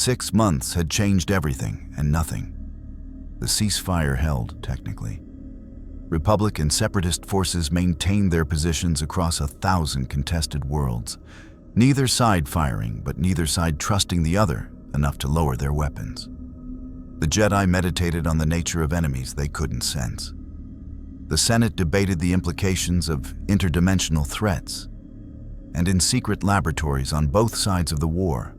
6 months had changed everything and nothing. The ceasefire held, technically. Republic and Separatist forces maintained their positions across 1,000 contested worlds, neither side firing, but neither side trusting the other enough to lower their weapons. The Jedi meditated on the nature of enemies they couldn't sense. The Senate debated the implications of interdimensional threats, and in secret laboratories on both sides of the war,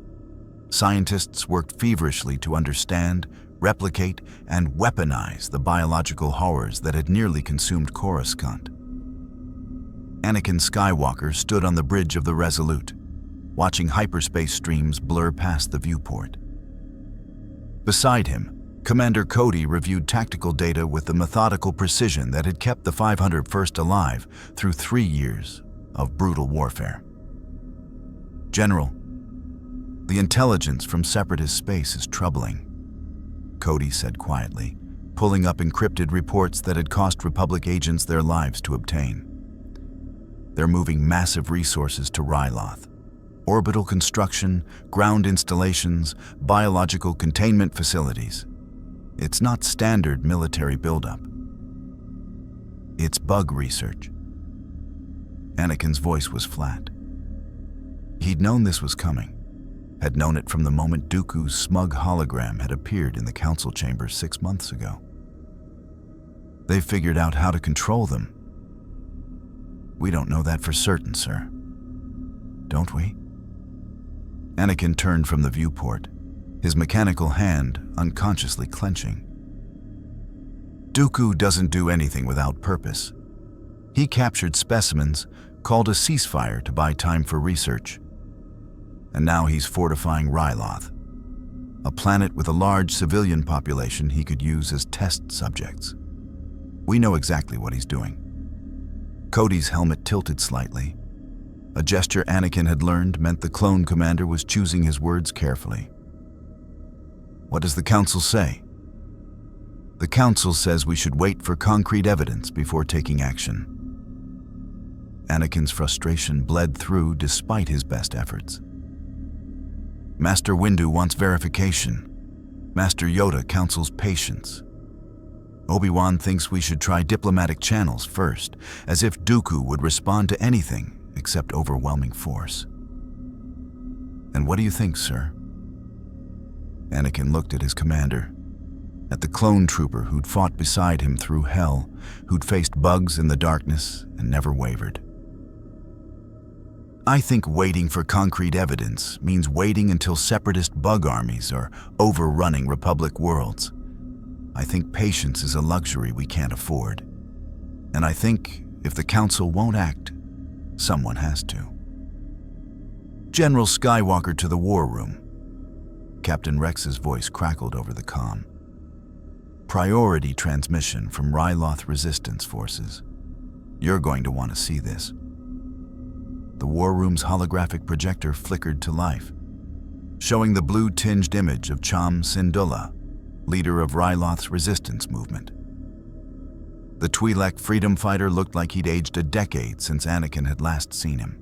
scientists worked feverishly to understand, replicate, and weaponize the biological horrors that had nearly consumed Coruscant. Anakin Skywalker stood on the bridge of the Resolute, watching hyperspace streams blur past the viewport. Beside him, Commander Cody reviewed tactical data with the methodical precision that had kept the 501st alive through 3 years of brutal warfare. "General, the intelligence from Separatist space is troubling," Cody said quietly, pulling up encrypted reports that had cost Republic agents their lives to obtain. "They're moving massive resources to Ryloth. Orbital construction, ground installations, biological containment facilities. It's not standard military buildup. It's bug research." Anakin's voice was flat. He'd known this was coming, had known it from the moment Dooku's smug hologram had appeared in the council chamber 6 months ago. "They've figured out how to control them." "We don't know that for certain, sir. Don't we?" Anakin turned from the viewport, his mechanical hand unconsciously clenching. "Dooku doesn't do anything without purpose. He captured specimens, called a ceasefire to buy time for research. And now he's fortifying Ryloth, a planet with a large civilian population he could use as test subjects. We know exactly what he's doing." Cody's helmet tilted slightly, a gesture Anakin had learned meant the clone commander was choosing his words carefully. "What does the Council say?" "The Council says we should wait for concrete evidence before taking action." Anakin's frustration bled through despite his best efforts. "Master Windu wants verification. Master Yoda counsels patience. Obi-Wan thinks we should try diplomatic channels first, as if Dooku would respond to anything except overwhelming force." "And what do you think, sir?" Anakin looked at his commander, at the clone trooper who'd fought beside him through hell, who'd faced bugs in the darkness and never wavered. "I think waiting for concrete evidence means waiting until Separatist bug armies are overrunning Republic worlds. I think patience is a luxury we can't afford. And I think if the Council won't act, someone has to." "General Skywalker to the war room." Captain Rex's voice crackled over the comm. "Priority transmission from Ryloth resistance forces. You're going to want to see this." The war room's holographic projector flickered to life, showing the blue-tinged image of Cham Syndulla, leader of Ryloth's resistance movement. The Twi'lek freedom fighter looked like he'd aged a decade since Anakin had last seen him.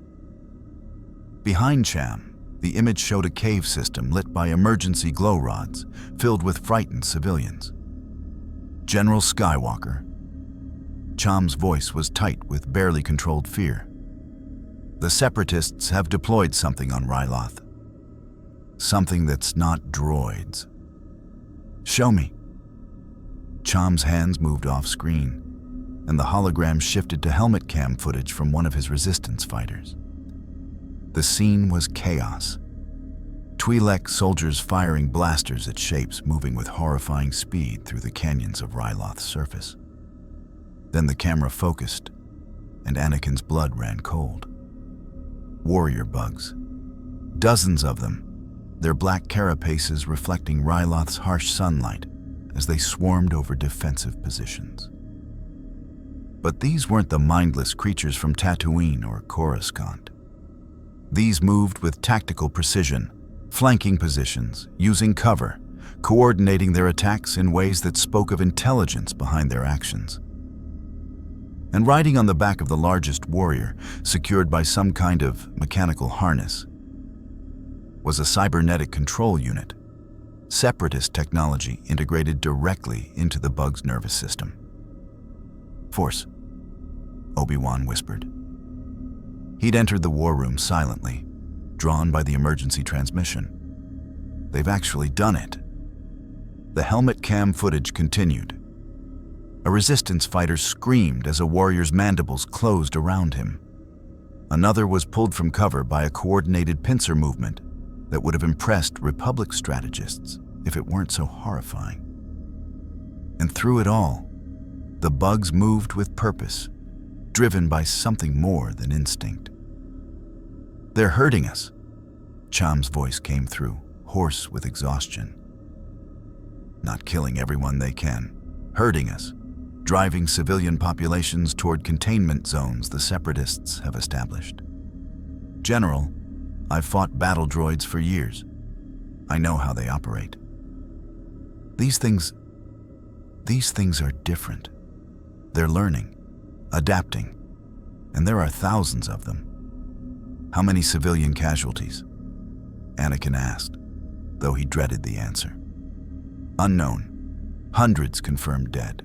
Behind Cham, the image showed a cave system lit by emergency glow rods, filled with frightened civilians. "General Skywalker." Cham's voice was tight with barely controlled fear. "The Separatists have deployed something on Ryloth. Something that's not droids." "Show me." Cham's hands moved off screen, and the hologram shifted to helmet cam footage from one of his resistance fighters. The scene was chaos. Twi'lek soldiers firing blasters at shapes moving with horrifying speed through the canyons of Ryloth's surface. Then the camera focused, and Anakin's blood ran cold. Warrior bugs. Dozens of them, their black carapaces reflecting Ryloth's harsh sunlight as they swarmed over defensive positions. But these weren't the mindless creatures from Tatooine or Coruscant. These moved with tactical precision, flanking positions, using cover, coordinating their attacks in ways that spoke of intelligence behind their actions. And riding on the back of the largest warrior, secured by some kind of mechanical harness, was a cybernetic control unit Separatist technology integrated directly into the bug's nervous system. "Force," Obi-Wan whispered. He'd entered the war room silently, drawn by the emergency transmission. "They've actually done it." The helmet cam footage continued. A resistance fighter screamed as a warrior's mandibles closed around him. Another was pulled from cover by a coordinated pincer movement that would have impressed Republic strategists if it weren't so horrifying. And through it all, the bugs moved with purpose, driven by something more than instinct. "They're hurting us," Cham's voice came through, hoarse with exhaustion. "Not killing everyone they can, hurting us, driving civilian populations toward containment zones the Separatists have established. General, I've fought battle droids for years. I know how they operate. These things are different. They're learning, adapting, and there are thousands of them." "How many civilian casualties?" Anakin asked, though he dreaded the answer. "Unknown. Hundreds confirmed dead.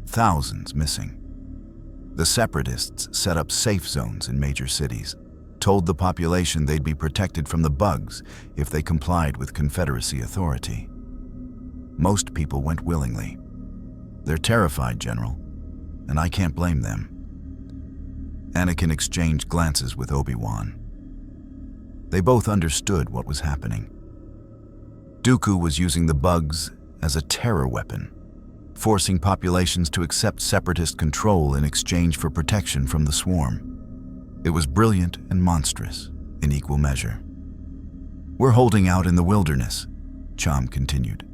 Thousands missing. The Separatists set up safe zones in major cities, told the population they'd be protected from the bugs if they complied with Confederacy authority. Most people went willingly. They're terrified, General, and I can't blame them." Anakin exchanged glances with Obi-Wan. They both understood what was happening. Dooku was using the bugs as a terror weapon, forcing populations to accept Separatist control in exchange for protection from the swarm. It was brilliant and monstrous in equal measure. "We're holding out in the wilderness," Cham continued,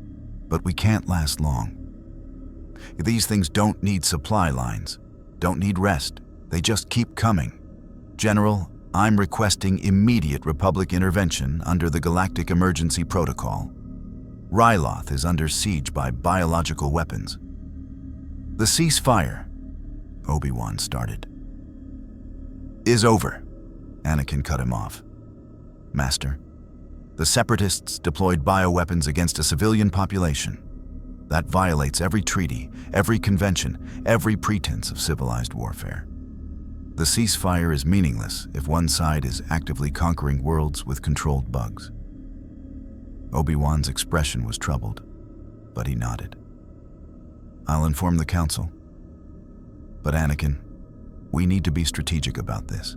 "but we can't last long. These things don't need supply lines, don't need rest. They just keep coming. General, I'm requesting immediate Republic intervention under the Galactic Emergency Protocol. Ryloth is under siege by biological weapons." "The ceasefire," Obi-Wan started. "Is over," Anakin cut him off. "Master, the Separatists deployed bioweapons against a civilian population. That violates every treaty, every convention, every pretense of civilized warfare. The ceasefire is meaningless if one side is actively conquering worlds with controlled bugs." Obi-Wan's expression was troubled, but he nodded. "I'll inform the Council. But Anakin, we need to be strategic about this.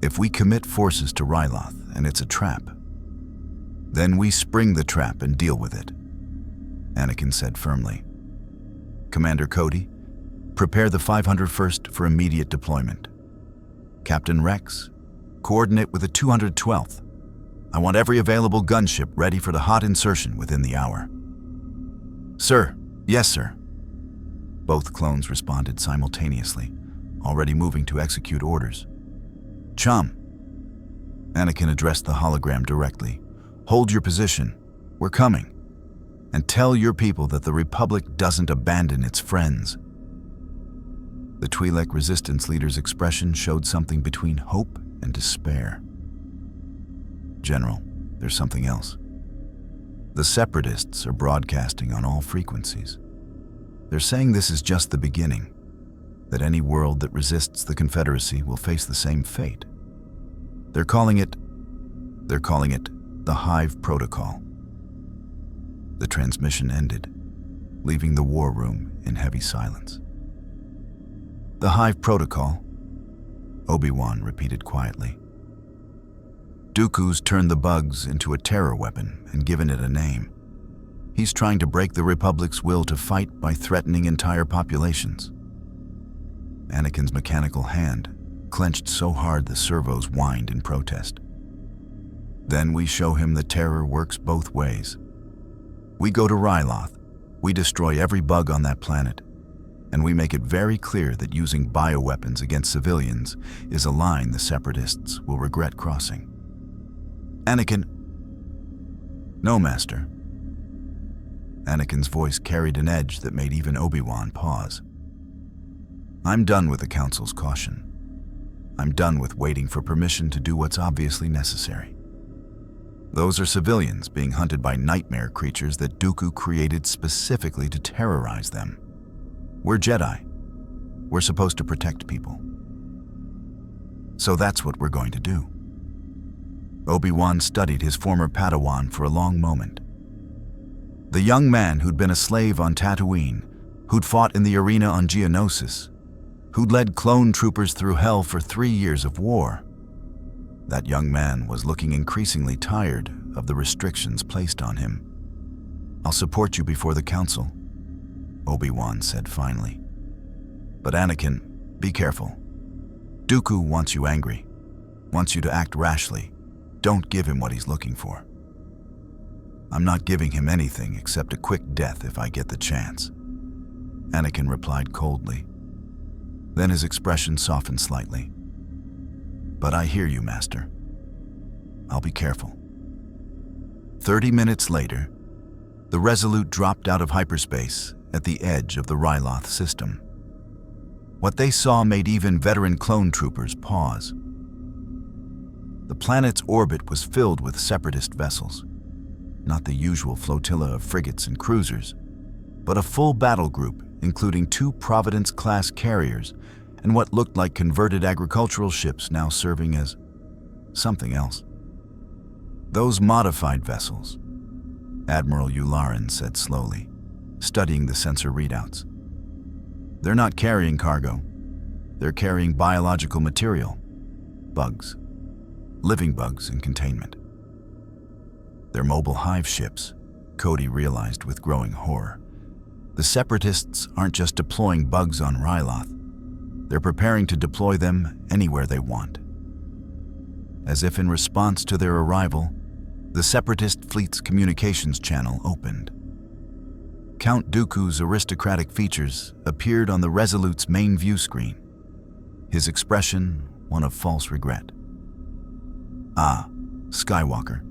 If we commit forces to Ryloth and it's a trap, then we spring the trap and deal with it," Anakin said firmly. "Commander Cody, prepare the 501st for immediate deployment. Captain Rex, coordinate with the 212th. I want every available gunship ready for the hot insertion within the hour." "Sir, yes, sir." Both clones responded simultaneously, already moving to execute orders. "Cham," Anakin addressed the hologram directly, "hold your position. We're coming. And tell your people that the Republic doesn't abandon its friends." The Twi'lek resistance leader's expression showed something between hope and despair. "General, there's something else. The Separatists are broadcasting on all frequencies. They're saying this is just the beginning, that any world that resists the Confederacy will face the same fate. They're calling it the Hive Protocol." The transmission ended, leaving the war room in heavy silence. "The Hive Protocol," Obi-Wan repeated quietly. "Dooku's turned the bugs into a terror weapon and given it a name. He's trying to break the Republic's will to fight by threatening entire populations." Anakin's mechanical hand clenched so hard the servos whined in protest. "Then we show him the terror works both ways. We go to Ryloth, we destroy every bug on that planet, and we make it very clear that using bioweapons against civilians is a line the Separatists will regret crossing." "Anakin..." "No, Master." Anakin's voice carried an edge that made even Obi-Wan pause. "I'm done with the Council's caution. I'm done with waiting for permission to do what's obviously necessary. Those are civilians being hunted by nightmare creatures that Dooku created specifically to terrorize them. We're Jedi. We're supposed to protect people. So that's what we're going to do. Obi-Wan studied his former Padawan for a long moment. The young man who'd been a slave on Tatooine, who'd fought in the arena on Geonosis, who'd led clone troopers through hell for 3 years of war. That young man was looking increasingly tired of the restrictions placed on him. "I'll support you before the council," Obi-Wan said finally. "But Anakin, be careful. Dooku wants you angry, wants you to act rashly. Don't give him what he's looking for." "I'm not giving him anything except a quick death if I get the chance," Anakin replied coldly. Then his expression softened slightly. "But I hear you, Master. I'll be careful." 30 minutes later, the Resolute dropped out of hyperspace at the edge of the Ryloth system. What they saw made even veteran clone troopers pause. The planet's orbit was filled with separatist vessels, not the usual flotilla of frigates and cruisers, but a full battle group including 2 Providence-class carriers and what looked like converted agricultural ships now serving as something else. "Those modified vessels," Admiral Yularen said slowly, studying the sensor readouts. "They're not carrying cargo. They're carrying biological material, bugs, living bugs in containment. They're mobile hive ships," Cody realized with growing horror. The Separatists aren't just deploying bugs on Ryloth. They're preparing to deploy them anywhere they want. As if in response to their arrival, the Separatist fleet's communications channel opened. Count Dooku's aristocratic features appeared on the Resolute's main view screen, his expression one of false regret. "Ah, Skywalker.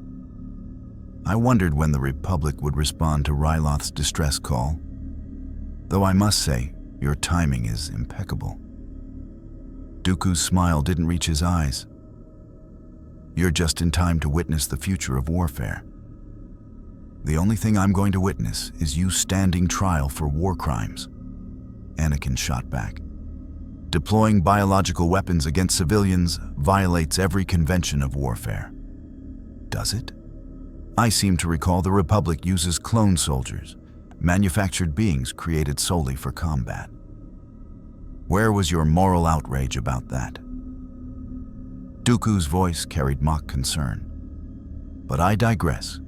I wondered when the Republic would respond to Ryloth's distress call. Though I must say, your timing is impeccable." Dooku's smile didn't reach his eyes. "You're just in time to witness the future of warfare. The only thing I'm going to witness is you standing trial for war crimes," Anakin shot back. "Deploying biological weapons against civilians violates every convention of warfare." "Does it? I seem to recall the Republic uses clone soldiers, manufactured beings created solely for combat. Where was your moral outrage about that?" Dooku's voice carried mock concern. "But I digress.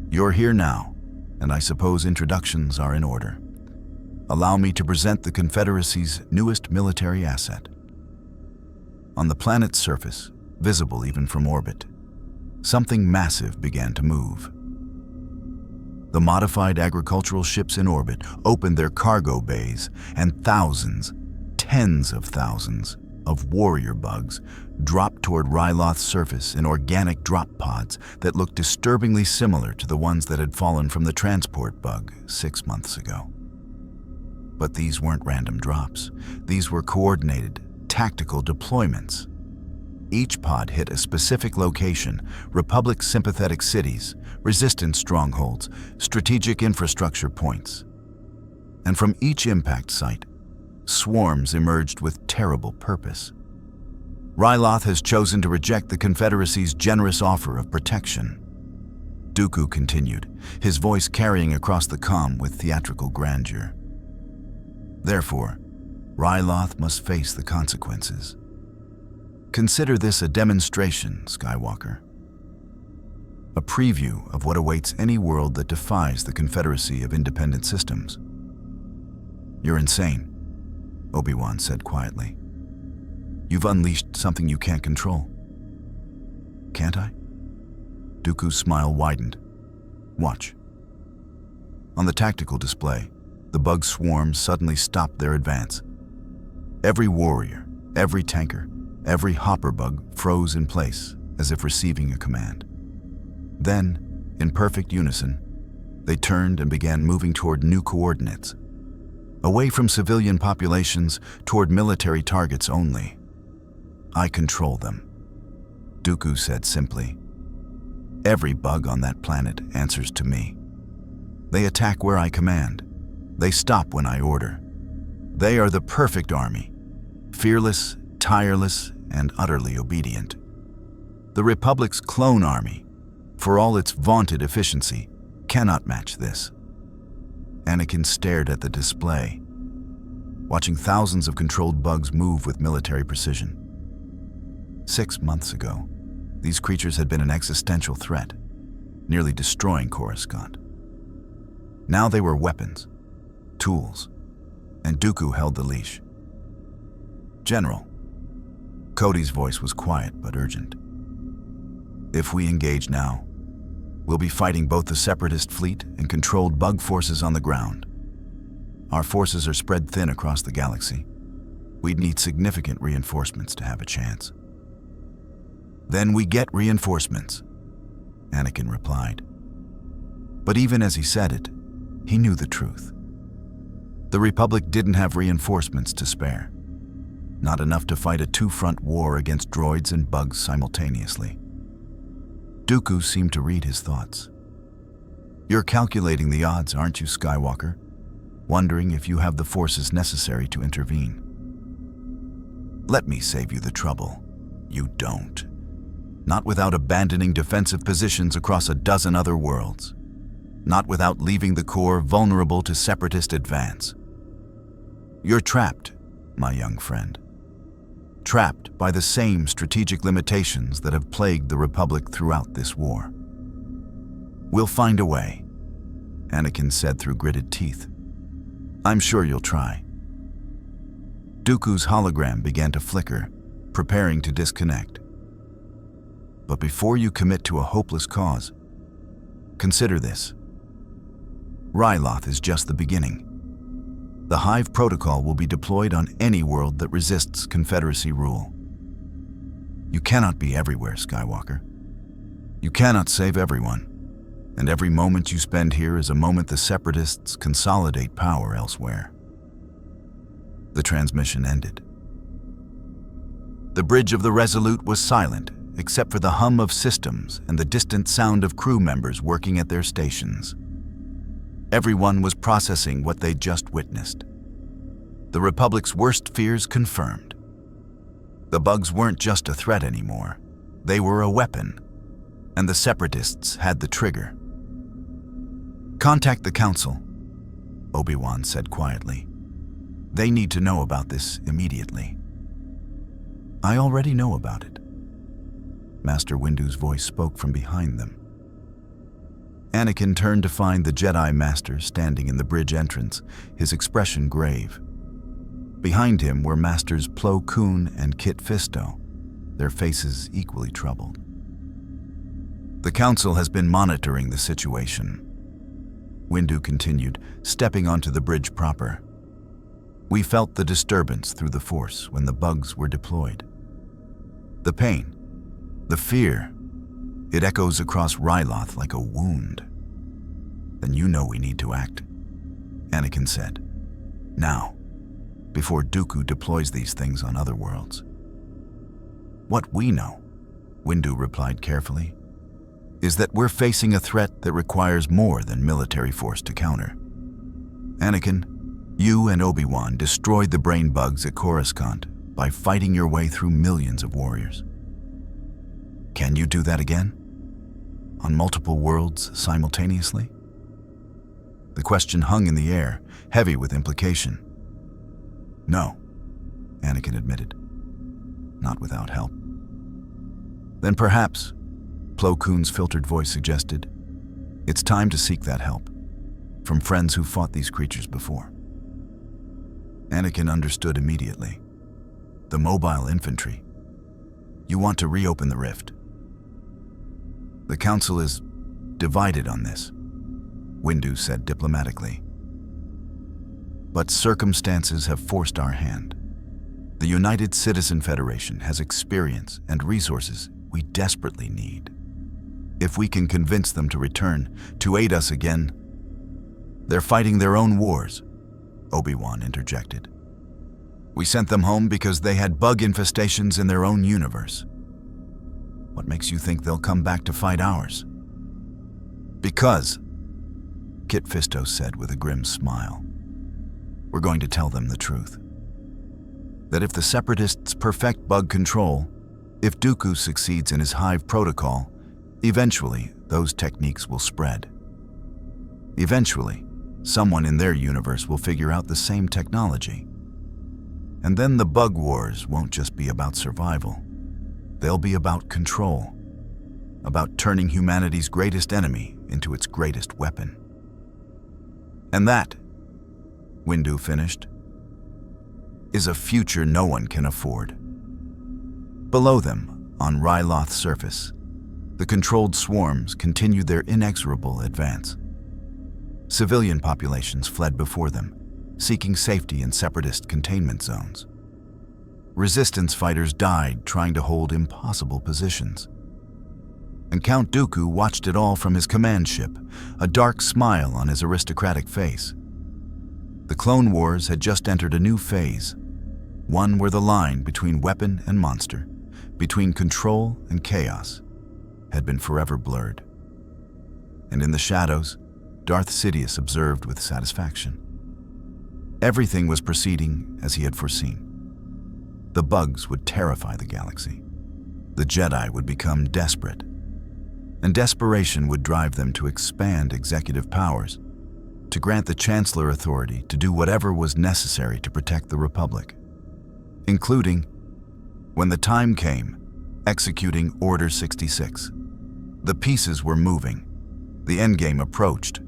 You're here now, and I suppose introductions are in order. Allow me to present the Confederacy's newest military asset." On the planet's surface, visible even from orbit, something massive began to move. The modified agricultural ships in orbit opened their cargo bays, and thousands, tens of thousands, of warrior bugs dropped toward Ryloth's surface in organic drop pods that looked disturbingly similar to the ones that had fallen from the transport bug 6 months ago. But these weren't random drops. These were coordinated, tactical deployments. Each pod hit a specific location: Republic sympathetic cities, resistance strongholds, strategic infrastructure points. And from each impact site, swarms emerged with terrible purpose. Ryloth has chosen to reject the Confederacy's generous offer of protection. Dooku continued, his voice carrying across the comm with theatrical grandeur. Therefore, Ryloth must face the consequences. Consider this a demonstration, Skywalker. A preview of what awaits any world that defies the Confederacy of Independent Systems. "You're insane," Obi-Wan said quietly. "You've unleashed something you can't control." "Can't I?" Dooku's smile widened. "Watch." On the tactical display, the bug swarms suddenly stopped their advance. Every warrior, every tanker, every hopper bug froze in place as if receiving a command. Then, in perfect unison, they turned and began moving toward new coordinates, away from civilian populations toward military targets only. "I control them," Dooku said simply. Every bug on that planet answers to me. They attack where I command. They stop when I order. They are the perfect army, fearless, tireless, and utterly obedient. The Republic's clone army, for all its vaunted efficiency, cannot match this. Anakin stared at the display, watching thousands of controlled bugs move with military precision. 6 months ago, these creatures had been an existential threat, nearly destroying Coruscant. Now they were weapons, tools, and Dooku held the leash. "General," Cody's voice was quiet but urgent. "If we engage now, we'll be fighting both the Separatist fleet and controlled bug forces on the ground. Our forces are spread thin across the galaxy. We'd need significant reinforcements to have a chance." "Then we get reinforcements," Anakin replied. But even as he said it, he knew the truth. The Republic didn't have reinforcements to spare. Not enough to fight a two-front war against droids and bugs simultaneously. Dooku seemed to read his thoughts. "You're calculating the odds, aren't you, Skywalker? Wondering if you have the forces necessary to intervene. Let me save you the trouble. You don't. Not without abandoning defensive positions across a dozen other worlds. Not without leaving the core vulnerable to Separatist advance. You're trapped, my young friend. Trapped by the same strategic limitations that have plagued the Republic throughout this war. We'll find a way," Anakin said through gritted teeth. "I'm sure you'll try." Dooku's hologram began to flicker, preparing to disconnect. "But before you commit to a hopeless cause, consider this. Ryloth is just the beginning. The Hive Protocol will be deployed on any world that resists Confederacy rule. You cannot be everywhere, Skywalker. You cannot save everyone, and every moment you spend here is a moment the Separatists consolidate power elsewhere." The transmission ended. The bridge of the Resolute was silent, except for the hum of systems and the distant sound of crew members working at their stations. Everyone was processing what they'd just witnessed. The Republic's worst fears confirmed. The bugs weren't just a threat anymore. They were a weapon, and the Separatists had the trigger. "Contact the Council," Obi-Wan said quietly. "They need to know about this immediately." "I already know about it." Master Windu's voice spoke from behind them. Anakin turned to find the Jedi Master standing in the bridge entrance, his expression grave. Behind him were Masters Plo Koon and Kit Fisto, their faces equally troubled. "The Council has been monitoring the situation," Windu continued, stepping onto the bridge proper. "We felt the disturbance through the Force when the bugs were deployed. The pain, the fear, it echoes across Ryloth like a wound. Then you know we need to act," Anakin said. "Now, before Dooku deploys these things on other worlds." "What we know," Windu replied carefully, "is that we're facing a threat that requires more than military force to counter. Anakin, you and Obi-Wan destroyed the brain bugs at Coruscant by fighting your way through millions of warriors. Can you do that again? On multiple worlds simultaneously?" The question hung in the air, heavy with implication. "No," Anakin admitted. "Not without help." "Then perhaps," Plo Koon's filtered voice suggested, "it's time to seek that help, from friends who fought these creatures before." Anakin understood immediately. "The mobile infantry. You want to reopen the rift." "The Council is divided on this," Windu said diplomatically. "But circumstances have forced our hand. The United Citizen Federation has experience and resources we desperately need. If we can convince them to return, to aid us again..." "They're fighting their own wars," Obi-Wan interjected. "We sent them home because they had bug infestations in their own universe. What makes you think they'll come back to fight ours?" Because, Kit Fisto said with a grim smile, we're going to tell them the truth. That if the Separatists perfect bug control, if Dooku succeeds in his hive protocol, eventually those techniques will spread. Eventually, someone in their universe will figure out the same technology. And then the bug wars won't just be about survival. They'll be about control, about turning humanity's greatest enemy into its greatest weapon. And that, Windu finished, is a future no one can afford. Below them, on Ryloth's surface, the controlled swarms continued their inexorable advance. Civilian populations fled before them, seeking safety in separatist containment zones. Resistance fighters died trying to hold impossible positions. And Count Dooku watched it all from his command ship, a dark smile on his aristocratic face. The Clone Wars had just entered a new phase, one where the line between weapon and monster, between control and chaos, had been forever blurred. And in the shadows, Darth Sidious observed with satisfaction. Everything was proceeding as he had foreseen. The bugs would terrify the galaxy. The Jedi would become desperate. And desperation would drive them to expand executive powers, to grant the Chancellor authority to do whatever was necessary to protect the Republic, including, when the time came, executing Order 66. The pieces were moving, the endgame approached,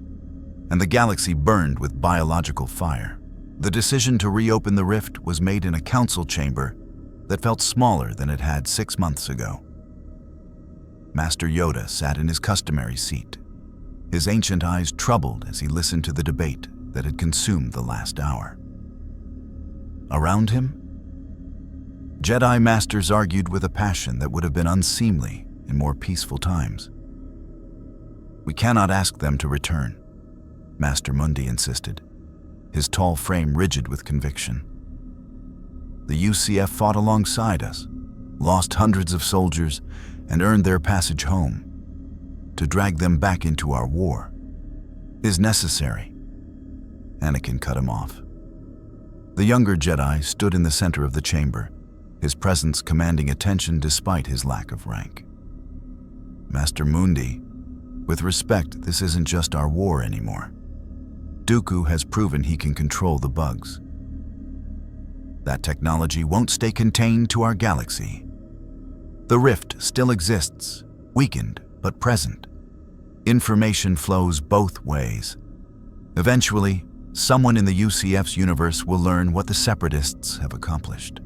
and the galaxy burned with biological fire. The decision to reopen the rift was made in a council chamber that felt smaller than it had 6 months ago. Master Yoda sat in his customary seat, his ancient eyes troubled as he listened to the debate that had consumed the last hour. Around him, Jedi Masters argued with a passion that would have been unseemly in more peaceful times. We cannot ask them to return, Master Mundi insisted, his tall frame rigid with conviction. The UCF fought alongside us, lost hundreds of soldiers, and earned their passage home. To drag them back into our war is necessary. Anakin cut him off. The younger Jedi stood in the center of the chamber, his presence commanding attention despite his lack of rank. Master Mundi, with respect, this isn't just our war anymore. Dooku has proven he can control the bugs. That technology won't stay contained to our galaxy. The rift still exists, weakened but present. Information flows both ways. Eventually, someone in the UCF's universe will learn what the Separatists have accomplished.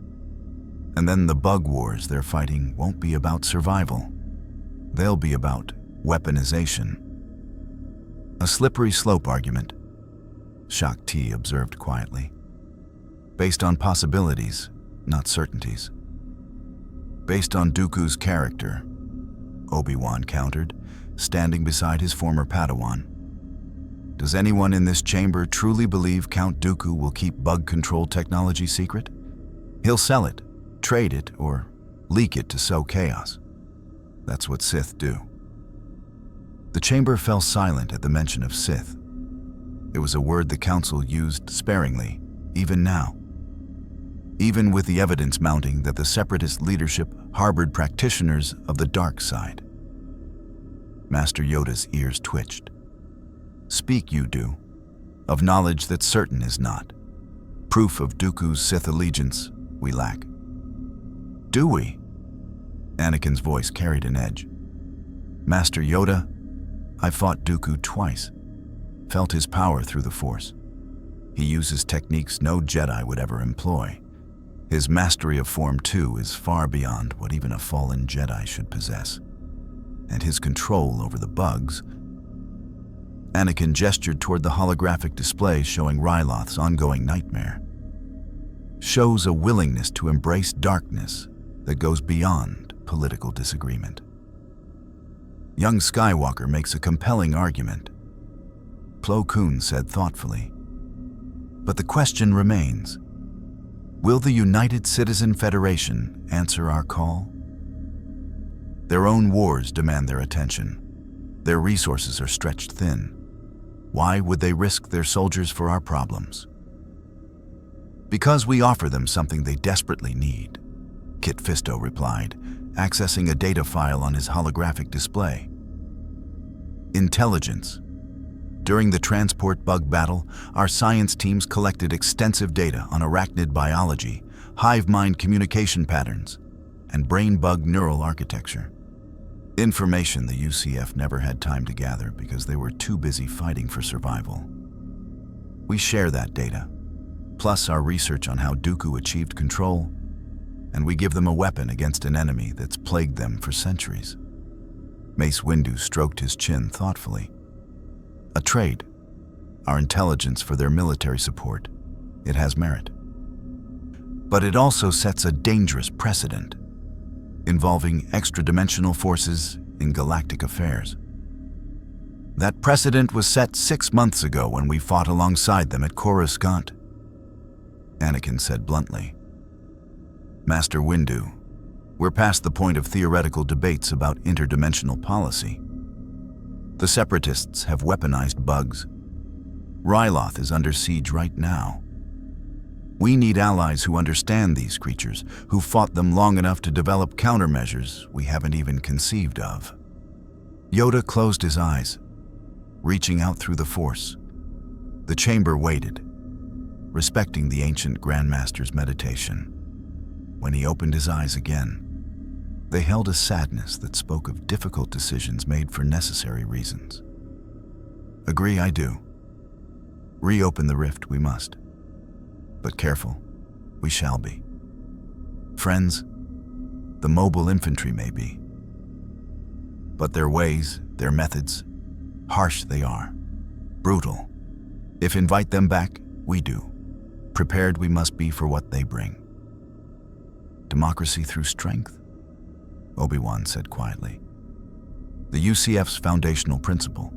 And then the bug wars they're fighting won't be about survival. They'll be about weaponization. A slippery slope argument, Shak Ti observed quietly. Based on possibilities, not certainties. Based on Dooku's character, Obi-Wan countered, standing beside his former Padawan. Does anyone in this chamber truly believe Count Dooku will keep bug control technology secret? He'll sell it, trade it, or leak it to sow chaos. That's what Sith do. The chamber fell silent at the mention of Sith. It was a word the Council used sparingly, even now. Even with the evidence mounting that the Separatist leadership harbored practitioners of the dark side. Master Yoda's ears twitched. Speak, you do, of knowledge that certain is not. Proof of Dooku's Sith allegiance we lack. Do we? Anakin's voice carried an edge. Master Yoda, I fought Dooku twice, felt his power through the Force. He uses techniques no Jedi would ever employ. His mastery of Form 2 is far beyond what even a fallen Jedi should possess. And his control over the bugs. Anakin gestured toward the holographic display showing Ryloth's ongoing nightmare. Shows a willingness to embrace darkness that goes beyond political disagreement. Young Skywalker makes a compelling argument, Plo Koon said thoughtfully. But the question remains, will the United Citizen Federation answer our call? Their own wars demand their attention. Their resources are stretched thin. Why would they risk their soldiers for our problems? Because we offer them something they desperately need, Kit Fisto replied, accessing a data file on his holographic display. Intelligence. During the transport bug battle, our science teams collected extensive data on arachnid biology, hive mind communication patterns, and brain bug neural architecture. Information the UCF never had time to gather because they were too busy fighting for survival. We share that data, plus our research on how Dooku achieved control, and we give them a weapon against an enemy that's plagued them for centuries. Mace Windu stroked his chin thoughtfully. A trade. Our intelligence for their military support. It has merit. But it also sets a dangerous precedent, involving extra-dimensional forces in galactic affairs. That precedent was set 6 months ago when we fought alongside them at Coruscant, Anakin said bluntly. Master Windu, we're past the point of theoretical debates about interdimensional policy. The Separatists have weaponized bugs. Ryloth is under siege right now. We need allies who understand these creatures, who fought them long enough to develop countermeasures we haven't even conceived of. Yoda closed his eyes, reaching out through the Force. The chamber waited, respecting the ancient Grandmaster's meditation. When he opened his eyes again, they held a sadness that spoke of difficult decisions made for necessary reasons. Agree, I do. Reopen the rift we must. But careful, we shall be. Friends, the mobile infantry may be. But their ways, their methods, harsh they are, brutal. If invite them back, we do. Prepared we must be for what they bring. Democracy through strength? Obi-Wan said quietly. The UCF's foundational principle.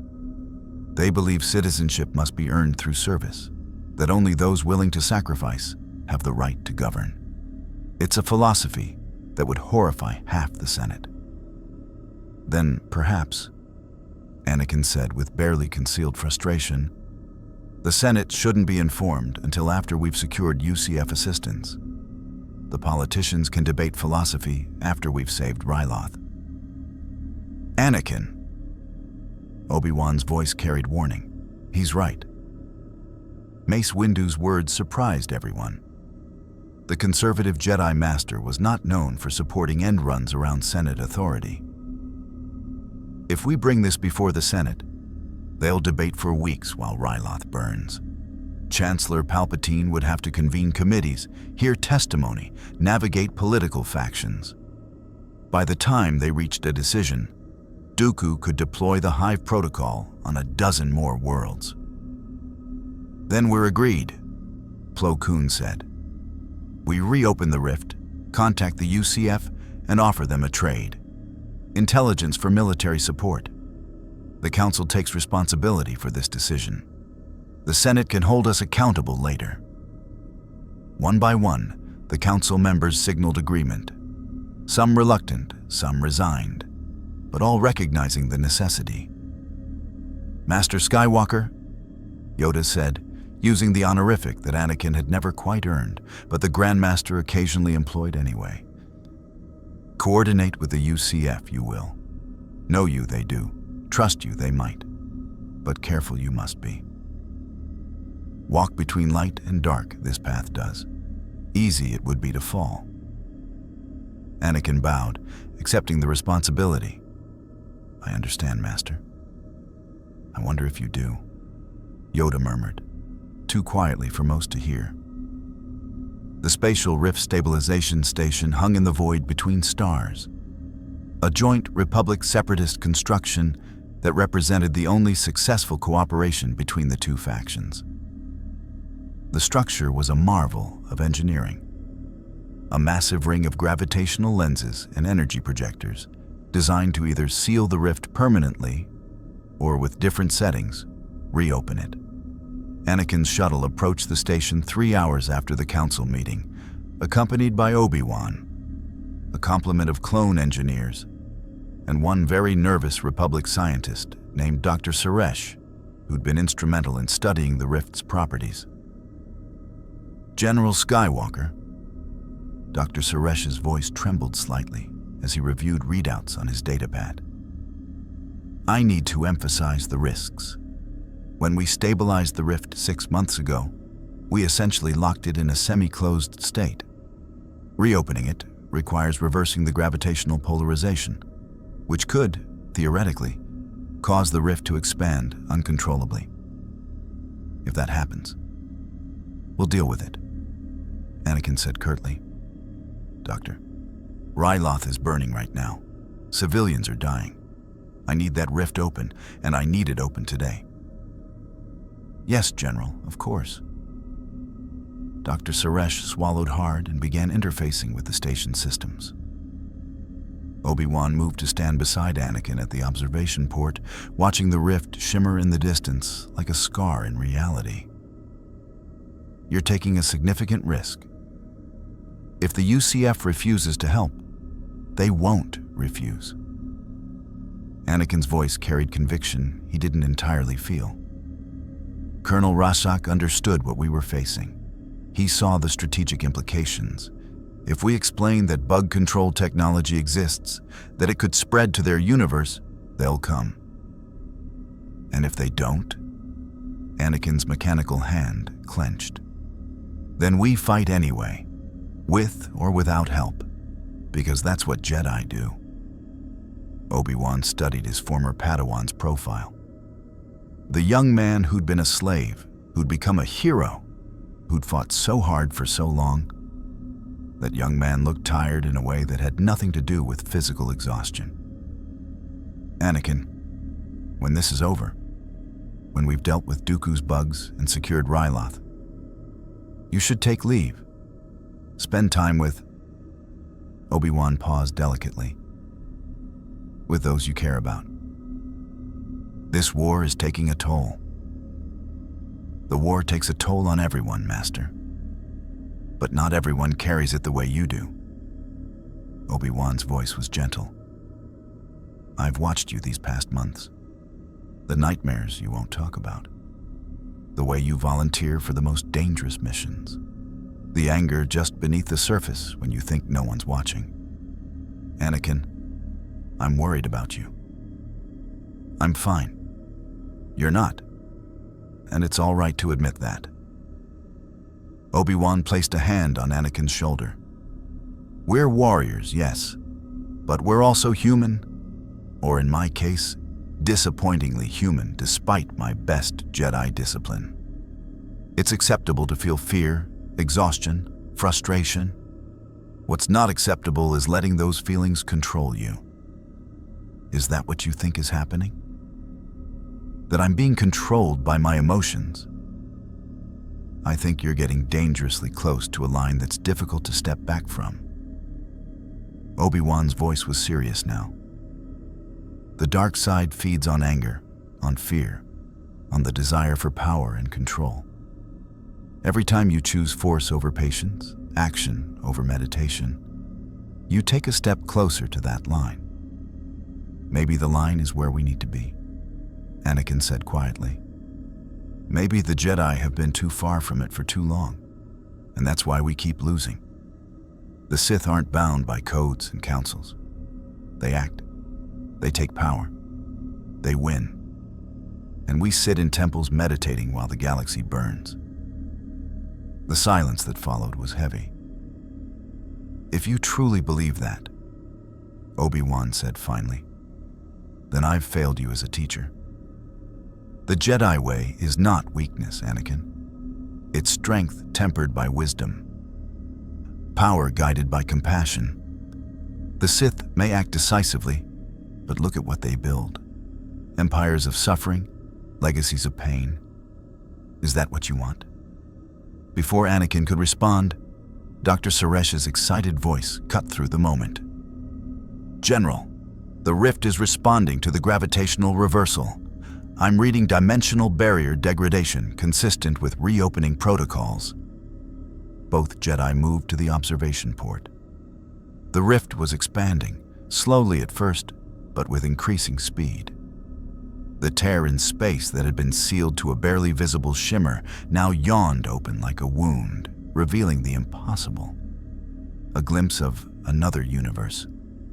They believe citizenship must be earned through service, that only those willing to sacrifice have the right to govern. It's a philosophy that would horrify half the Senate. Then, perhaps, Anakin said with barely concealed frustration, the Senate shouldn't be informed until after we've secured UCF assistance. The politicians can debate philosophy after we've saved Ryloth. Anakin. Obi-Wan's voice carried warning. He's right. Mace Windu's words surprised everyone. The conservative Jedi Master was not known for supporting end runs around Senate authority. If we bring this before the Senate, they'll debate for weeks while Ryloth burns. Chancellor Palpatine would have to convene committees, hear testimony, navigate political factions. By the time they reached a decision, Dooku could deploy the Hive Protocol on a dozen more worlds. Then we're agreed, Plo Koon said. We reopen the rift, contact the UCF, and offer them a trade. Intelligence for military support. The Council takes responsibility for this decision. The Senate can hold us accountable later. One by one, the Council members signaled agreement. Some reluctant, some resigned, but all recognizing the necessity. Master Skywalker, Yoda said, using the honorific that Anakin had never quite earned, but the Grandmaster occasionally employed anyway. Coordinate with the UCF, you will. Know you they do. Trust you they might. But careful you must be. Walk between light and dark, this path does. Easy it would be to fall. Anakin bowed, accepting the responsibility. I understand, Master. I wonder if you do. Yoda murmured, too quietly for most to hear. The spatial rift stabilization station hung in the void between stars, a joint Republic separatist construction that represented the only successful cooperation between the two factions. The structure was a marvel of engineering. A massive ring of gravitational lenses and energy projectors designed to either seal the rift permanently or, with different settings, reopen it. Anakin's shuttle approached the station 3 hours after the council meeting, accompanied by Obi-Wan, a complement of clone engineers, and one very nervous Republic scientist named Dr. Suresh, who'd been instrumental in studying the rift's properties. General Skywalker. Dr. Suresh's voice trembled slightly as he reviewed readouts on his datapad. I need to emphasize the risks. When we stabilized the rift 6 months ago, we essentially locked it in a semi-closed state. Reopening it requires reversing the gravitational polarization, which could, theoretically, cause the rift to expand uncontrollably. If that happens, we'll deal with it, Anakin said curtly. Doctor, Ryloth is burning right now. Civilians are dying. I need that rift open, and I need it open today. Yes, General, of course. Dr. Suresh swallowed hard and began interfacing with the station systems. Obi-Wan moved to stand beside Anakin at the observation port, watching the rift shimmer in the distance like a scar in reality. You're taking a significant risk. If the UCF refuses to help, they won't refuse. Anakin's voice carried conviction he didn't entirely feel. Colonel Rasak understood what we were facing. He saw the strategic implications. If we explain that bug control technology exists, that it could spread to their universe, they'll come. And if they don't? Anakin's mechanical hand clenched. Then we fight anyway, with or without help, because that's what Jedi do. Obi-Wan studied his former Padawan's profile. The young man who'd been a slave, who'd become a hero, who'd fought so hard for so long. That young man looked tired in a way that had nothing to do with physical exhaustion. Anakin, when this is over, when we've dealt with Dooku's bugs and secured Ryloth, you should take leave. Spend time with... Obi-Wan paused delicately. With those you care about. This war is taking a toll. The war takes a toll on everyone, Master. But not everyone carries it the way you do. Obi-Wan's voice was gentle. I've watched you these past months. The nightmares you won't talk about. The way you volunteer for the most dangerous missions. The anger just beneath the surface when you think no one's watching. Anakin, I'm worried about you. I'm fine. You're not. And it's all right to admit that. Obi-Wan placed a hand on Anakin's shoulder. We're warriors, yes, but we're also human, or in my case, disappointingly human despite my best Jedi discipline. It's acceptable to feel fear, exhaustion, frustration. What's not acceptable is letting those feelings control you. Is that what you think is happening? That I'm being controlled by my emotions? I think you're getting dangerously close to a line that's difficult to step back from. Obi-Wan's voice was serious now. The dark side feeds on anger, on fear, on the desire for power and control. Every time you choose force over patience, action over meditation, you take a step closer to that line. Maybe the line is where we need to be, Anakin said quietly. Maybe the Jedi have been too far from it for too long, and that's why we keep losing. The Sith aren't bound by codes and councils. They act. They take power. They win. And we sit in temples meditating while the galaxy burns. The silence that followed was heavy. If you truly believe that, Obi-Wan said finally, then I've failed you as a teacher. The Jedi way is not weakness, Anakin. It's strength tempered by wisdom. Power guided by compassion. The Sith may act decisively, but look at what they build. Empires of suffering, legacies of pain. Is that what you want? Before Anakin could respond, Dr. Suresh's excited voice cut through the moment. General, the rift is responding to the gravitational reversal. I'm reading dimensional barrier degradation consistent with reopening protocols. Both Jedi moved to the observation port. The rift was expanding, slowly at first, but with increasing speed. The tear in space that had been sealed to a barely visible shimmer now yawned open like a wound, revealing the impossible. A glimpse of another universe,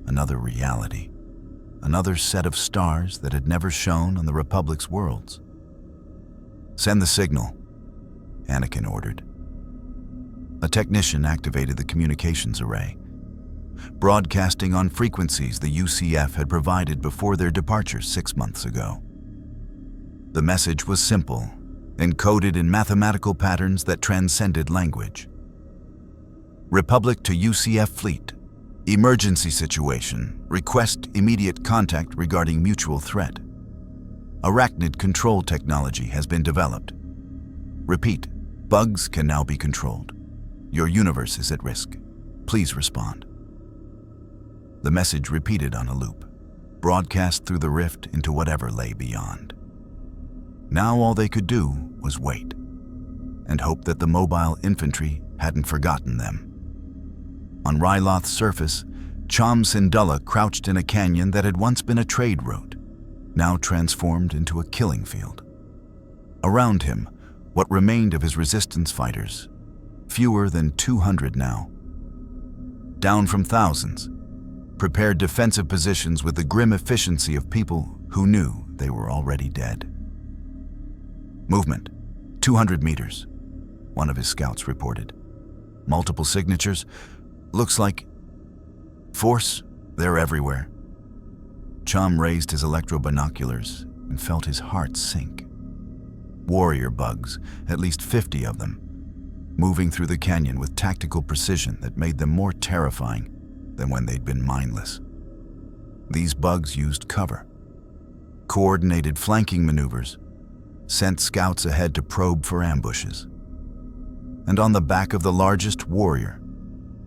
another reality, another set of stars that had never shone on the Republic's worlds. "Send the signal," Anakin ordered. A technician activated the communications array, broadcasting on frequencies the UCF had provided before their departure 6 months ago. The message was simple, encoded in mathematical patterns that transcended language. "Republic to UCF fleet. Emergency situation. Request immediate contact regarding mutual threat. Arachnid control technology has been developed. Repeat, bugs can now be controlled. Your universe is at risk. Please respond." The message repeated on a loop, broadcast through the rift into whatever lay beyond. Now all they could do was wait, and hope that the mobile infantry hadn't forgotten them. On Ryloth's surface, Cham Syndulla crouched in a canyon that had once been a trade route, now transformed into a killing field. Around him, what remained of his resistance fighters, fewer than 200 now. Down from thousands, prepared defensive positions with the grim efficiency of people who knew they were already dead. "Movement, 200 meters, one of his scouts reported. "Multiple signatures. Looks like force, they're everywhere." Cham raised his electro-binoculars and felt his heart sink. Warrior bugs, at least 50 of them, moving through the canyon with tactical precision that made them more terrifying than when they'd been mindless. These bugs used cover, coordinated flanking maneuvers, sent scouts ahead to probe for ambushes. And on the back of the largest warrior,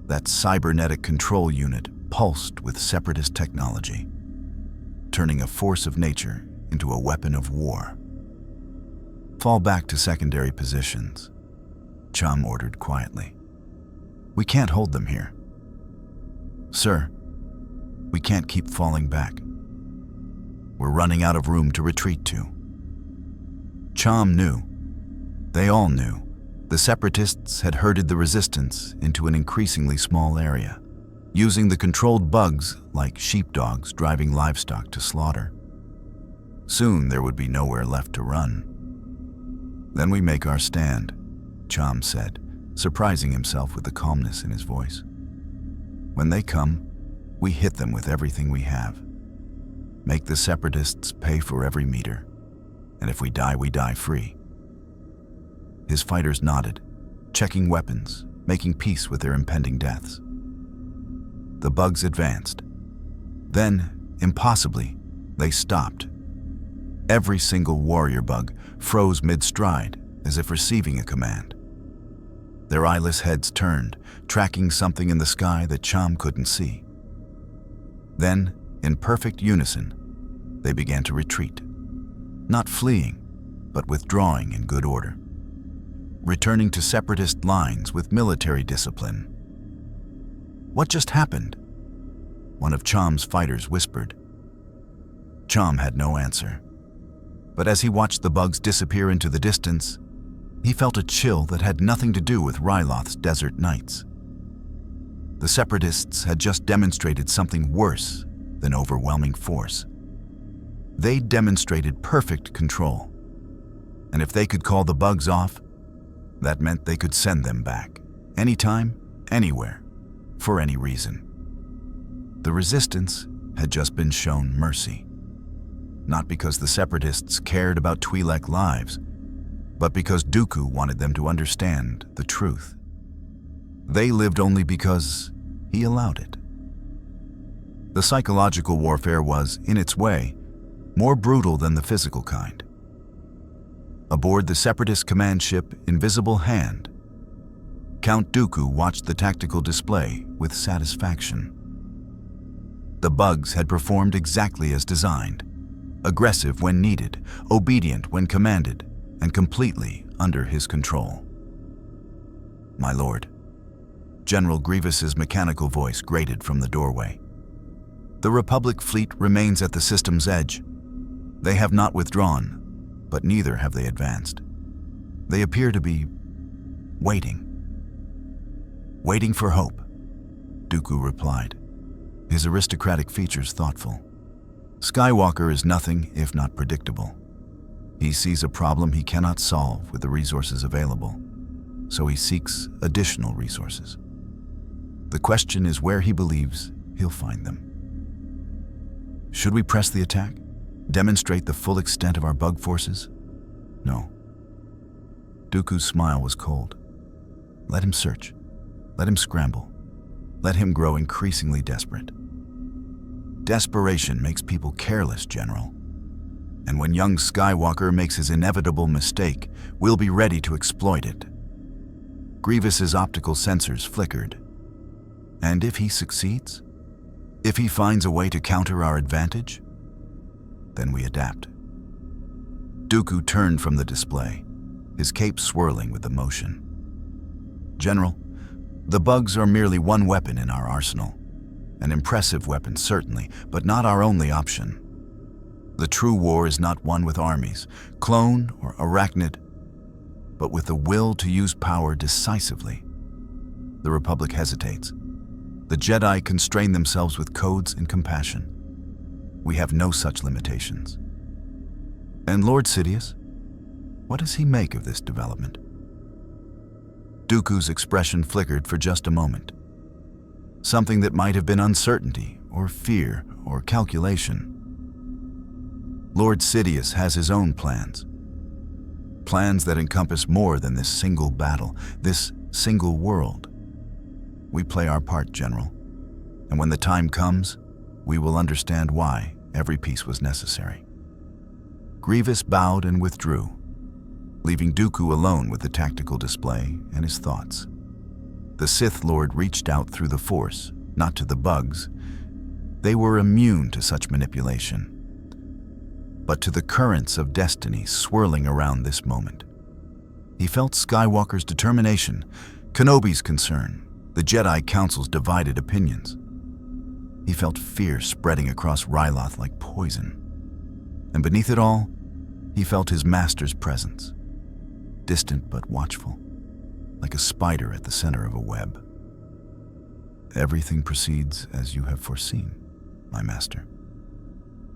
that cybernetic control unit pulsed with separatist technology, turning a force of nature into a weapon of war. "Fall back to secondary positions," Cham ordered quietly. "We can't hold them here." "Sir, we can't keep falling back. We're running out of room to retreat to." Cham knew. They all knew. The separatists had herded the resistance into an increasingly small area, using the controlled bugs like sheepdogs driving livestock to slaughter. Soon there would be nowhere left to run. "Then we make our stand," Cham said, surprising himself with the calmness in his voice. "When they come, we hit them with everything we have. Make the separatists pay for every meter. And if we die free." His fighters nodded, checking weapons, making peace with their impending deaths. The bugs advanced. Then, impossibly, they stopped. Every single warrior bug froze mid-stride, as if receiving a command. Their eyeless heads turned, tracking something in the sky that Cham couldn't see. Then, in perfect unison, they began to retreat. Not fleeing, but withdrawing in good order. Returning to separatist lines with military discipline. "What just happened?" one of Cham's fighters whispered. Cham had no answer. But as he watched the bugs disappear into the distance, he felt a chill that had nothing to do with Ryloth's desert nights. The separatists had just demonstrated something worse than overwhelming force. They demonstrated perfect control. And if they could call the bugs off, that meant they could send them back, anytime, anywhere, for any reason. The resistance had just been shown mercy. Not because the separatists cared about Twi'lek lives, but because Dooku wanted them to understand the truth. They lived only because he allowed it. The psychological warfare was, in its way, more brutal than the physical kind. Aboard the separatist command ship Invisible Hand, Count Dooku watched the tactical display with satisfaction. The bugs had performed exactly as designed, aggressive when needed, obedient when commanded, and completely under his control. "My lord," General Grievous's mechanical voice grated from the doorway. The Republic fleet remains at the system's edge. They have not withdrawn, but neither have they advanced. They appear to be waiting. Waiting for hope, Dooku replied, his aristocratic features thoughtful. Skywalker is nothing if not predictable. He sees a problem he cannot solve with the resources available, so he seeks additional resources. The question is where he believes he'll find them. Should we press the attack? Demonstrate the full extent of our bug forces? No. Dooku's smile was cold. Let him search. Let him scramble. Let him grow increasingly desperate. Desperation makes people careless, General. And when young Skywalker makes his inevitable mistake, we'll be ready to exploit it. Grievous's optical sensors flickered. And if he succeeds? If he finds a way to counter our advantage? Then we adapt. Dooku turned from the display, his cape swirling with emotion. General, the bugs are merely one weapon in our arsenal. An impressive weapon, certainly, but not our only option. The true war is not won with armies, clone or Arachnid, but with the will to use power decisively. The Republic hesitates. The Jedi constrain themselves with codes and compassion. We have no such limitations. And Lord Sidious? What does he make of this development? Dooku's expression flickered for just a moment. Something that might have been uncertainty, or fear, or calculation. Lord Sidious has his own plans. Plans that encompass more than this single battle, this single world. We play our part, General. And when the time comes, we will understand why every piece was necessary. Grievous bowed and withdrew, leaving Dooku alone with the tactical display and his thoughts. The Sith Lord reached out through the Force, not to the bugs. They were immune to such manipulation, but to the currents of destiny swirling around this moment. He felt Skywalker's determination, Kenobi's concern, the Jedi Council's divided opinions. He felt fear spreading across Ryloth like poison. And beneath it all, he felt his master's presence, distant but watchful, like a spider at the center of a web. Everything proceeds as you have foreseen, my master,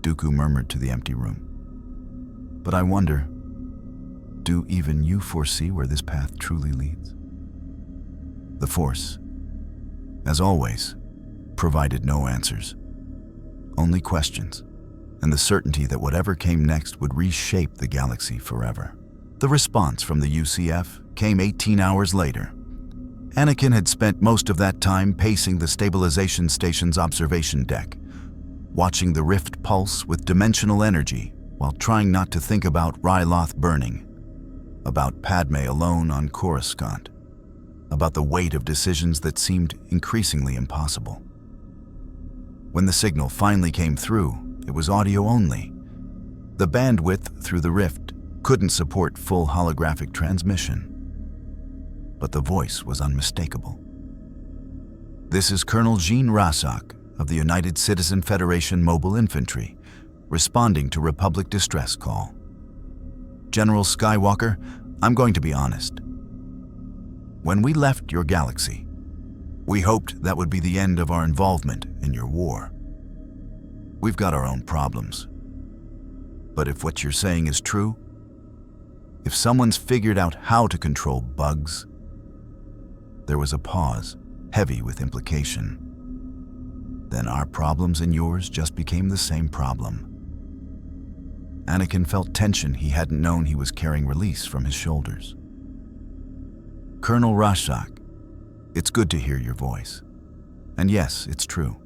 Dooku murmured to the empty room. But I wonder, do even you foresee where this path truly leads? The Force, as always, provided no answers, only questions, and the certainty that whatever came next would reshape the galaxy forever. The response from the UCF came 18 hours later. Anakin had spent most of that time pacing the stabilization station's observation deck, watching the rift pulse with dimensional energy while trying not to think about Ryloth burning, about Padme alone on Coruscant, about the weight of decisions that seemed increasingly impossible. When the signal finally came through, it was audio only. The bandwidth through the rift couldn't support full holographic transmission, but the voice was unmistakable. This is Colonel Jean Rassak of the United Citizen Federation Mobile Infantry, responding to Republic distress call. General Skywalker, I'm going to be honest. When we left your galaxy, we hoped that would be the end of our involvement in your war. We've got our own problems. But if what you're saying is true, if someone's figured out how to control bugs, there was a pause, heavy with implication. Then our problems and yours just became the same problem. Anakin felt tension he hadn't known he was carrying release from his shoulders. Colonel Rassak, it's good to hear your voice. And yes, it's true.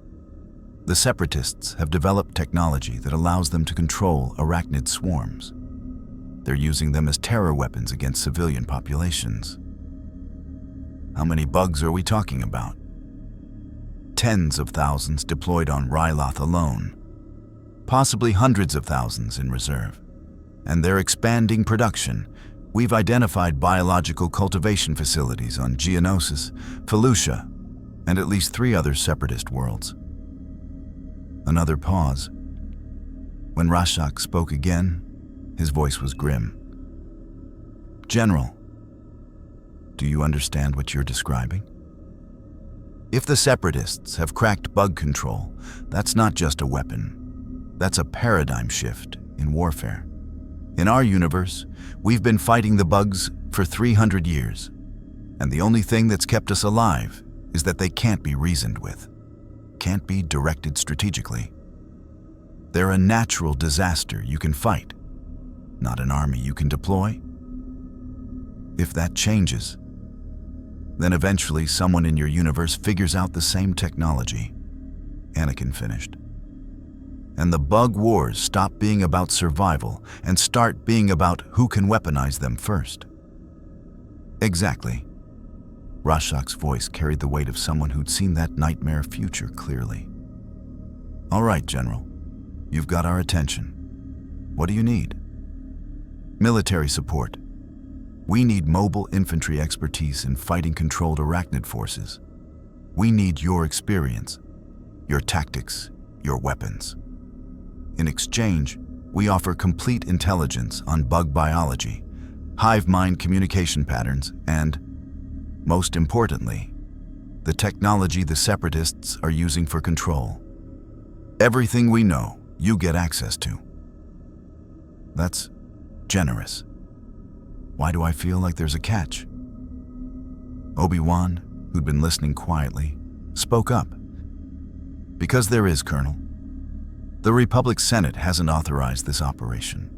The Separatists have developed technology that allows them to control Arachnid swarms. They're using them as terror weapons against civilian populations. How many bugs are we talking about? Tens of thousands deployed on Ryloth alone, possibly hundreds of thousands in reserve. And they're expanding production. We've identified biological cultivation facilities on Geonosis, Felucia, and at least 3 other Separatist worlds. Another pause. When Rashak spoke again, his voice was grim. "General, do you understand what you're describing? If the Separatists have cracked bug control, that's not just a weapon. That's a paradigm shift in warfare. In our universe, we've been fighting the bugs for 300 years, and the only thing that's kept us alive is that they can't be reasoned with, can't be directed strategically. They're a natural disaster you can fight, not an army you can deploy. If that changes, then eventually someone in your universe figures out the same technology," Anakin finished. "And the bug wars stop being about survival and start being about who can weaponize them first." "Exactly." Rashak's voice carried the weight of someone who'd seen that nightmare future clearly. "All right, General. You've got our attention. What do you need?" "Military support. We need mobile infantry expertise in fighting controlled Arachnid forces. We need your experience, your tactics, your weapons. In exchange, we offer complete intelligence on bug biology, hive mind communication patterns, and, most importantly, the technology the Separatists are using for control. Everything we know, you get access to." "That's generous. Why do I feel like there's a catch?" Obi-Wan, who'd been listening quietly, spoke up. "Because there is, Colonel. The Republic Senate hasn't authorized this operation.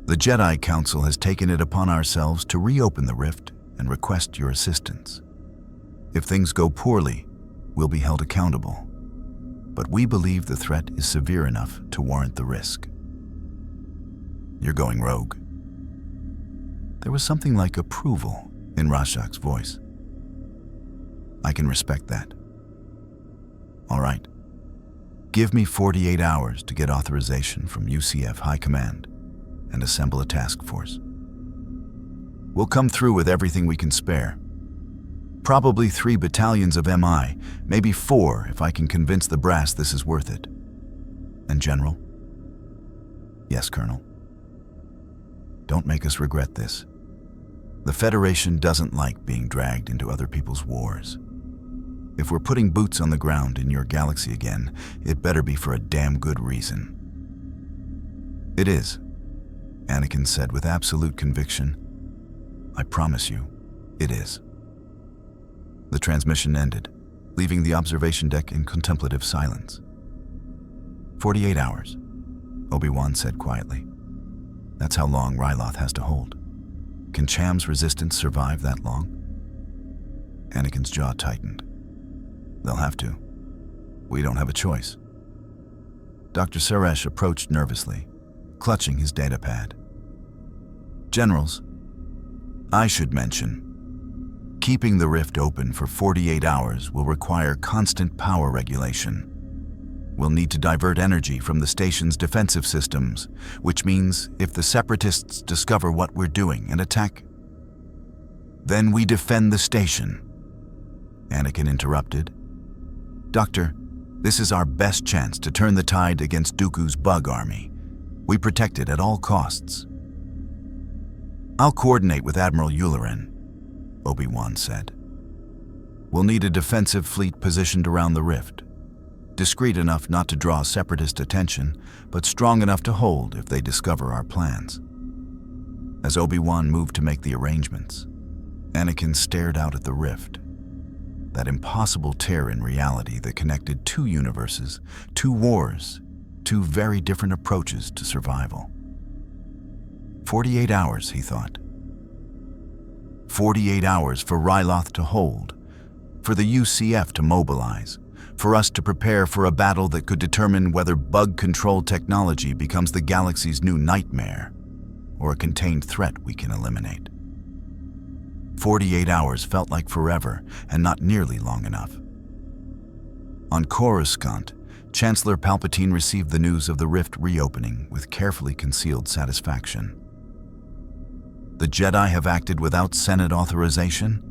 The Jedi Council has taken it upon ourselves to reopen the rift and request your assistance. If things go poorly, we'll be held accountable. But we believe the threat is severe enough to warrant the risk." "You're going rogue." There was something like approval in Rashak's voice. "I can respect that. All right. Give me 48 hours to get authorization from UCF High Command and assemble a task force. We'll come through with everything we can spare. Probably 3 battalions of MI, maybe 4 if I can convince the brass this is worth it. And General?" "Yes, Colonel. Don't make us regret this. The Federation doesn't like being dragged into other people's wars. If we're putting boots on the ground in your galaxy again, it better be for a damn good reason." "It is," Anakin said with absolute conviction. "I promise you, it is." The transmission ended, leaving the observation deck in contemplative silence. 48 hours, Obi-Wan said quietly. "That's how long Ryloth has to hold. Can Cham's resistance survive that long?" Anakin's jaw tightened. "They'll have to. We don't have a choice." Dr. Saresh approached nervously, clutching his datapad. "Generals, I should mention, keeping the rift open for 48 hours will require constant power regulation. We'll need to divert energy from the station's defensive systems, which means if the Separatists discover what we're doing and attack, then we defend the station." Anakin interrupted. "Doctor, this is our best chance to turn the tide against Dooku's bug army. We protect it at all costs." "I'll coordinate with Admiral Yularen," Obi-Wan said. "We'll need a defensive fleet positioned around the rift. Discreet enough not to draw Separatist attention, but strong enough to hold if they discover our plans." As Obi-Wan moved to make the arrangements, Anakin stared out at the rift. That impossible tear in reality that connected 2 universes, 2 wars, 2 very different approaches to survival. 48 hours, he thought. 48 hours for Ryloth to hold, for the UCF to mobilize, for us to prepare for a battle that could determine whether bug-controlled technology becomes the galaxy's new nightmare, or a contained threat we can eliminate. 48 hours felt like forever, and not nearly long enough. On Coruscant, Chancellor Palpatine received the news of the rift reopening with carefully concealed satisfaction. "The Jedi have acted without Senate authorization?"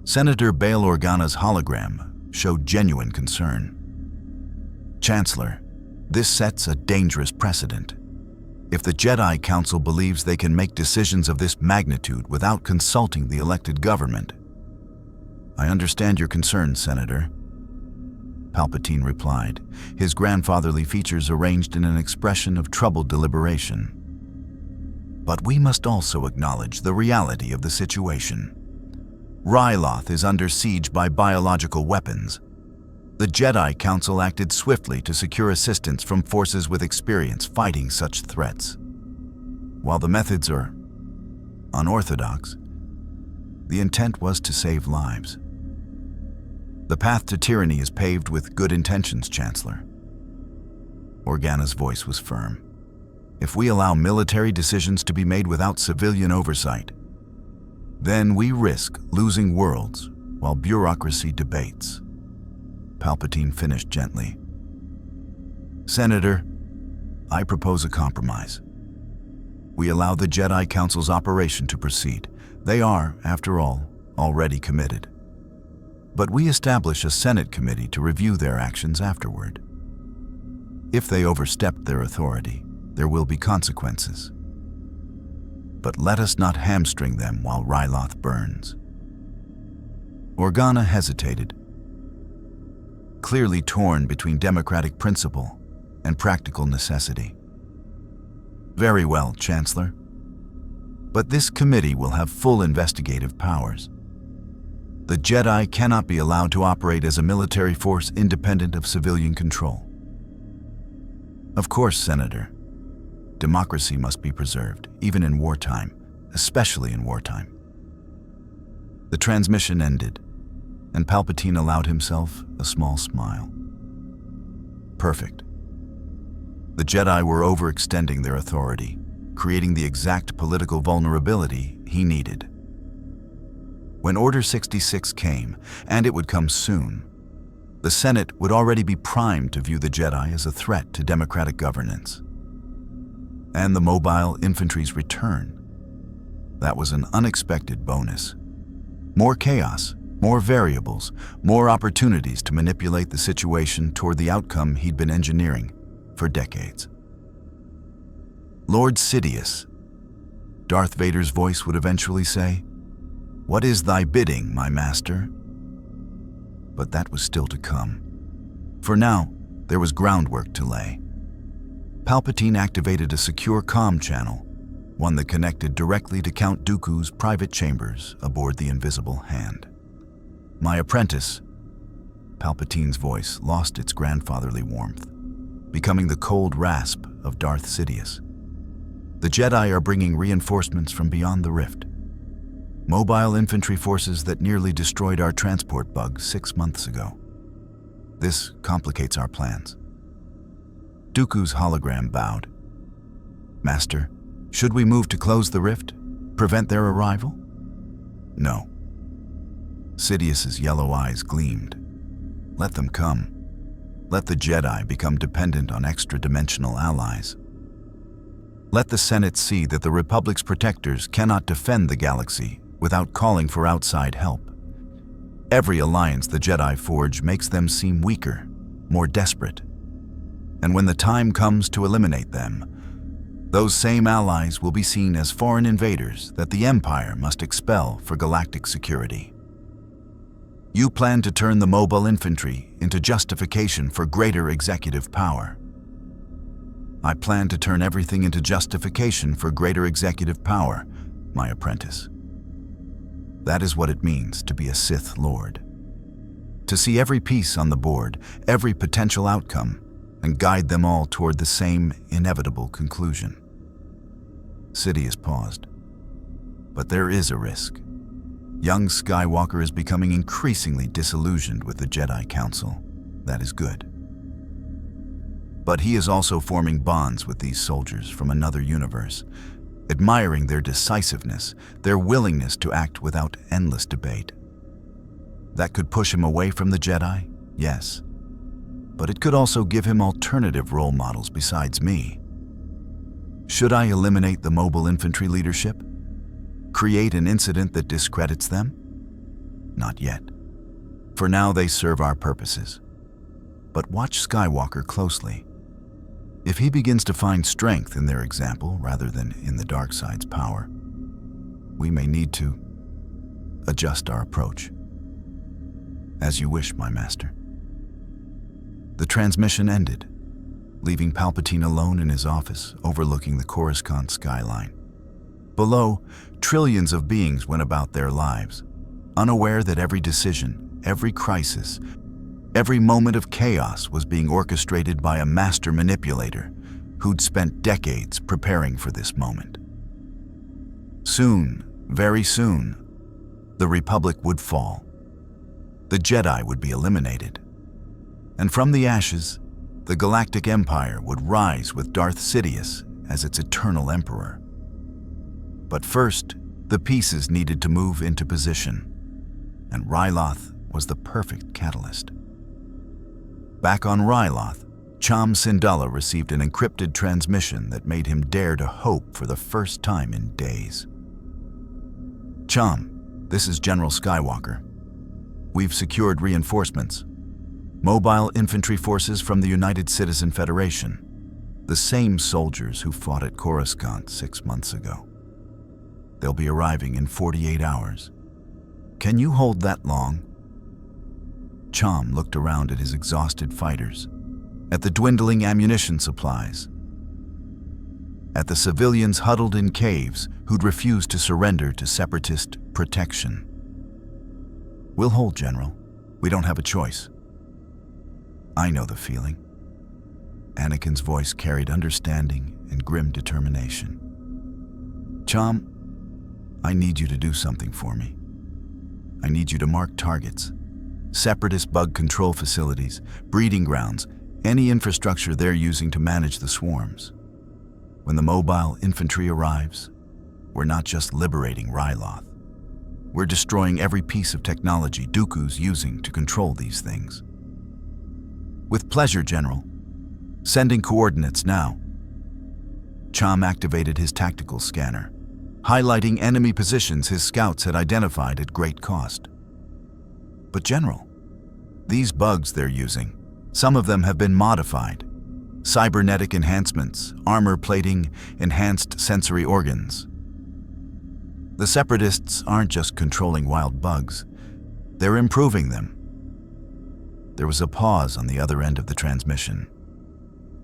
Senator Bail Organa's hologram showed genuine concern. Chancellor, this sets a dangerous precedent. If the Jedi Council believes they can make decisions of this magnitude without consulting the elected government. I understand your concerns, Senator. Palpatine replied, his grandfatherly features arranged in an expression of troubled deliberation. But we must also acknowledge the reality of the situation. Ryloth is under siege by biological weapons. The Jedi Council acted swiftly to secure assistance from forces with experience fighting such threats. While the methods are unorthodox, the intent was to save lives. The path to tyranny is paved with good intentions, Chancellor. Organa's voice was firm. If we allow military decisions to be made without civilian oversight, then we risk losing worlds while bureaucracy debates. Palpatine finished gently. Senator, I propose a compromise. We allow the Jedi Council's operation to proceed. They are, after all, already committed. But we establish a Senate committee to review their actions afterward. If they overstepped their authority, there will be consequences. But let us not hamstring them while Ryloth burns. Organa hesitated, clearly torn between democratic principle and practical necessity. Very well, Chancellor. But this committee will have full investigative powers. The Jedi cannot be allowed to operate as a military force independent of civilian control. Of course, Senator. Democracy must be preserved, even in wartime, especially in wartime. The transmission ended, and Palpatine allowed himself a small smile. Perfect. The Jedi were overextending their authority, creating the exact political vulnerability he needed. When Order 66 came, and it would come soon, the Senate would already be primed to view the Jedi as a threat to democratic governance. And the mobile infantry's return. That was an unexpected bonus. More chaos, more variables, more opportunities to manipulate the situation toward the outcome he'd been engineering for decades. Lord Sidious, Darth Vader's voice would eventually say, "What is thy bidding, my master?" But that was still to come. For now, there was groundwork to lay. Palpatine activated a secure comm channel, one that connected directly to Count Dooku's private chambers aboard the Invisible Hand. My apprentice, Palpatine's voice lost its grandfatherly warmth, becoming the cold rasp of Darth Sidious. The Jedi are bringing reinforcements from beyond the rift. Mobile infantry forces that nearly destroyed our transport bug 6 months ago. This complicates our plans. Dooku's hologram bowed. Master, should we move to close the rift? Prevent their arrival? No. Sidious's yellow eyes gleamed. Let them come. Let the Jedi become dependent on extra-dimensional allies. Let the Senate see that the Republic's protectors cannot defend the galaxy without calling for outside help. Every alliance the Jedi forge makes them seem weaker, more desperate. And when the time comes to eliminate them, those same allies will be seen as foreign invaders that the Empire must expel for galactic security. You plan to turn the mobile infantry into justification for greater executive power. I plan to turn everything into justification for greater executive power, my apprentice. That is what it means to be a Sith Lord. To see every piece on the board, every potential outcome, and guide them all toward the same inevitable conclusion. Sidious paused. But there is a risk. Young Skywalker is becoming increasingly disillusioned with the Jedi Council. That is good. But he is also forming bonds with these soldiers from another universe, admiring their decisiveness, their willingness to act without endless debate. That could push him away from the Jedi, yes. But it could also give him alternative role models besides me. Should I eliminate the mobile infantry leadership? Create an incident that discredits them? Not yet. For now, they serve our purposes. but watch Skywalker closely. If he begins to find strength in their example rather than in the dark side's power, we may need to adjust our approach. As you wish, my master. The transmission ended, leaving Palpatine alone in his office overlooking the Coruscant skyline. Below, trillions of beings went about their lives, unaware that every decision, every crisis, every moment of chaos was being orchestrated by a master manipulator who'd spent decades preparing for this moment. Soon, very soon, the Republic would fall. The Jedi would be eliminated. And from the ashes, the Galactic Empire would rise with Darth Sidious as its eternal emperor. But first, the pieces needed to move into position, and Ryloth was the perfect catalyst. Back on Ryloth, Cham Syndulla received an encrypted transmission that made him dare to hope for the first time in days. Cham, this is General Skywalker. We've secured reinforcements. Mobile infantry forces from the United Citizen Federation, the same soldiers who fought at Coruscant 6 months ago. They'll be arriving in 48 hours. Can you hold that long? Cham looked around at his exhausted fighters, at the dwindling ammunition supplies, at the civilians huddled in caves who'd refused to surrender to separatist protection. We'll hold, General. We don't have a choice. I know the feeling. Anakin's voice carried understanding and grim determination. Cham, I need you to do something for me. I need you to mark targets. Separatist bug control facilities, breeding grounds, any infrastructure they're using to manage the swarms. When the mobile infantry arrives, we're not just liberating Ryloth. We're destroying every piece of technology Dooku's using to control these things. With pleasure, General. Sending coordinates now. Cham activated his tactical scanner, highlighting enemy positions his scouts had identified at great cost. But General, these bugs they're using, some of them have been modified. Cybernetic enhancements, armor plating, enhanced sensory organs. The Separatists aren't just controlling wild bugs, they're improving them. There was a pause on the other end of the transmission.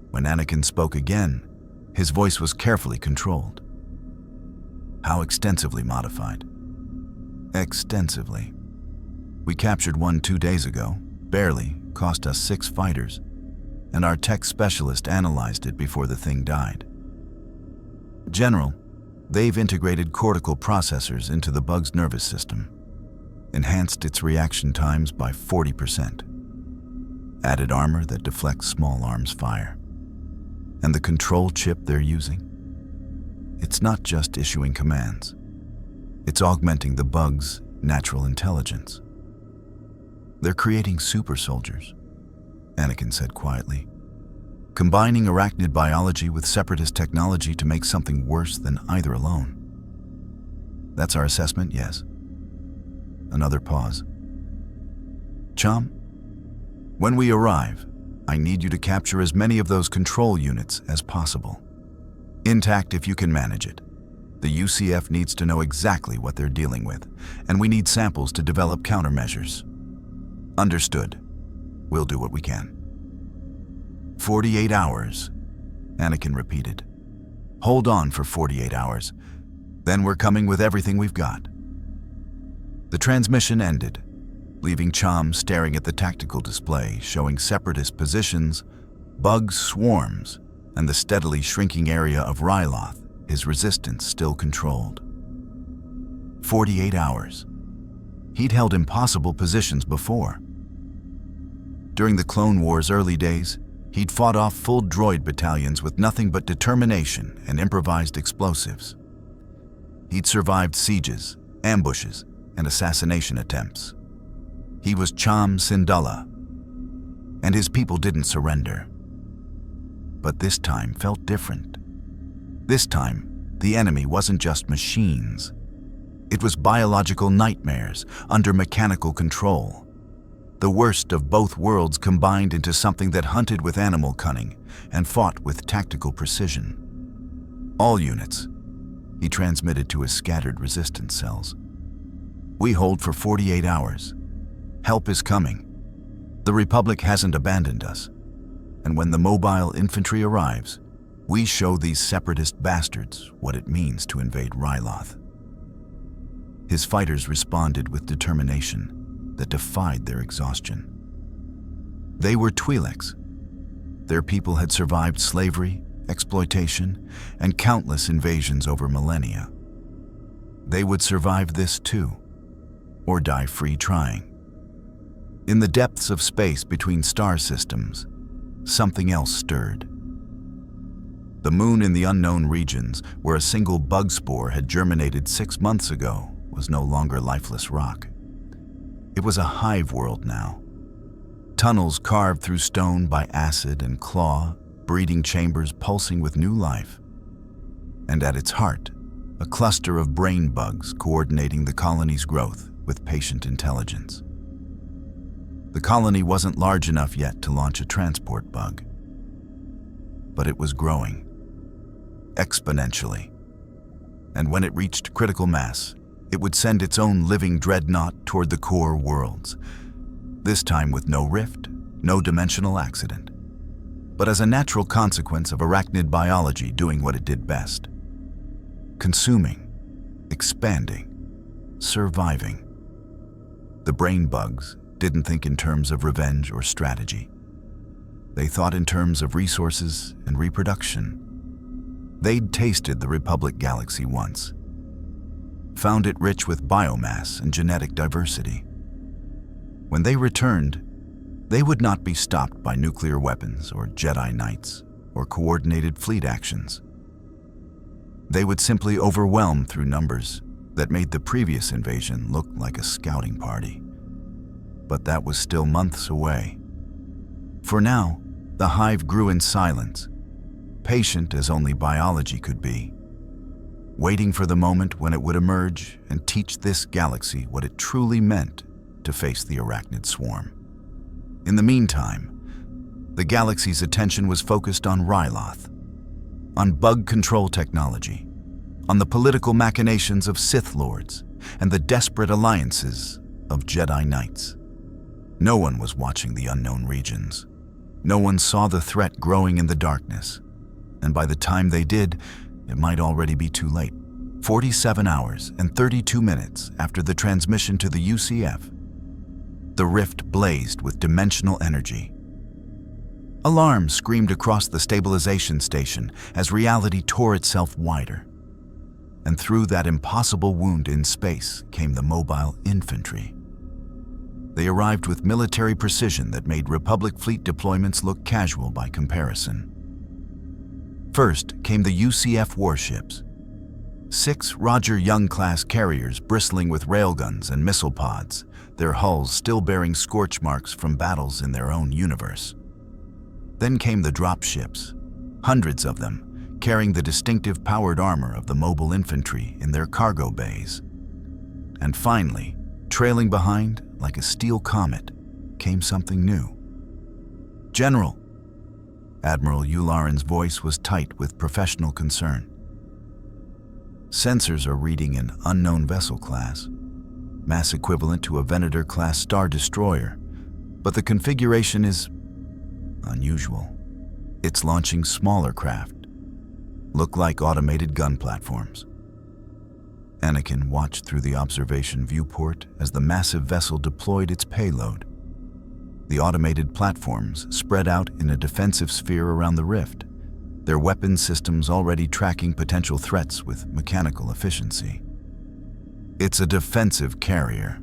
When Anakin spoke again, his voice was carefully controlled. How extensively modified? Extensively. We captured one 2 days ago, barely, cost us 6 fighters, and our tech specialist analyzed it before the thing died. General, they've integrated cortical processors into the bug's nervous system, enhanced its reaction times by 40%, added armor that deflects small arms fire, and the control chip they're using. It's not just issuing commands, it's augmenting the bug's natural intelligence. They're creating super soldiers, Anakin said quietly, combining Arachnid biology with Separatist technology to make something worse than either alone. That's our assessment, yes. Another pause. Cham, when we arrive, I need you to capture as many of those control units as possible. Intact if you can manage it. The UCF needs to know exactly what they're dealing with, and we need samples to develop countermeasures. Understood. We'll do what we can. 48 hours, Anakin repeated. Hold on for 48 hours. Then we're coming with everything we've got. The transmission ended, leaving Cham staring at the tactical display showing Separatist positions, bug swarms, and the steadily shrinking area of Ryloth his resistance still controlled. 48 hours. He'd held impossible positions before. During the Clone Wars' early days, he'd fought off full droid battalions with nothing but determination and improvised explosives. He'd survived sieges, ambushes, and assassination attempts. He was Cham Syndulla, and his people didn't surrender. But this time felt different. This time, the enemy wasn't just machines. It was biological nightmares under mechanical control. the worst of both worlds combined into something that hunted with animal cunning and fought with tactical precision. All units, he transmitted to his scattered resistance cells. We hold for 48 hours. Help is coming. The Republic hasn't abandoned us. And when the mobile infantry arrives, we show these separatist bastards what it means to invade Ryloth. His fighters responded with determination that defied their exhaustion. They were Twi'leks. Their people had survived slavery, exploitation, and countless invasions over millennia. They would survive this too, or die free trying. In the depths of space between star systems, something else stirred. The moon in the unknown regions, where a single bug spore had germinated 6 months ago, was no longer lifeless rock. It was a hive world now. Tunnels carved through stone by acid and claw, breeding chambers pulsing with new life. And at its heart, a cluster of brain bugs coordinating the colony's growth with patient intelligence. The colony wasn't large enough yet to launch a transport bug, but it was growing exponentially. And when it reached critical mass, it would send its own living dreadnought toward the core worlds, this time with no rift, no dimensional accident, but as a natural consequence of arachnid biology doing what it did best: consuming, expanding, surviving. The brain bugs didn't think in terms of revenge or strategy. They thought in terms of resources and reproduction. They'd tasted the Republic galaxy once, found it rich with biomass and genetic diversity. When they returned, they would not be stopped by nuclear weapons or Jedi Knights or coordinated fleet actions. They would simply overwhelm through numbers that made the previous invasion look like a scouting party. But that was still months away. For now, the hive grew in silence, patient as only biology could be, waiting for the moment when it would emerge and teach this galaxy what it truly meant to face the arachnid swarm. In the meantime, the galaxy's attention was focused on Ryloth, on bug control technology, on the political machinations of Sith Lords, and the desperate alliances of Jedi Knights. No one was watching the unknown regions. No one saw the threat growing in the darkness. And by the time they did, it might already be too late. 47 hours and 32 minutes after the transmission to the UCF, the rift blazed with dimensional energy. Alarm screamed across the stabilization station as reality tore itself wider. And through that impossible wound in space came the mobile infantry. They arrived with military precision that made Republic fleet deployments look casual by comparison. First came the UCF warships. 6 Roger Young-class carriers bristling with railguns and missile pods, their hulls still bearing scorch marks from battles in their own universe. Then came the dropships, hundreds of them, carrying the distinctive powered armor of the mobile infantry in their cargo bays. And finally, trailing behind, like a steel comet, came something new. "General!" Admiral Yularen's voice was tight with professional concern. "Sensors are reading an unknown vessel class, mass equivalent to a Venator-class Star Destroyer, but the configuration is unusual. It's launching smaller craft, look like automated gun platforms." Anakin watched through the observation viewport as the massive vessel deployed its payload. The automated platforms spread out in a defensive sphere around the rift, their weapon systems already tracking potential threats with mechanical efficiency. "It's a defensive carrier."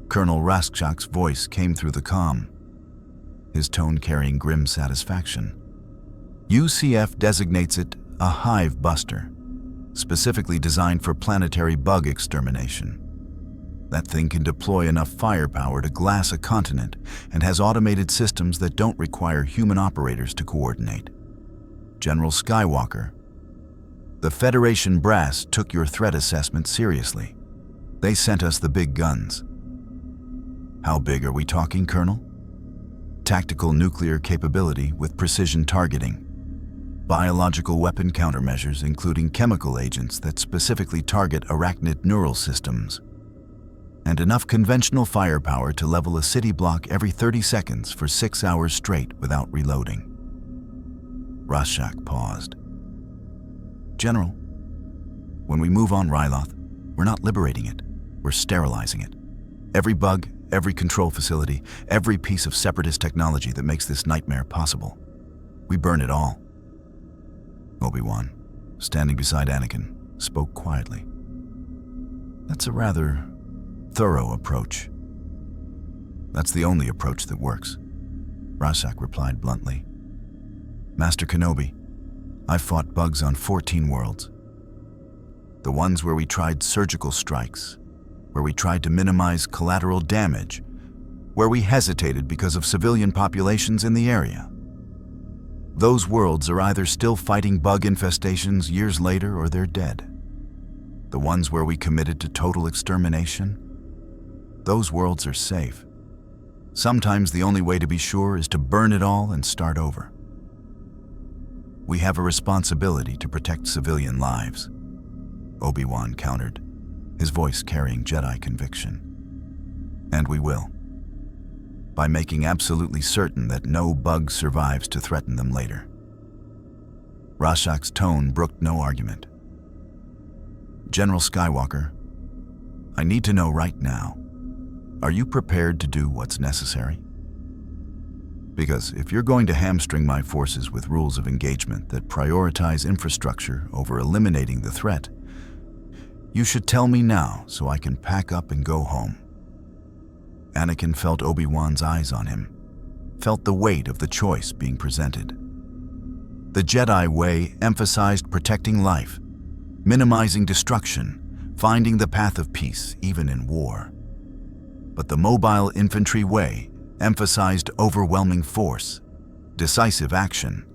Colonel Raskshak's voice came through the comm, his tone carrying grim satisfaction. "UCF designates it a hive buster, specifically designed for planetary bug extermination. That thing can deploy enough firepower to glass a continent and has automated systems that don't require human operators to coordinate. General Skywalker, the Federation brass took your threat assessment seriously. They sent us the big guns." How big are we talking, Colonel? Tactical nuclear capability with precision targeting. Biological weapon countermeasures, including chemical agents that specifically target arachnid neural systems. And enough conventional firepower to level a city block every 30 seconds for 6 hours straight without reloading. Rashak paused. General, when we move on Ryloth, we're not liberating it, we're sterilizing it. Every bug, every control facility, every piece of separatist technology that makes this nightmare possible. We burn it all. Obi-Wan, standing beside Anakin, spoke quietly. That's a rather thorough approach. That's the only approach that works, Rashak replied bluntly. Master Kenobi, I've fought bugs on 14 worlds. The ones where we tried surgical strikes, where we tried to minimize collateral damage, where we hesitated because of civilian populations in the area. Those worlds are either still fighting bug infestations years later or they're dead. The ones where we committed to total extermination, those worlds are safe. Sometimes the only way to be sure is to burn it all and start over. We have a responsibility to protect civilian lives, Obi-Wan countered, his voice carrying Jedi conviction. And we will, by making absolutely certain that no bug survives to threaten them later. Rashak's tone brooked no argument. General Skywalker, I need to know right now, are you prepared to do what's necessary? Because if you're going to hamstring my forces with rules of engagement that prioritize infrastructure over eliminating the threat, you should tell me now so I can pack up and go home. Anakin felt Obi-Wan's eyes on him, felt the weight of the choice being presented. The Jedi way emphasized protecting life, minimizing destruction, finding the path of peace even in war. But the mobile infantry way emphasized overwhelming force, decisive action,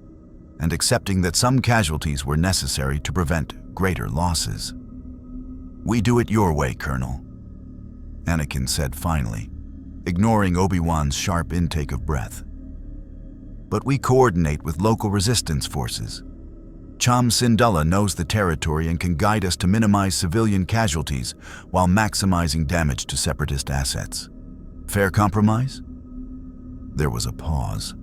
and accepting that some casualties were necessary to prevent greater losses. We do it your way, Colonel, Anakin said finally, ignoring Obi-Wan's sharp intake of breath. But we coordinate with local resistance forces. Cham Syndulla knows the territory and can guide us to minimize civilian casualties while maximizing damage to separatist assets. Fair compromise? There was a pause.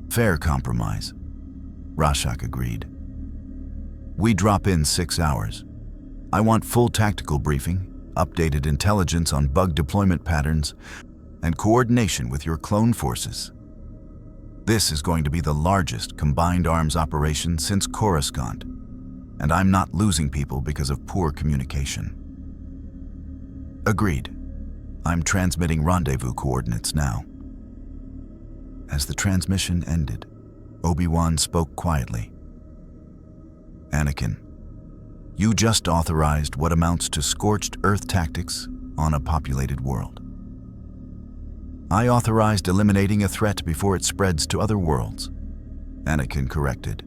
Fair compromise, Rashak agreed. We drop in 6 hours. I want full tactical briefing, updated intelligence on bug deployment patterns, and coordination with your clone forces. This is going to be the largest combined arms operation since Coruscant, and I'm not losing people because of poor communication. Agreed. I'm transmitting rendezvous coordinates now. As the transmission ended, Obi-Wan spoke quietly. Anakin, you just authorized what amounts to scorched earth tactics on a populated world. I authorized eliminating a threat before it spreads to other worlds, Anakin corrected,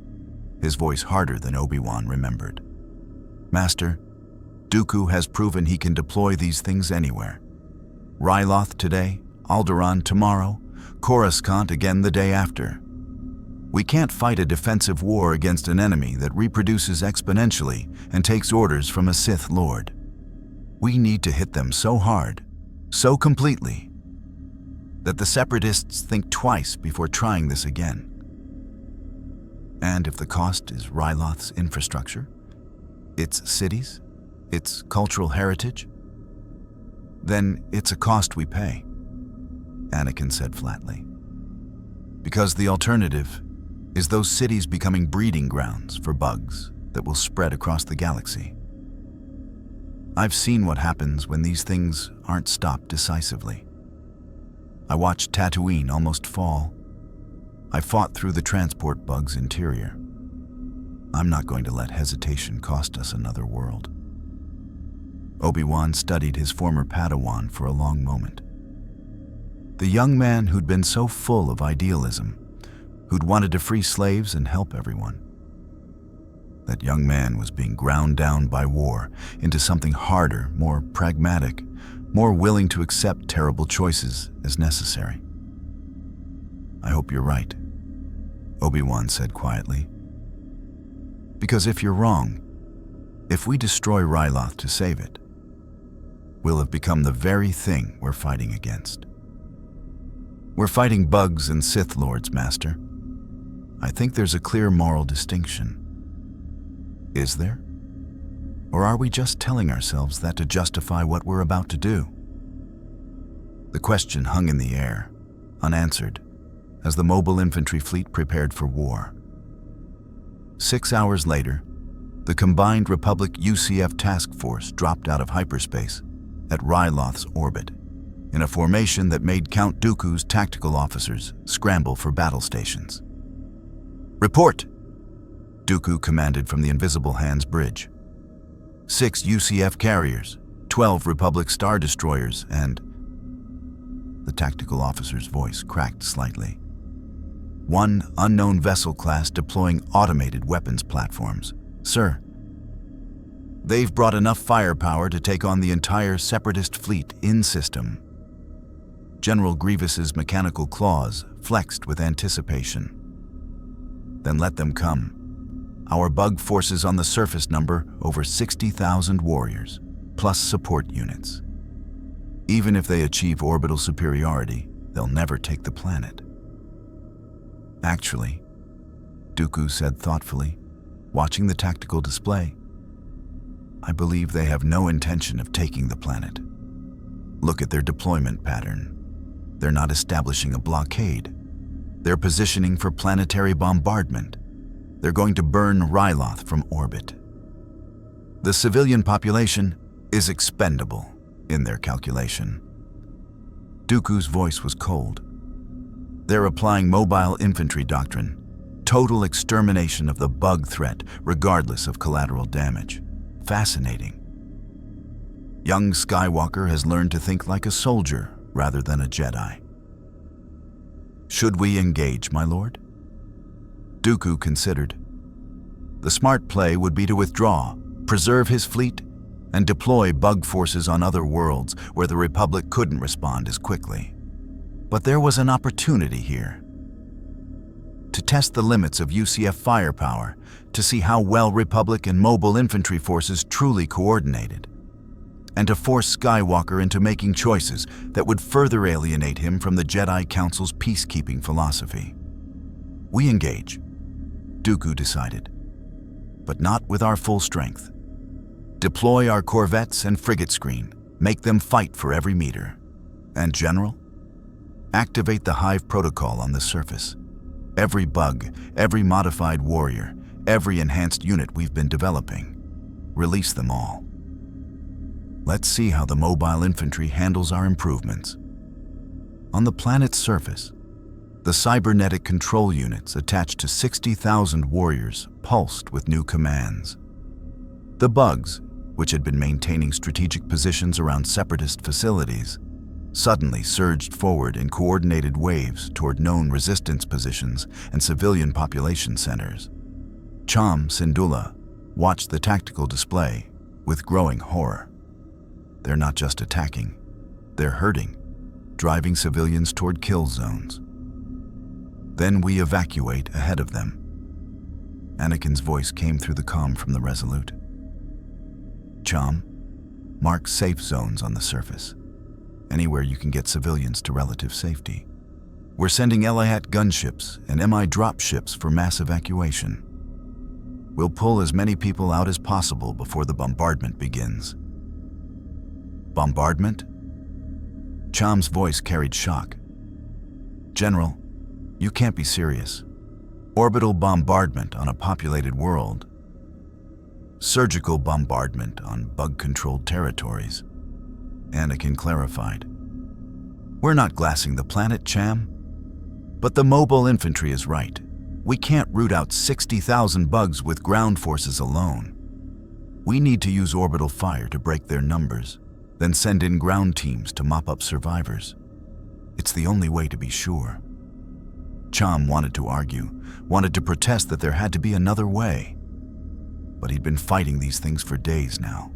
his voice harder than Obi-Wan remembered. Master, Dooku has proven he can deploy these things anywhere. Ryloth today, Alderaan tomorrow, Coruscant again the day after. We can't fight a defensive war against an enemy that reproduces exponentially and takes orders from a Sith Lord. We need to hit them so hard, so completely, that the Separatists think twice before trying this again. And if the cost is Ryloth's infrastructure, its cities, its cultural heritage, then it's a cost we pay, Anakin said flatly. Because the alternative is those cities becoming breeding grounds for bugs that will spread across the galaxy. I've seen what happens when these things aren't stopped decisively. I watched Tatooine almost fall. I fought through the transport bug's interior. I'm not going to let hesitation cost us another world. Obi-Wan studied his former Padawan for a long moment. The young man who'd been so full of idealism, who'd wanted to free slaves and help everyone. That young man was being ground down by war into something harder, more pragmatic, more willing to accept terrible choices as necessary. I hope you're right, Obi-Wan said quietly. Because if you're wrong, if we destroy Ryloth to save it, we'll have become the very thing we're fighting against. We're fighting bugs and Sith Lords, Master. I think there's a clear moral distinction. Is there? Or are we just telling ourselves that to justify what we're about to do? The question hung in the air, unanswered, as the mobile infantry fleet prepared for war. 6 hours later, the combined Republic UCF task force dropped out of hyperspace at Ryloth's orbit, in a formation that made Count Dooku's tactical officers scramble for battle stations. "Report!" Dooku commanded from the Invisible Hands bridge. 6 UCF carriers, 12 Republic Star Destroyers, and... The tactical officer's voice cracked slightly. 1 unknown vessel class deploying automated weapons platforms. Sir, they've brought enough firepower to take on the entire Separatist fleet in system. General Grievous's mechanical claws flexed with anticipation. Then let them come. Our bug forces on the surface number over 60,000 warriors, plus support units. Even if they achieve orbital superiority, they'll never take the planet. Actually, Dooku said thoughtfully, watching the tactical display, I believe they have no intention of taking the planet. Look at their deployment pattern. They're not establishing a blockade. They're positioning for planetary bombardment. They're going to burn Ryloth from orbit. The civilian population is expendable in their calculation. Dooku's voice was cold. They're applying mobile infantry doctrine, total extermination of the bug threat regardless of collateral damage. Fascinating. Young Skywalker has learned to think like a soldier rather than a Jedi. Should we engage, my lord? Dooku considered. The smart play would be to withdraw, preserve his fleet, and deploy bug forces on other worlds where the Republic couldn't respond as quickly. But there was an opportunity here. To test the limits of UCF firepower, to see how well Republic and mobile infantry forces truly coordinated, and to force Skywalker into making choices that would further alienate him from the Jedi Council's peacekeeping philosophy. We engage, Dooku decided, but not with our full strength. Deploy our corvettes and frigate screen, make them fight for every meter. And General, activate the Hive protocol on the surface. Every bug, every modified warrior, every enhanced unit we've been developing. Release them all. Let's see how the mobile infantry handles our improvements. On the planet's surface, the cybernetic control units attached to 60,000 warriors pulsed with new commands. The bugs, which had been maintaining strategic positions around Separatist facilities, suddenly surged forward in coordinated waves toward known resistance positions and civilian population centers. Cham Syndulla watched the tactical display with growing horror. They're not just attacking, they're hurting, driving civilians toward kill zones. Then we evacuate ahead of them. Anakin's voice came through the comm from the Resolute. Cham, mark safe zones on the surface. Anywhere you can get civilians to relative safety. We're sending Elayat gunships and MI dropships for mass evacuation. We'll pull as many people out as possible before the bombardment begins. Bombardment? Cham's voice carried shock. General, you can't be serious. Orbital bombardment on a populated world. Surgical bombardment on bug-controlled territories. Anakin clarified. We're not glassing the planet, Cham. But the mobile infantry is right. We can't root out 60,000 bugs with ground forces alone. We need to use orbital fire to break their numbers, then send in ground teams to mop up survivors. It's the only way to be sure. Cham wanted to argue, wanted to protest that there had to be another way. But he'd been fighting these things for days now.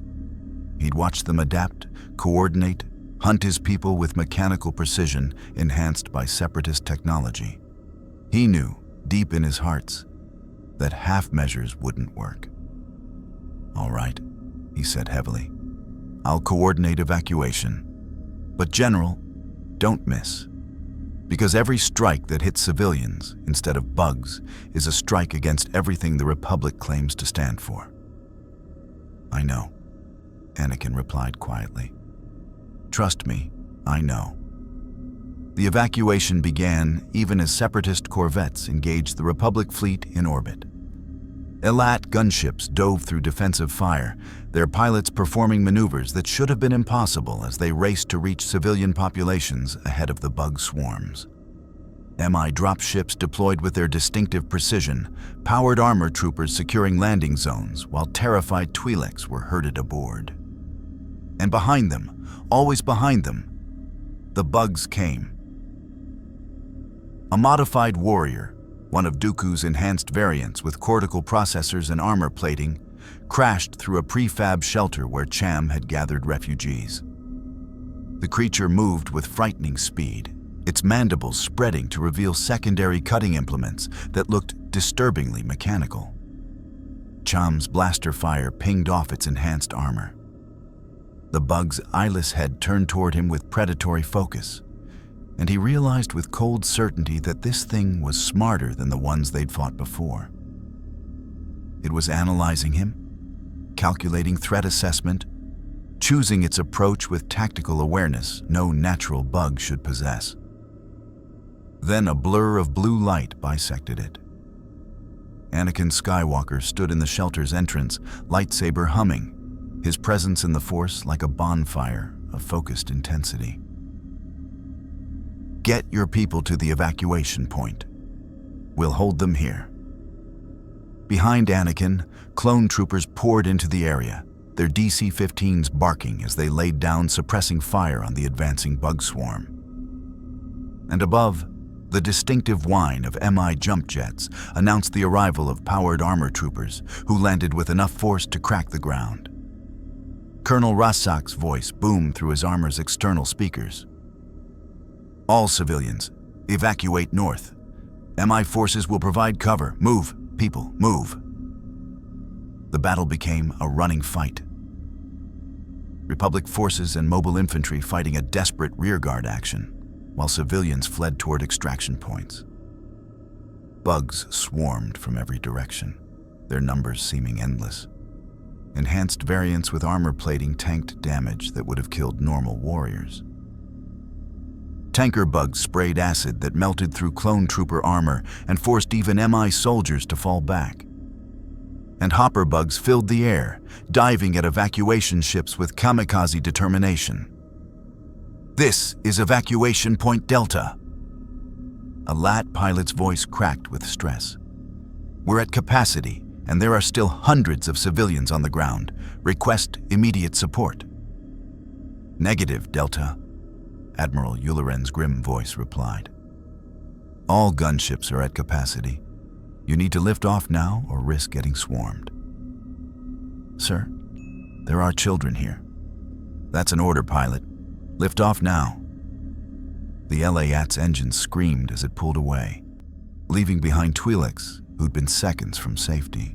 He'd watched them adapt, coordinate, hunt his people with mechanical precision enhanced by separatist technology. He knew, deep in his hearts, that half measures wouldn't work. "All right," he said heavily. "I'll coordinate evacuation. But General, don't miss. Because every strike that hits civilians instead of bugs is a strike against everything the Republic claims to stand for." "I know," Anakin replied quietly. "Trust me, I know." The evacuation began even as separatist corvettes engaged the Republic fleet in orbit. Elat gunships dove through defensive fire, their pilots performing maneuvers that should have been impossible as they raced to reach civilian populations ahead of the bug swarms. MI dropships deployed with their distinctive precision, powered armor troopers securing landing zones while terrified Twi'leks were herded aboard. And behind them, always behind them, the bugs came. A modified warrior, one of Dooku's enhanced variants with cortical processors and armor plating, crashed through a prefab shelter where Cham had gathered refugees. The creature moved with frightening speed, its mandibles spreading to reveal secondary cutting implements that looked disturbingly mechanical. Cham's blaster fire pinged off its enhanced armor. The bug's eyeless head turned toward him with predatory focus, and he realized with cold certainty that this thing was smarter than the ones they'd fought before. It was analyzing him, calculating threat assessment, choosing its approach with tactical awareness no natural bug should possess. Then a blur of blue light bisected it. Anakin Skywalker stood in the shelter's entrance, lightsaber humming, his presence in the Force like a bonfire of focused intensity. "Get your people to the evacuation point. We'll hold them here." Behind Anakin, clone troopers poured into the area, their DC-15s barking as they laid down suppressing fire on the advancing bug swarm. And above, the distinctive whine of MI jump jets announced the arrival of powered armor troopers who landed with enough force to crack the ground. Colonel Rassak's voice boomed through his armor's external speakers. "All civilians, evacuate north. MI forces will provide cover. Move, people, move." The battle became a running fight. Republic forces and mobile infantry fighting a desperate rearguard action, while civilians fled toward extraction points. Bugs swarmed from every direction, their numbers seeming endless. Enhanced variants with armor plating tanked damage that would have killed normal warriors. Tanker bugs sprayed acid that melted through clone trooper armor and forced even MI soldiers to fall back. And hopper bugs filled the air, diving at evacuation ships with kamikaze determination. "This is Evacuation Point Delta." A LAT pilot's voice cracked with stress. "We're at capacity, and there are still hundreds of civilians on the ground. Request immediate support." "Negative, Delta," Admiral Yularen's grim voice replied. "All gunships are at capacity. You need to lift off now or risk getting swarmed." "Sir, there are children here." "That's an order, pilot. Lift off now." The LAAT's engine screamed as it pulled away, leaving behind Twi'leks who'd been seconds from safety.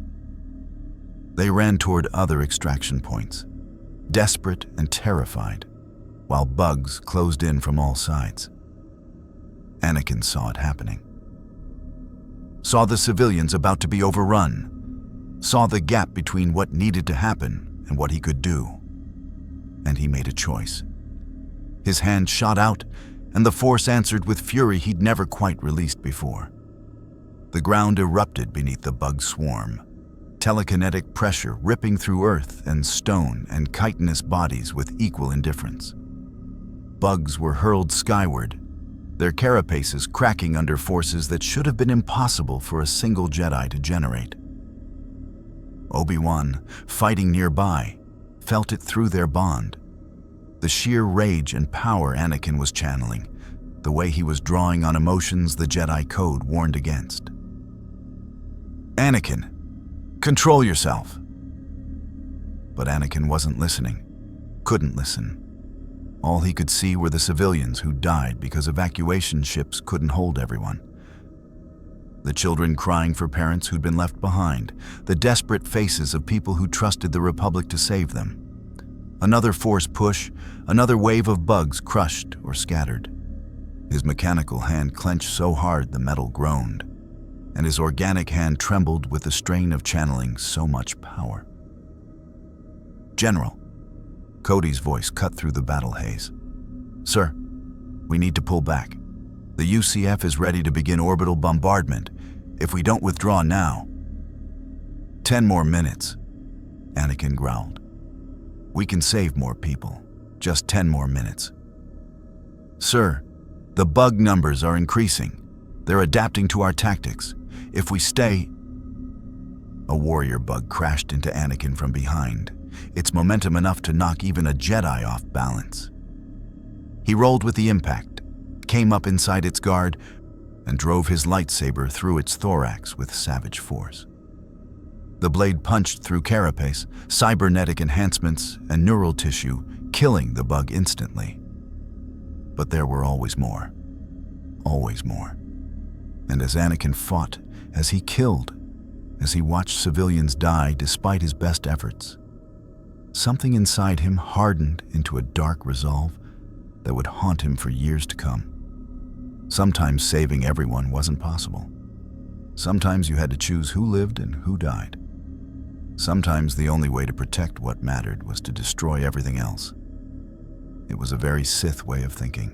They ran toward other extraction points, desperate and terrified, while bugs closed in from all sides. Anakin saw it happening. Saw the civilians about to be overrun, saw the gap between what needed to happen and what he could do. And he made a choice. His hand shot out, and the Force answered with fury he'd never quite released before. The ground erupted beneath the bug swarm, telekinetic pressure ripping through earth and stone and chitinous bodies with equal indifference. Bugs were hurled skyward, their carapaces cracking under forces that should have been impossible for a single Jedi to generate. Obi-Wan, fighting nearby, felt it through their bond. The sheer rage and power Anakin was channeling, the way he was drawing on emotions the Jedi Code warned against. "Anakin, control yourself." But Anakin wasn't listening, couldn't listen. All he could see were the civilians who died because evacuation ships couldn't hold everyone. The children crying for parents who'd been left behind, the desperate faces of people who trusted the Republic to save them. Another force push, another wave of bugs crushed or scattered. His mechanical hand clenched so hard the metal groaned, and his organic hand trembled with the strain of channeling so much power. "General," Cody's voice cut through the battle haze. "Sir, we need to pull back. The UCF is ready to begin orbital bombardment if we don't withdraw now." 10 more minutes, Anakin growled. "We can save more people. Just 10 more minutes." "Sir, the bug numbers are increasing. They're adapting to our tactics. If we stay..." A warrior bug crashed into Anakin from behind, its momentum enough to knock even a Jedi off balance. He rolled with the impact, came up inside its guard, and drove his lightsaber through its thorax with savage force. The blade punched through carapace, cybernetic enhancements, and neural tissue, killing the bug instantly. But there were always more. Always more. And as Anakin fought, as he killed, as he watched civilians die despite his best efforts, something inside him hardened into a dark resolve that would haunt him for years to come. Sometimes saving everyone wasn't possible. Sometimes you had to choose who lived and who died. Sometimes the only way to protect what mattered was to destroy everything else. It was a very Sith way of thinking.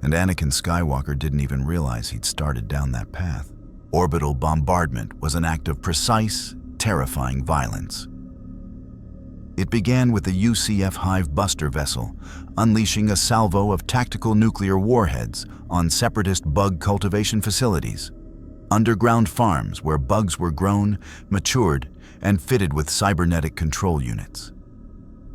And Anakin Skywalker didn't even realize he'd started down that path. Orbital bombardment was an act of precise, terrifying violence. It began with the UCF Hive Buster vessel, unleashing a salvo of tactical nuclear warheads on separatist bug cultivation facilities, underground farms where bugs were grown, matured, and fitted with cybernetic control units.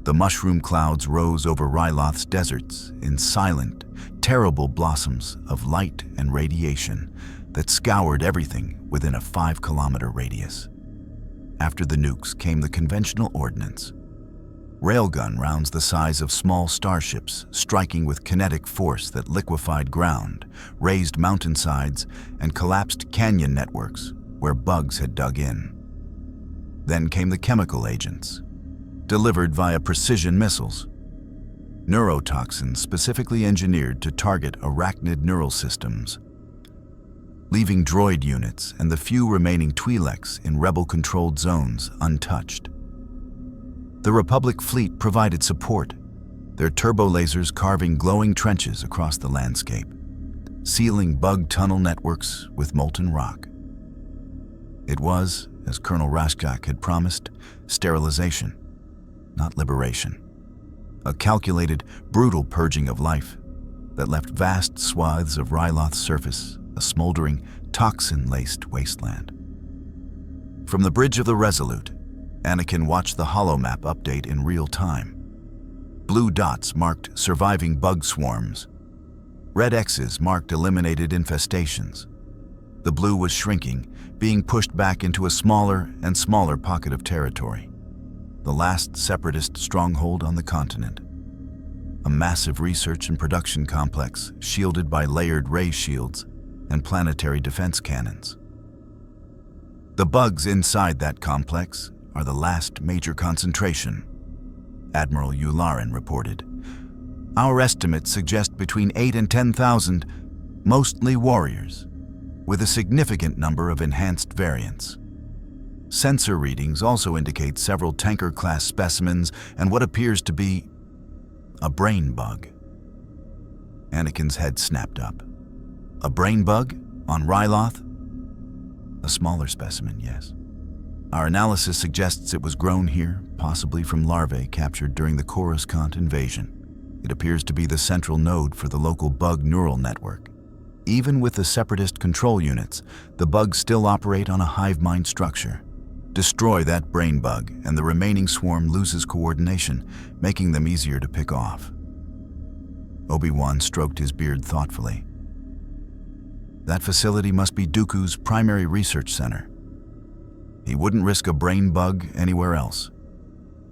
The mushroom clouds rose over Ryloth's deserts in silent, terrible blossoms of light and radiation that scoured everything within a 5-kilometer radius. After the nukes came the conventional ordnance. Railgun rounds the size of small starships striking with kinetic force that liquefied ground, raised mountainsides, and collapsed canyon networks where bugs had dug in. Then came the chemical agents, delivered via precision missiles. Neurotoxins specifically engineered to target Arachnid neural systems, leaving droid units and the few remaining Twi'leks in rebel-controlled zones untouched. The Republic fleet provided support, their turbo-lasers carving glowing trenches across the landscape, sealing bug tunnel networks with molten rock. It was, as Colonel Rashkak had promised, sterilization, not liberation. A calculated, brutal purging of life that left vast swaths of Ryloth's surface a smoldering, toxin-laced wasteland. From the bridge of the Resolute, Anakin watched the holomap update in real time. Blue dots marked surviving bug swarms. Red X's marked eliminated infestations. The blue was shrinking, being pushed back into a smaller and smaller pocket of territory. The last separatist stronghold on the continent. A massive research and production complex shielded by layered ray shields and planetary defense cannons. The bugs inside that complex are the last major concentration, Admiral Yularen reported. Our estimates suggest between 8 and 10,000, mostly warriors, with a significant number of enhanced variants. Sensor readings also indicate several tanker-class specimens and what appears to be a brain bug. Anakin's head snapped up. A brain bug? On Ryloth? A smaller specimen, yes. Our analysis suggests it was grown here, possibly from larvae captured during the Coruscant invasion. It appears to be the central node for the local bug neural network. Even with the separatist control units, the bugs still operate on a hive mind structure. Destroy that brain bug, and the remaining swarm loses coordination, making them easier to pick off. Obi-Wan stroked his beard thoughtfully. That facility must be Dooku's primary research center. He wouldn't risk a brain bug anywhere else.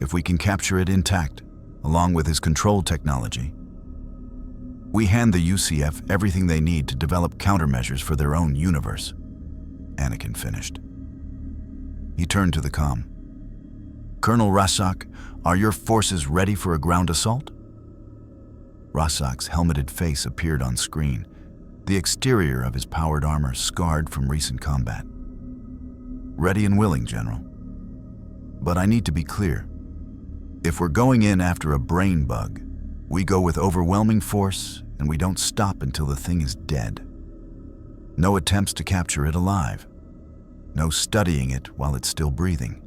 If we can capture it intact, along with his control technology. We hand the UCF everything they need to develop countermeasures for their own universe, Anakin finished. He turned to the comm. Colonel Rasak, are your forces ready for a ground assault? Rasak's helmeted face appeared on screen, the exterior of his powered armor scarred from recent combat. Ready and willing, General. But I need to be clear. If we're going in after a brain bug, we go with overwhelming force and we don't stop until the thing is dead. No attempts to capture it alive. No studying it while it's still breathing.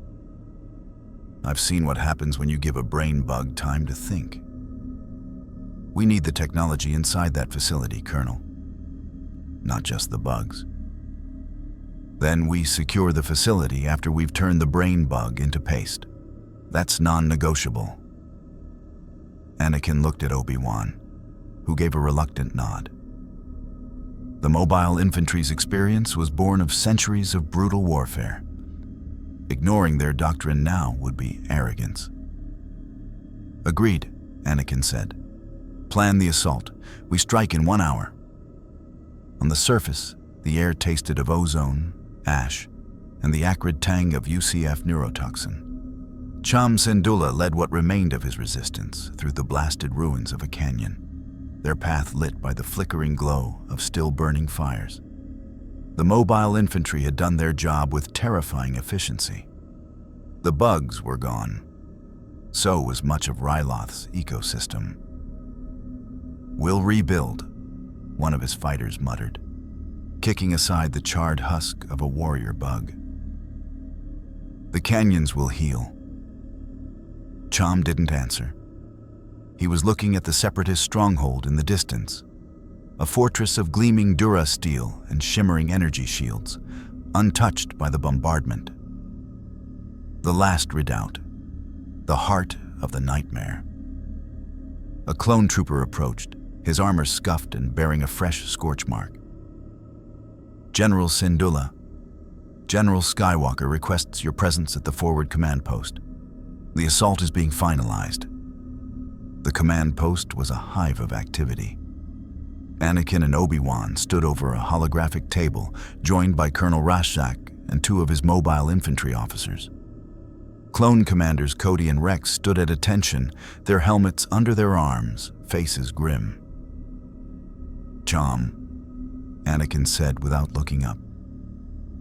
I've seen what happens when you give a brain bug time to think. We need the technology inside that facility, Colonel. Not just the bugs. Then we secure the facility after we've turned the brain bug into paste. That's non-negotiable. Anakin looked at Obi-Wan, who gave a reluctant nod. The mobile infantry's experience was born of centuries of brutal warfare. Ignoring their doctrine now would be arrogance. Agreed, Anakin said. Plan the assault. We strike in 1 hour. On the surface, the air tasted of ozone, ash, and the acrid tang of UCF neurotoxin. Cham Syndulla led what remained of his resistance through the blasted ruins of a canyon, their path lit by the flickering glow of still-burning fires. The mobile infantry had done their job with terrifying efficiency. The bugs were gone. So was much of Ryloth's ecosystem. We'll rebuild, one of his fighters muttered, kicking aside the charred husk of a warrior bug. The canyons will heal. Cham didn't answer. He was looking at the Separatist stronghold in the distance, a fortress of gleaming Dura steel and shimmering energy shields, untouched by the bombardment. The last redoubt, the heart of the nightmare. A clone trooper approached, his armor scuffed and bearing a fresh scorch mark. General Syndulla, General Skywalker requests your presence at the forward command post. The assault is being finalized. The command post was a hive of activity. Anakin and Obi-Wan stood over a holographic table, joined by Colonel Rasak and 2 of his mobile infantry officers. Clone commanders Cody and Rex stood at attention, their helmets under their arms, faces grim. Cham, Anakin said without looking up.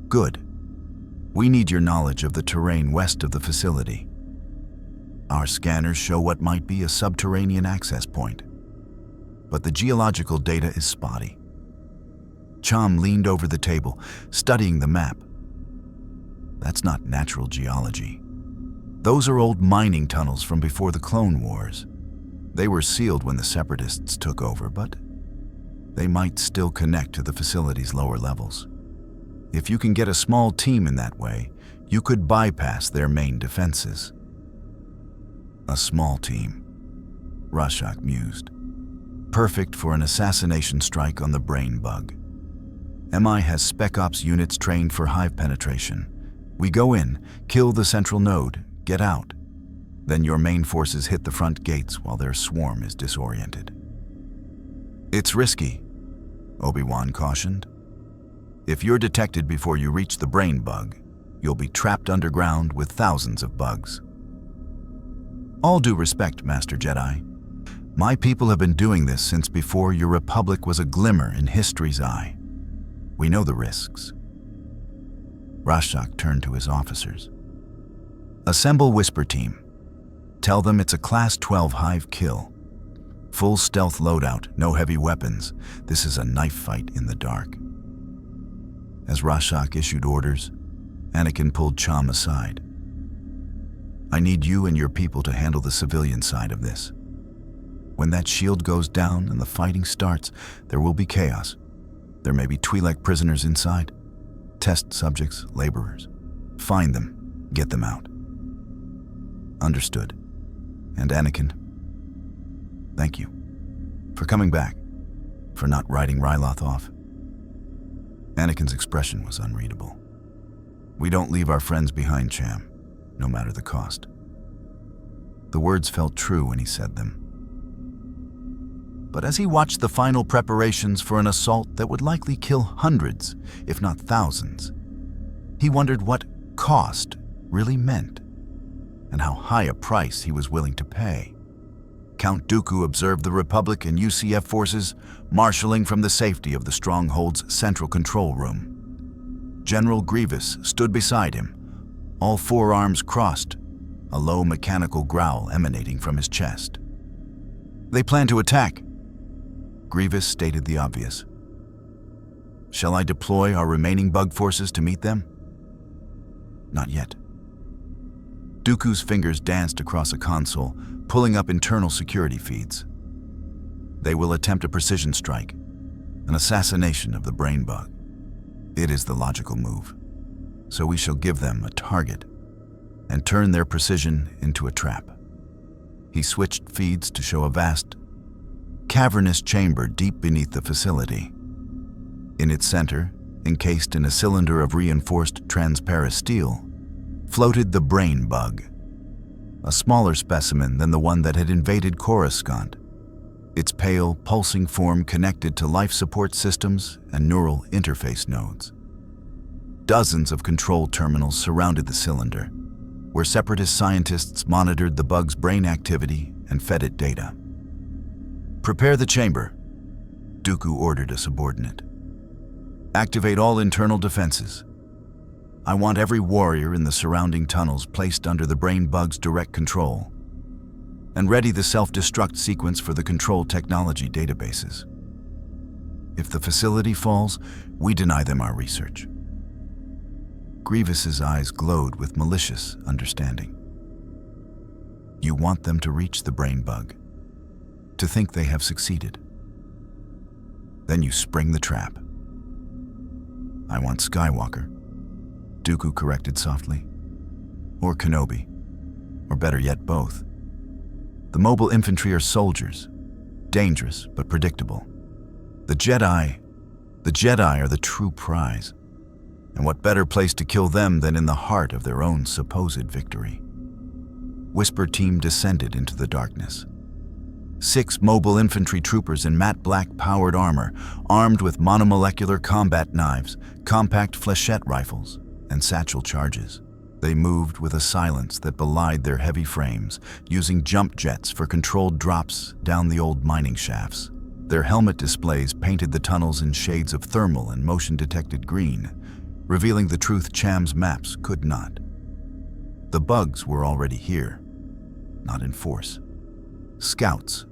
Good. We need your knowledge of the terrain west of the facility. Our scanners show what might be a subterranean access point, but the geological data is spotty. Cham leaned over the table, studying the map. That's not natural geology. Those are old mining tunnels from before the Clone Wars. They were sealed when the Separatists took over, but they might still connect to the facility's lower levels. If you can get a small team in that way, you could bypass their main defenses. A small team, Rasak mused. Perfect for an assassination strike on the brain bug. MI has Spec Ops units trained for hive penetration. We go in, kill the central node, get out. Then your main forces hit the front gates while their swarm is disoriented. It's risky, Obi-Wan cautioned. If you're detected before you reach the brain bug, you'll be trapped underground with thousands of bugs. All due respect, Master Jedi. My people have been doing this since before your Republic was a glimmer in history's eye. We know the risks. Rasak turned to his officers. Assemble Whisper Team. Tell them it's a Class 12 hive kill. Full stealth loadout, no heavy weapons. This is a knife fight in the dark. As Rasak issued orders, Anakin pulled Cham aside. I need you and your people to handle the civilian side of this. When that shield goes down and the fighting starts, there will be chaos. There may be Twi'lek prisoners inside. Test subjects, laborers. Find them, get them out. Understood. And Anakin, thank you for coming back, for not writing Ryloth off. Anakin's expression was unreadable. We don't leave our friends behind, Cham, no matter the cost. The words felt true when he said them. But as he watched the final preparations for an assault that would likely kill hundreds, if not thousands, he wondered what cost really meant and how high a price he was willing to pay. Count Dooku observed the Republic and UCF forces marshaling from the safety of the stronghold's central control room. General Grievous stood beside him, all four arms crossed, a low mechanical growl emanating from his chest. "They plan to attack," Grievous stated the obvious. "Shall I deploy our remaining bug forces to meet them?" "Not yet." Dooku's fingers danced across a console, pulling up internal security feeds. "They will attempt a precision strike, an assassination of the brain bug. It is the logical move. So we shall give them a target and turn their precision into a trap." He switched feeds to show a vast, cavernous chamber deep beneath the facility. In its center, encased in a cylinder of reinforced transparent steel, floated the brain bug, a smaller specimen than the one that had invaded Coruscant, its pale, pulsing form connected to life support systems and neural interface nodes. Dozens of control terminals surrounded the cylinder, where Separatist scientists monitored the bug's brain activity and fed it data. "Prepare the chamber," Dooku ordered a subordinate. "Activate all internal defenses. I want every warrior in the surrounding tunnels placed under the brain bug's direct control, and ready the self-destruct sequence for the control technology databases. If the facility falls, we deny them our research." Grievous's eyes glowed with malicious understanding. "You want them to reach the brain bug, to think they have succeeded. Then you spring the trap." "I want Skywalker," Dooku corrected softly. "Or Kenobi. Or better yet, both. The mobile infantry are soldiers, dangerous but predictable. The Jedi are the true prize. And what better place to kill them than in the heart of their own supposed victory?" Whisper Team descended into the darkness. 6 mobile infantry troopers in matte black powered armor, armed with monomolecular combat knives, compact flechette rifles, and satchel charges. They moved with a silence that belied their heavy frames, using jump jets for controlled drops down the old mining shafts. Their helmet displays painted the tunnels in shades of thermal and motion-detected green, revealing the truth Cham's maps could not. The bugs were already here, not in force. Scouts.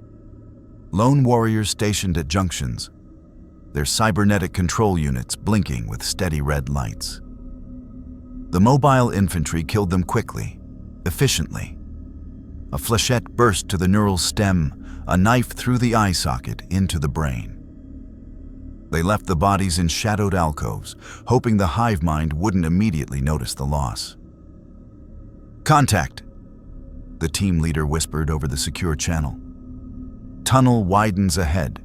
Lone warriors stationed at junctions, their cybernetic control units blinking with steady red lights. The mobile infantry killed them quickly, efficiently. A flechette burst to the neural stem, a knife through the eye socket into the brain. They left the bodies in shadowed alcoves, hoping the hive mind wouldn't immediately notice the loss. "Contact," the team leader whispered over the secure channel. "Tunnel widens ahead,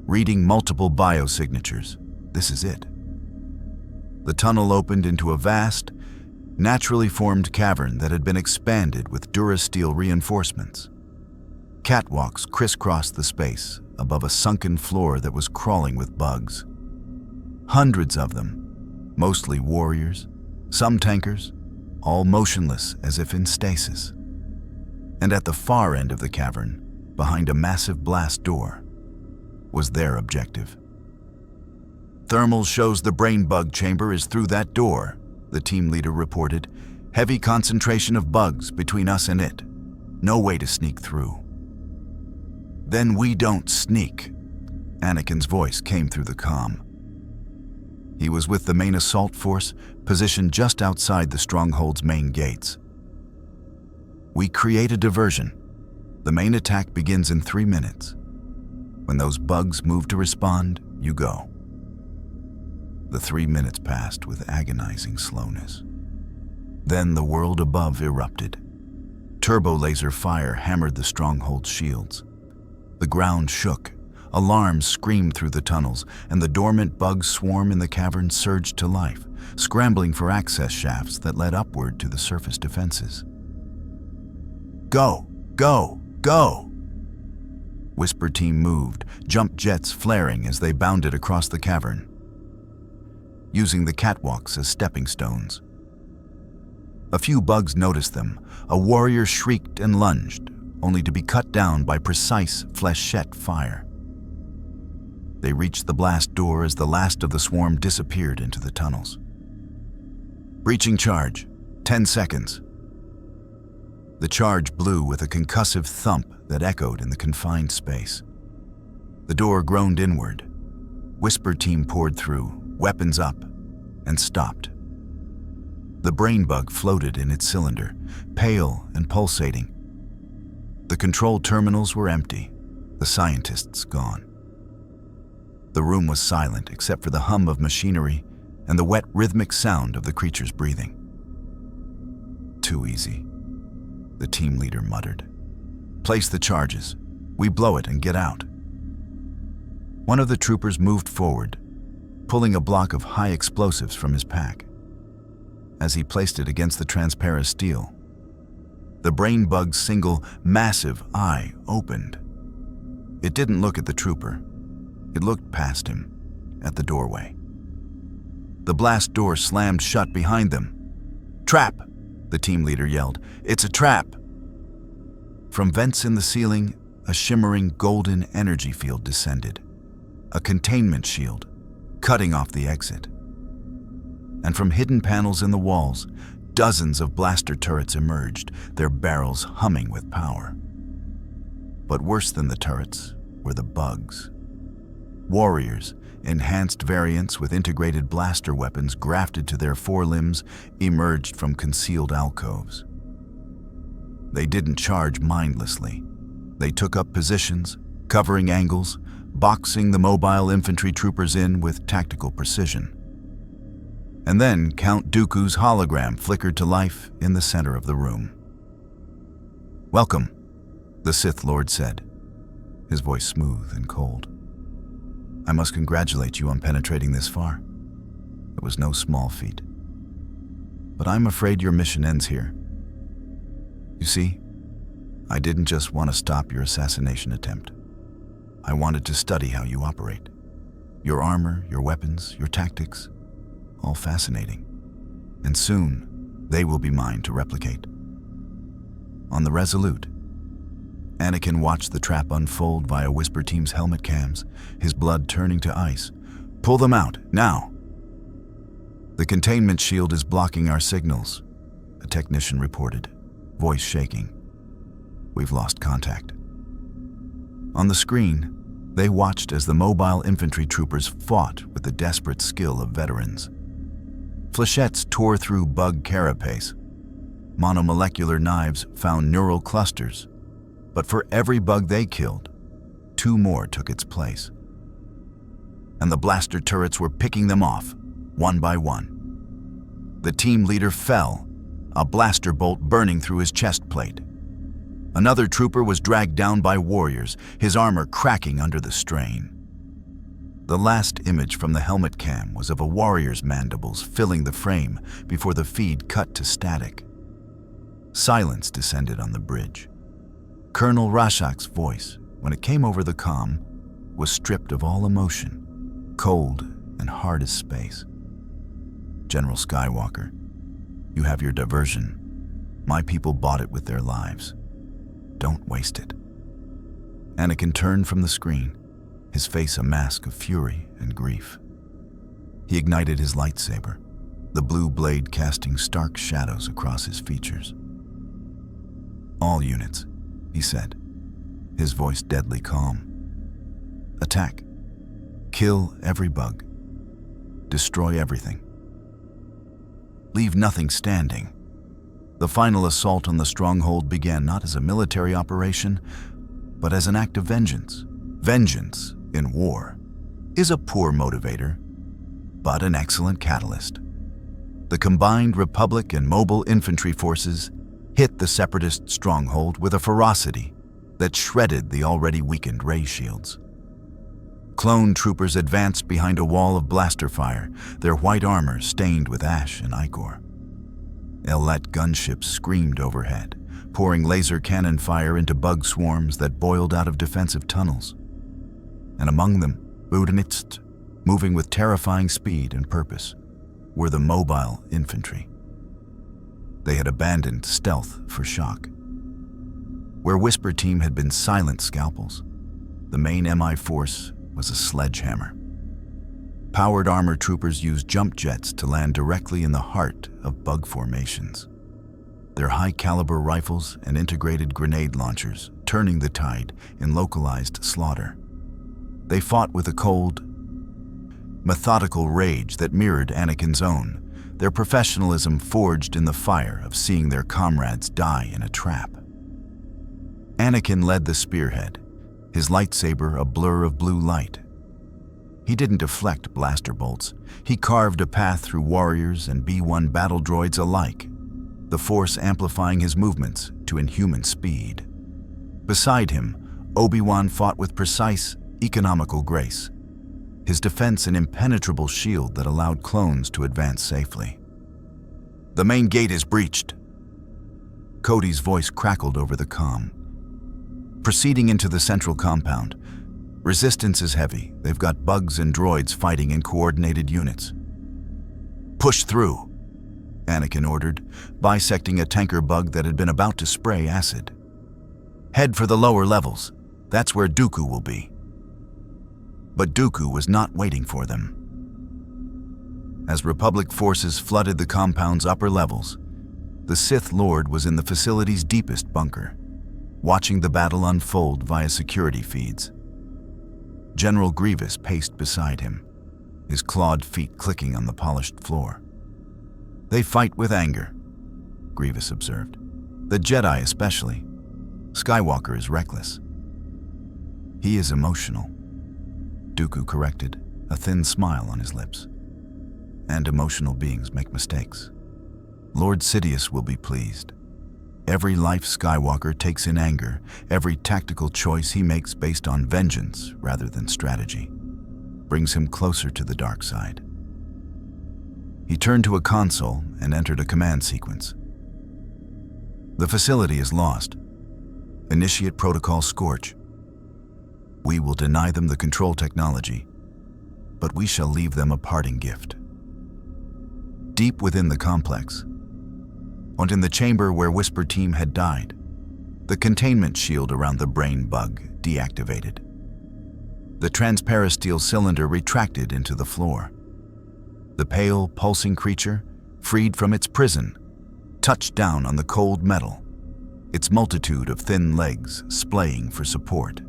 reading multiple biosignatures. This is it." The tunnel opened into a vast, naturally formed cavern that had been expanded with durasteel reinforcements. Catwalks crisscrossed the space above a sunken floor that was crawling with bugs. Hundreds of them, mostly warriors, some tankers, all motionless as if in stasis. And at the far end of the cavern, behind a massive blast door, was their objective. "Thermal shows the brain bug chamber is through that door," the team leader reported. "Heavy concentration of bugs between us and it. No way to sneak through." "Then we don't sneak," Anakin's voice came through the comm. He was with the main assault force, positioned just outside the stronghold's main gates. "We create a diversion. The main attack begins in 3 minutes. When those bugs move to respond, you go." The 3 minutes passed with agonizing slowness. Then the world above erupted. Turbo laser fire hammered the stronghold's shields. The ground shook, alarms screamed through the tunnels, and the dormant bug swarm in the cavern surged to life, scrambling for access shafts that led upward to the surface defenses. "Go! Go! Go! Whisper Team moved, jump jets flaring as they bounded across the cavern, using the catwalks as stepping stones. A few bugs noticed them. A warrior shrieked and lunged, only to be cut down by precise flechette fire. They reached the blast door as the last of the swarm disappeared into the tunnels. Breaching charge. 10 seconds. The charge blew with a concussive thump that echoed in the confined space. The door groaned inward. Whisper Team poured through, weapons up, and stopped. The brain bug floated in its cylinder, pale and pulsating. The control terminals were empty, the scientists gone. The room was silent except for the hum of machinery and the wet rhythmic sound of the creature's breathing. Too easy, the team leader muttered. Place the charges. We blow it and get out. One of the troopers moved forward, pulling a block of high explosives from his pack. As he placed it against the transparent steel, the brain bug's single, massive eye opened. It didn't look at the trooper. It looked past him, at the doorway. The blast door slammed shut behind them. Trap! The team leader yelled. It's a trap! From vents in the ceiling, a shimmering golden energy field descended. A containment shield, cutting off the exit. And from hidden panels in the walls, dozens of blaster turrets emerged, their barrels humming with power. But worse than the turrets were the bugs. Warriors, enhanced variants with integrated blaster weapons grafted to their forelimbs, emerged from concealed alcoves. They didn't charge mindlessly. They took up positions, covering angles, boxing the mobile infantry troopers in with tactical precision. And then Count Dooku's hologram flickered to life in the center of the room. "Welcome," the Sith Lord said, his voice smooth and cold. "I must congratulate you on penetrating this far. It was no small feat. But I'm afraid your mission ends here. You see, I didn't just want to stop your assassination attempt. I wanted to study how you operate. Your armor, your weapons, your tactics, all fascinating. And soon, they will be mine to replicate." On the Resolute, Anakin watched the trap unfold via Whisper Team's helmet cams, his blood turning to ice. "Pull them out, now!" "The containment shield is blocking our signals," a technician reported, voice shaking. "We've lost contact." On the screen, they watched as the mobile infantry troopers fought with the desperate skill of veterans. Flechettes tore through bug carapace. Monomolecular knives found neural clusters. But for every bug they killed, 2 more took its place. And the blaster turrets were picking them off, one by one. The team leader fell, a blaster bolt burning through his chest plate. Another trooper was dragged down by warriors, his armor cracking under the strain. The last image from the helmet cam was of a warrior's mandibles filling the frame before the feed cut to static. Silence descended on the bridge. Colonel Rashak's voice, when it came over the comm, was stripped of all emotion, cold and hard as space. "General Skywalker, you have your diversion. My people bought it with their lives. Don't waste it." Anakin turned from the screen, his face a mask of fury and grief. He ignited his lightsaber, the blue blade casting stark shadows across his features. "All units," he said, his voice deadly calm. "Attack. Kill every bug. Destroy everything. Leave nothing standing." The final assault on the stronghold began not as a military operation, but as an act of vengeance. Vengeance in war is a poor motivator, but an excellent catalyst. The combined Republic and mobile infantry forces hit the Separatist stronghold with a ferocity that shredded the already weakened ray shields. Clone troopers advanced behind a wall of blaster fire, their white armor stained with ash and ichor. Ellet gunships screamed overhead, pouring laser cannon fire into bug swarms that boiled out of defensive tunnels. And among them, Udanitst, moving with terrifying speed and purpose, were the mobile infantry. They had abandoned stealth for shock. Where Whisper Team had been silent scalpels, the main MI force was a sledgehammer. Powered armor troopers used jump jets to land directly in the heart of bug formations. Their high-caliber rifles and integrated grenade launchers turning the tide in localized slaughter. They fought with a cold, methodical rage that mirrored Anakin's own, their professionalism forged in the fire of seeing their comrades die in a trap. Anakin led the spearhead, his lightsaber a blur of blue light. He didn't deflect blaster bolts. He carved a path through warriors and B-1 battle droids alike, the Force amplifying his movements to inhuman speed. Beside him, Obi-Wan fought with precise, economical grace, his defense an impenetrable shield that allowed clones to advance safely. "The main gate is breached." Cody's voice crackled over the comm. Proceeding into the central compound, resistance is heavy. They've got bugs and droids fighting in coordinated units. "Push through," Anakin ordered, bisecting a tanker bug that had been about to spray acid. "Head for the lower levels. That's where Dooku will be." But Dooku was not waiting for them. As Republic forces flooded the compound's upper levels, the Sith Lord was in the facility's deepest bunker, watching the battle unfold via security feeds. General Grievous paced beside him, his clawed feet clicking on the polished floor. "They fight with anger," Grievous observed. "The Jedi especially. Skywalker is reckless." "He is emotional," Dooku corrected, a thin smile on his lips. "And emotional beings make mistakes. Lord Sidious will be pleased. Every life Skywalker takes in anger, every tactical choice he makes based on vengeance rather than strategy, brings him closer to the dark side." He turned to a console and entered a command sequence. "The facility is lost. Initiate Protocol Scorch. We will deny them the control technology, but we shall leave them a parting gift." Deep within the complex, and in the chamber where Whisper Team had died, the containment shield around the brain bug deactivated. The transparasteel cylinder retracted into the floor. The pale, pulsing creature, freed from its prison, touched down on the cold metal, its multitude of thin legs splaying for support.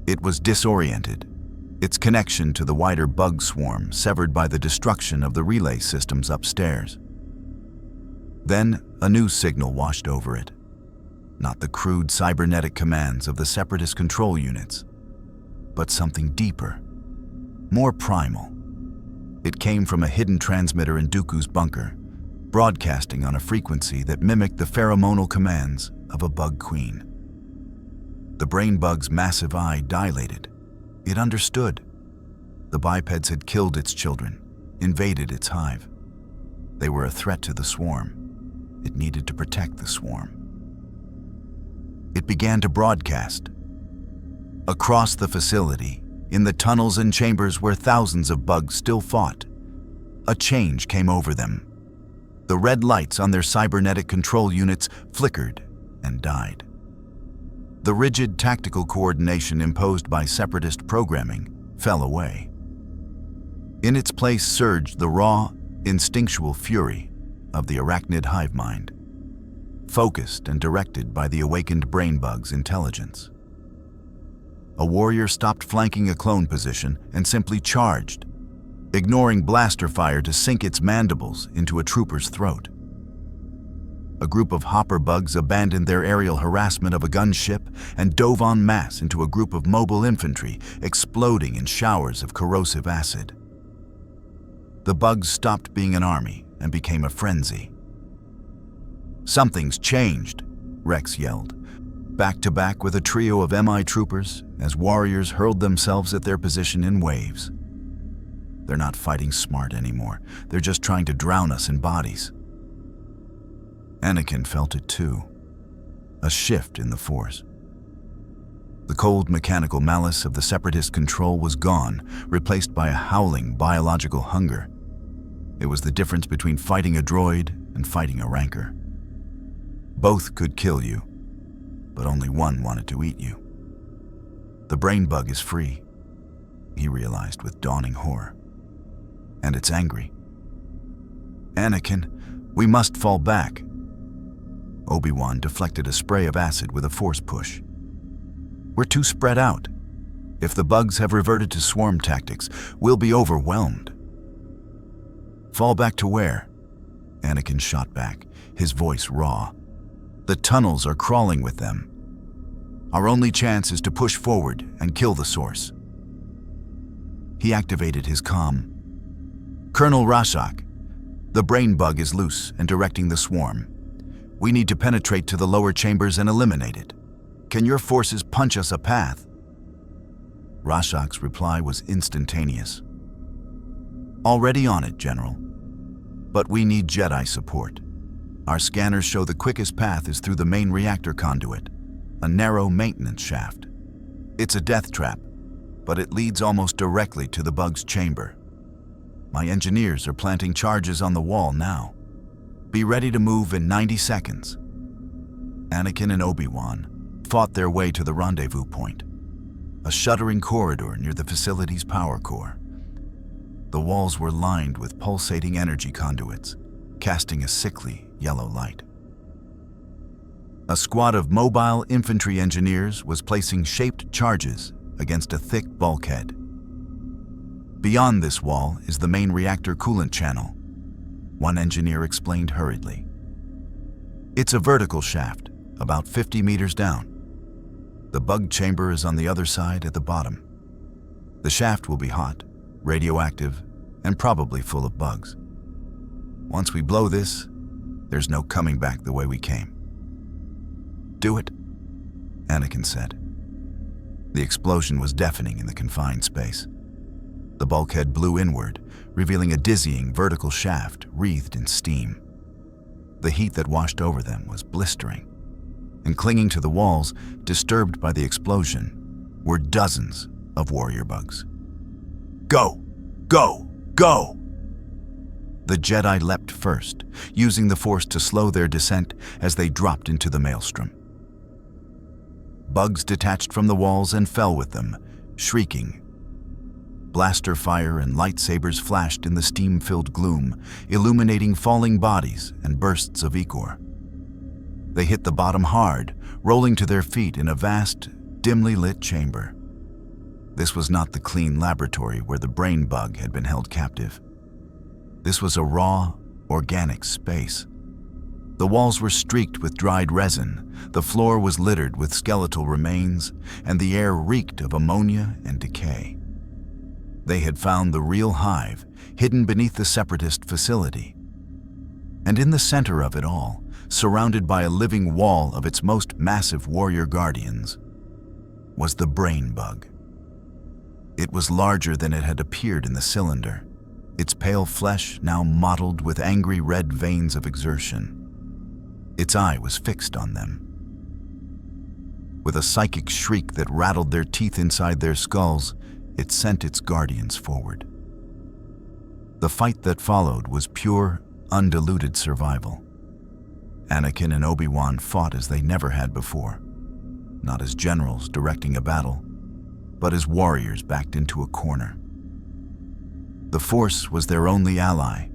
It was disoriented, its connection to the wider bug swarm severed by the destruction of the relay systems upstairs. Then a new signal washed over it. Not the crude cybernetic commands of the separatist control units, but something deeper, more primal. It came from a hidden transmitter in Dooku's bunker, broadcasting on a frequency that mimicked the pheromonal commands of a bug queen. The brain bug's massive eye dilated. It understood. The bipeds had killed its children, invaded its hive. They were a threat to the swarm. It needed to protect the swarm. It began to broadcast. Across the facility, in the tunnels and chambers where thousands of bugs still fought, a change came over them. The red lights on their cybernetic control units flickered and died. The rigid tactical coordination imposed by separatist programming fell away. In its place surged the raw, instinctual fury of the Arachnid hive mind, focused and directed by the awakened brain bug's intelligence. A warrior stopped flanking a clone position and simply charged, ignoring blaster fire to sink its mandibles into a trooper's throat. A group of hopper bugs abandoned their aerial harassment of a gunship and dove en masse into a group of mobile infantry, exploding in showers of corrosive acid. The bugs stopped being an army and became a frenzy. "Something's changed," Rex yelled, back to back with a trio of MI troopers as warriors hurled themselves at their position in waves. "They're not fighting smart anymore. They're just trying to drown us in bodies." Anakin felt it too, a shift in the Force. The cold mechanical malice of the Separatist control was gone, replaced by a howling biological hunger. It was the difference between fighting a droid and fighting a rancor. Both could kill you, but only one wanted to eat you. The brain bug is free, he realized with dawning horror. And it's angry. Anakin, we must fall back. Obi-Wan deflected a spray of acid with a force push. We're too spread out. If the bugs have reverted to swarm tactics, we'll be overwhelmed. Fall back to where? Anakin shot back, his voice raw. The tunnels are crawling with them. Our only chance is to push forward and kill the source. He activated his comm. Colonel Rashak, the brain bug is loose and directing the swarm. We need to penetrate to the lower chambers and eliminate it. Can your forces punch us a path? Rashak's reply was instantaneous. Already on it, General. But we need Jedi support. Our scanners show the quickest path is through the main reactor conduit, a narrow maintenance shaft. It's a death trap, but it leads almost directly to the bug's chamber. My engineers are planting charges on the wall now. Be ready to move in 90 seconds. Anakin and Obi-Wan fought their way to the rendezvous point, a shuddering corridor near the facility's power core. The walls were lined with pulsating energy conduits, casting a sickly yellow light. A squad of mobile infantry engineers was placing shaped charges against a thick bulkhead. Beyond this wall is the main reactor coolant channel, one engineer explained hurriedly. It's a vertical shaft, about 50 meters down. The bug chamber is on the other side at the bottom. The shaft will be hot, radioactive, and probably full of bugs. Once we blow this, there's no coming back the way we came. Do it, Anakin said. The explosion was deafening in the confined space. The bulkhead blew inward, revealing a dizzying vertical shaft wreathed in steam. The heat that washed over them was blistering, and clinging to the walls, disturbed by the explosion, were dozens of warrior bugs. Go! Go! Go! The Jedi leapt first, using the Force to slow their descent as they dropped into the maelstrom. Bugs detached from the walls and fell with them, shrieking. Blaster fire and lightsabers flashed in the steam-filled gloom, illuminating falling bodies and bursts of ichor. They hit the bottom hard, rolling to their feet in a vast, dimly lit chamber. This was not the clean laboratory where the brain bug had been held captive. This was a raw, organic space. The walls were streaked with dried resin, the floor was littered with skeletal remains, and the air reeked of ammonia and decay. They had found the real hive, hidden beneath the Separatist facility. And in the center of it all, surrounded by a living wall of its most massive warrior guardians, was the brain bug. It was larger than it had appeared in the cylinder, its pale flesh now mottled with angry red veins of exertion. Its eye was fixed on them. With a psychic shriek that rattled their teeth inside their skulls, it sent its guardians forward. The fight that followed was pure, undiluted survival. Anakin and Obi-Wan fought as they never had before, not as generals directing a battle, but as warriors backed into a corner. The Force was their only ally,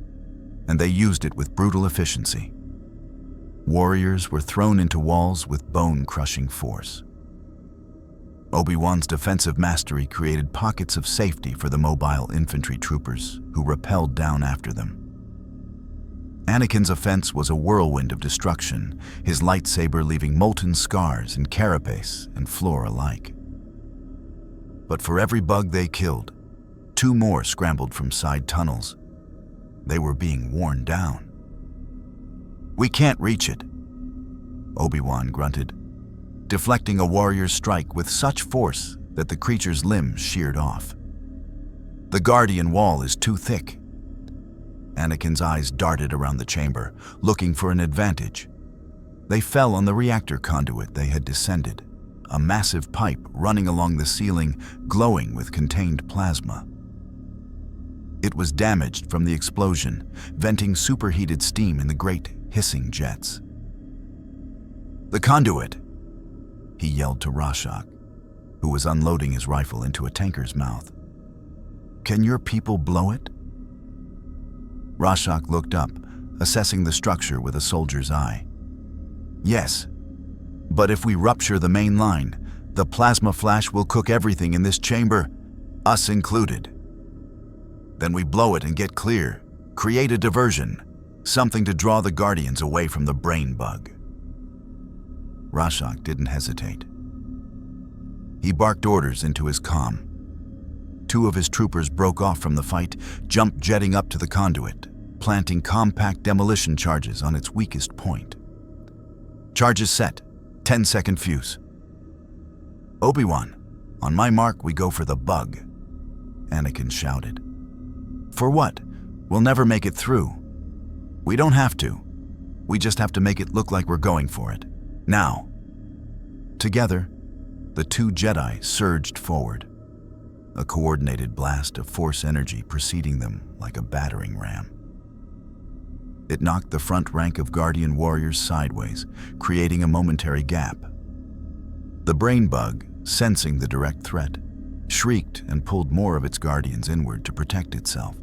and they used it with brutal efficiency. Warriors were thrown into walls with bone-crushing force. Obi-Wan's defensive mastery created pockets of safety for the mobile infantry troopers who rappelled down after them. Anakin's offense was a whirlwind of destruction, his lightsaber leaving molten scars in carapace and floor alike. But for every bug they killed, 2 more scrambled from side tunnels. They were being worn down. We can't reach it, Obi-Wan grunted, deflecting a warrior's strike with such force that the creature's limbs sheared off. The Guardian wall is too thick. Anakin's eyes darted around the chamber, looking for an advantage, They fell on the reactor conduit they had descended, a massive pipe running along the ceiling, glowing with contained plasma. It was damaged from the explosion, venting superheated steam in the great hissing jets. "The conduit!" he yelled to Rashok, who was unloading his rifle into a tanker's mouth. "Can your people blow it?" Rashok looked up, assessing the structure with a soldier's eye. "Yes, but if we rupture the main line, the plasma flash will cook everything in this chamber, us included. Then we blow it and get clear, create a diversion, something to draw the Guardians away from the brain bug." Rashok didn't hesitate. He barked orders into his comm. 2 of his troopers broke off from the fight, jumped jetting up to the conduit, planting compact demolition charges on its weakest point. "Charges set, 10-second fuse." "Obi-Wan, on my mark, we go for the bug," Anakin shouted. "For what? We'll never make it through." "We don't have to. We just have to make it look like we're going for it. Now." Together, the 2 Jedi surged forward, a coordinated blast of force energy preceding them like a battering ram. It knocked the front rank of Guardian warriors sideways, creating a momentary gap. The brain bug, sensing the direct threat, shrieked and pulled more of its Guardians inward to protect itself.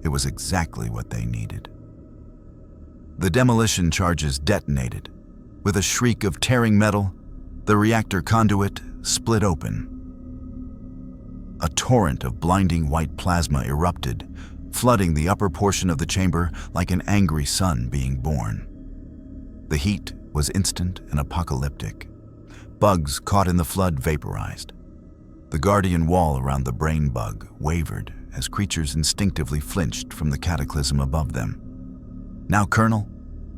It was exactly what they needed. The demolition charges detonated. With a shriek of tearing metal, the reactor conduit split open. A torrent of blinding white plasma erupted, flooding the upper portion of the chamber like an angry sun being born. The heat was instant and apocalyptic. Bugs caught in the flood vaporized. The Guardian wall around the brain bug wavered as creatures instinctively flinched from the cataclysm above them. "Now, Colonel,"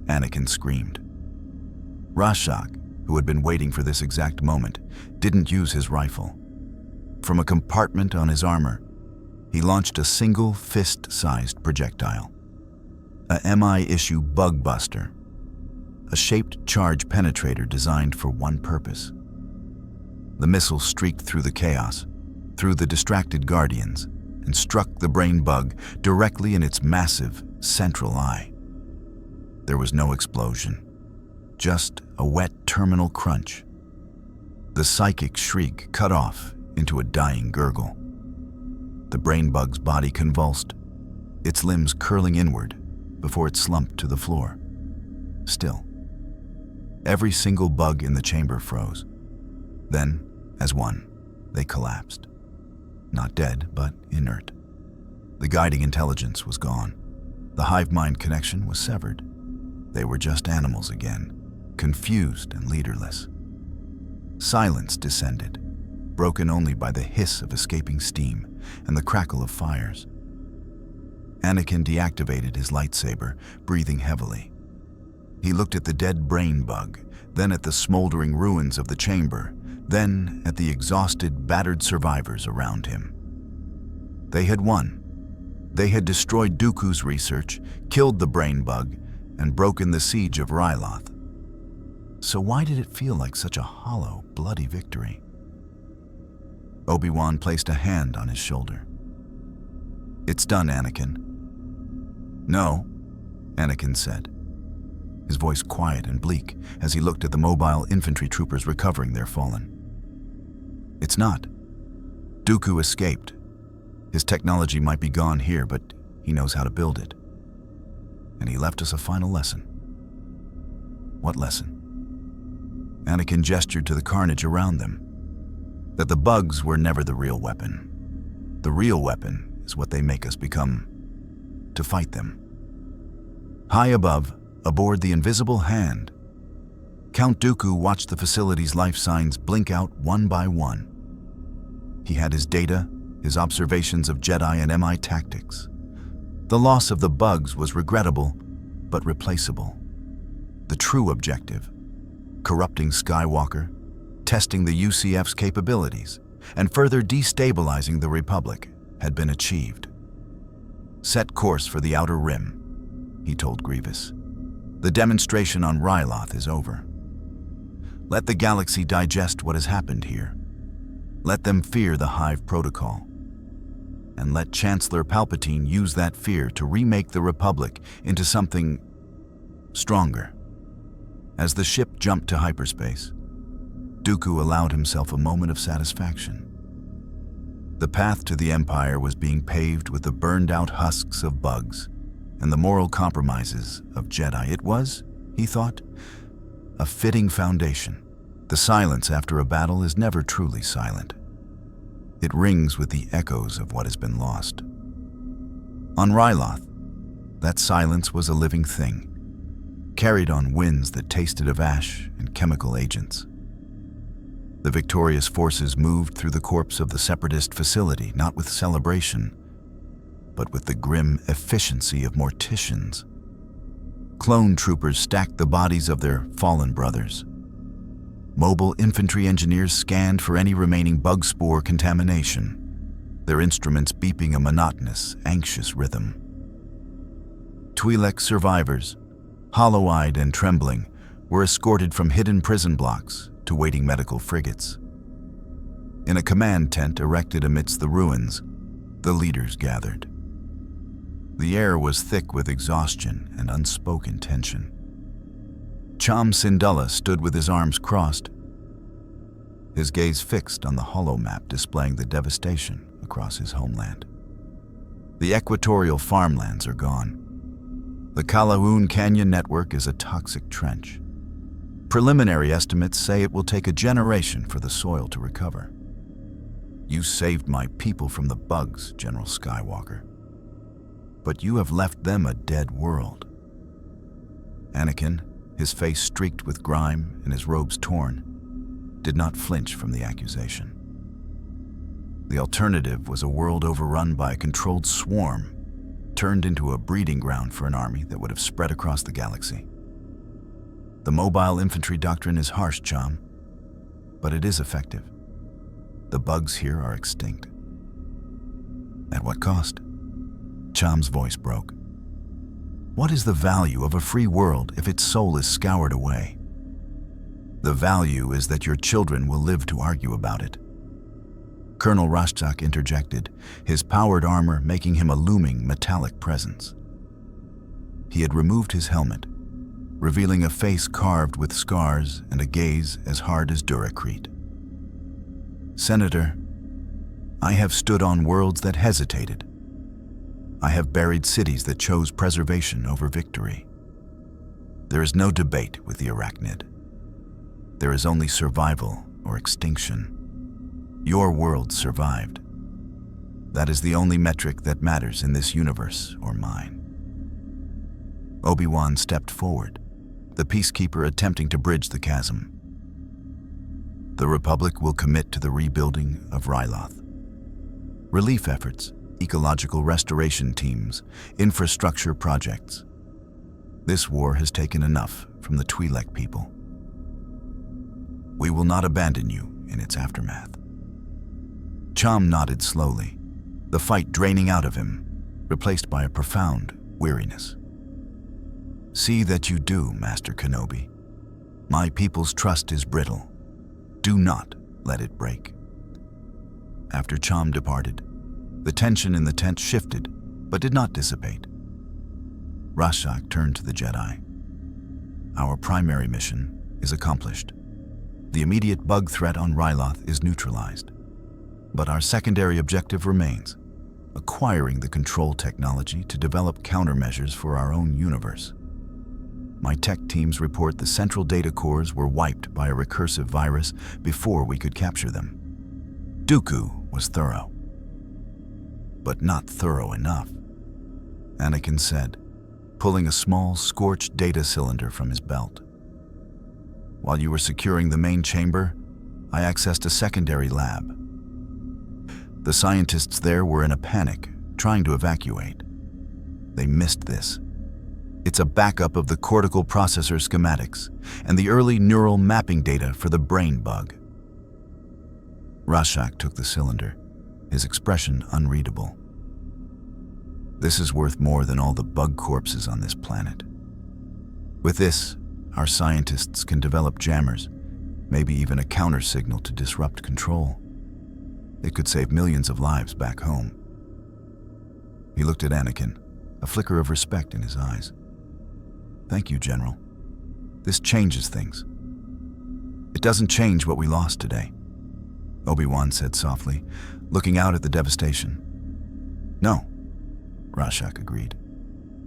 Anakin screamed. Rashok, who had been waiting for this exact moment, didn't use his rifle. From a compartment on his armor, he launched a single fist-sized projectile. A MI-issue bug buster, a shaped charge penetrator designed for one purpose. The missile streaked through the chaos, through the distracted Guardians, and struck the brain bug directly in its massive central eye. There was no explosion, just a wet terminal crunch. The psychic shriek cut off into a dying gurgle. The brain bug's body convulsed, its limbs curling inward before it slumped to the floor. Still, every single bug in the chamber froze. Then, as one, they collapsed. Not dead, but inert. The guiding intelligence was gone. The hive-mind connection was severed. They were just animals again, confused and leaderless. Silence descended, broken only by the hiss of escaping steam and the crackle of fires. Anakin deactivated his lightsaber, breathing heavily. He looked at the dead brain bug, then at the smoldering ruins of the chamber, then at the exhausted, battered survivors around him. They had won. They had destroyed Dooku's research, killed the brain bug, and broken the siege of Ryloth. So why did it feel like such a hollow, bloody victory? Obi-Wan placed a hand on his shoulder. "It's done, Anakin." "No," Anakin said, his voice quiet and bleak as he looked at the mobile infantry troopers recovering their fallen. "It's not. Dooku escaped. His technology might be gone here, but he knows how to build it. And he left us a final lesson." "What lesson?" Anakin gestured to the carnage around them. "That the bugs were never the real weapon. The real weapon is what they make us become, to fight them." High above, aboard the invisible hand, Count Dooku watched the facility's life signs blink out one by one. He had his data, his observations of Jedi and MI tactics. The loss of the bugs was regrettable, but replaceable. The true objective, corrupting Skywalker, testing the UCF's capabilities, and further destabilizing the Republic, had been achieved. "Set course for the Outer Rim," he told Grievous. The demonstration on Ryloth is over. Let the galaxy digest what has happened here. Let them fear the Hive Protocol. And let Chancellor Palpatine use that fear to remake the Republic into something stronger. As the ship jumped to hyperspace, Dooku allowed himself a moment of satisfaction. The path to the Empire was being paved with the burned-out husks of bugs and the moral compromises of Jedi. It was, he thought, a fitting foundation. The silence after a battle is never truly silent. It rings with the echoes of what has been lost. On Ryloth, that silence was a living thing, carried on winds that tasted of ash and chemical agents. The victorious forces moved through the corpse of the Separatist facility, not with celebration, but with the grim efficiency of morticians. Clone troopers stacked the bodies of their fallen brothers. Mobile infantry engineers scanned for any remaining bug spore contamination, their instruments beeping a monotonous, anxious rhythm. Twi'lek survivors, hollow-eyed and trembling, were escorted from hidden prison blocks to waiting medical frigates. In a command tent erected amidst the ruins, the leaders gathered. The air was thick with exhaustion and unspoken tension. Cham Syndulla stood with his arms crossed, his gaze fixed on the holomap displaying the devastation across his homeland. The equatorial farmlands are gone. The Kalaun Canyon network is a toxic trench. Preliminary estimates say it will take a generation for the soil to recover. You saved my people from the bugs, General Skywalker. But you have left them a dead world. Anakin, his face streaked with grime and his robes torn, did not flinch from the accusation. The alternative was a world overrun by a controlled swarm, turned into a breeding ground for an army that would have spread across the galaxy. The mobile infantry doctrine is harsh, Cham, but it is effective. The bugs here are extinct. At what cost? Cham's voice broke. What is the value of a free world if its soul is scoured away? The value is that your children will live to argue about it. Colonel Rashtak interjected, his powered armor making him a looming metallic presence. He had removed his helmet, revealing a face carved with scars and a gaze as hard as Duracrete. Senator, I have stood on worlds that hesitated. I have buried cities that chose preservation over victory. There is no debate with the Arachnid. There is only survival or extinction. Your world survived. That is the only metric that matters in this universe or mine. Obi-Wan stepped forward, the peacekeeper attempting to bridge the chasm. The Republic will commit to the rebuilding of Ryloth. Relief efforts, ecological restoration teams, infrastructure projects. This war has taken enough from the Twi'lek people. We will not abandon you in its aftermath. Cham nodded slowly, the fight draining out of him, replaced by a profound weariness. See that you do, Master Kenobi. My people's trust is brittle. Do not let it break. After Cham departed, the tension in the tent shifted, but did not dissipate. Rashak turned to the Jedi. Our primary mission is accomplished. The immediate bug threat on Ryloth is neutralized. But our secondary objective remains, acquiring the control technology to develop countermeasures for our own universe. My tech teams report the central data cores were wiped by a recursive virus before we could capture them. Dooku was thorough. But not thorough enough, Anakin said, pulling a small, scorched data cylinder from his belt. While you were securing the main chamber, I accessed a secondary lab. The scientists there were in a panic, trying to evacuate. They missed this. It's a backup of the cortical processor schematics and the early neural mapping data for the brain bug. Rashak took the cylinder, his expression unreadable. This is worth more than all the bug corpses on this planet. With this, our scientists can develop jammers, maybe even a counter-signal to disrupt control. It could save millions of lives back home. He looked at Anakin, a flicker of respect in his eyes. Thank you, General. This changes things. It doesn't change what we lost today, Obi-Wan said softly, looking out at the devastation. No, Rashak agreed,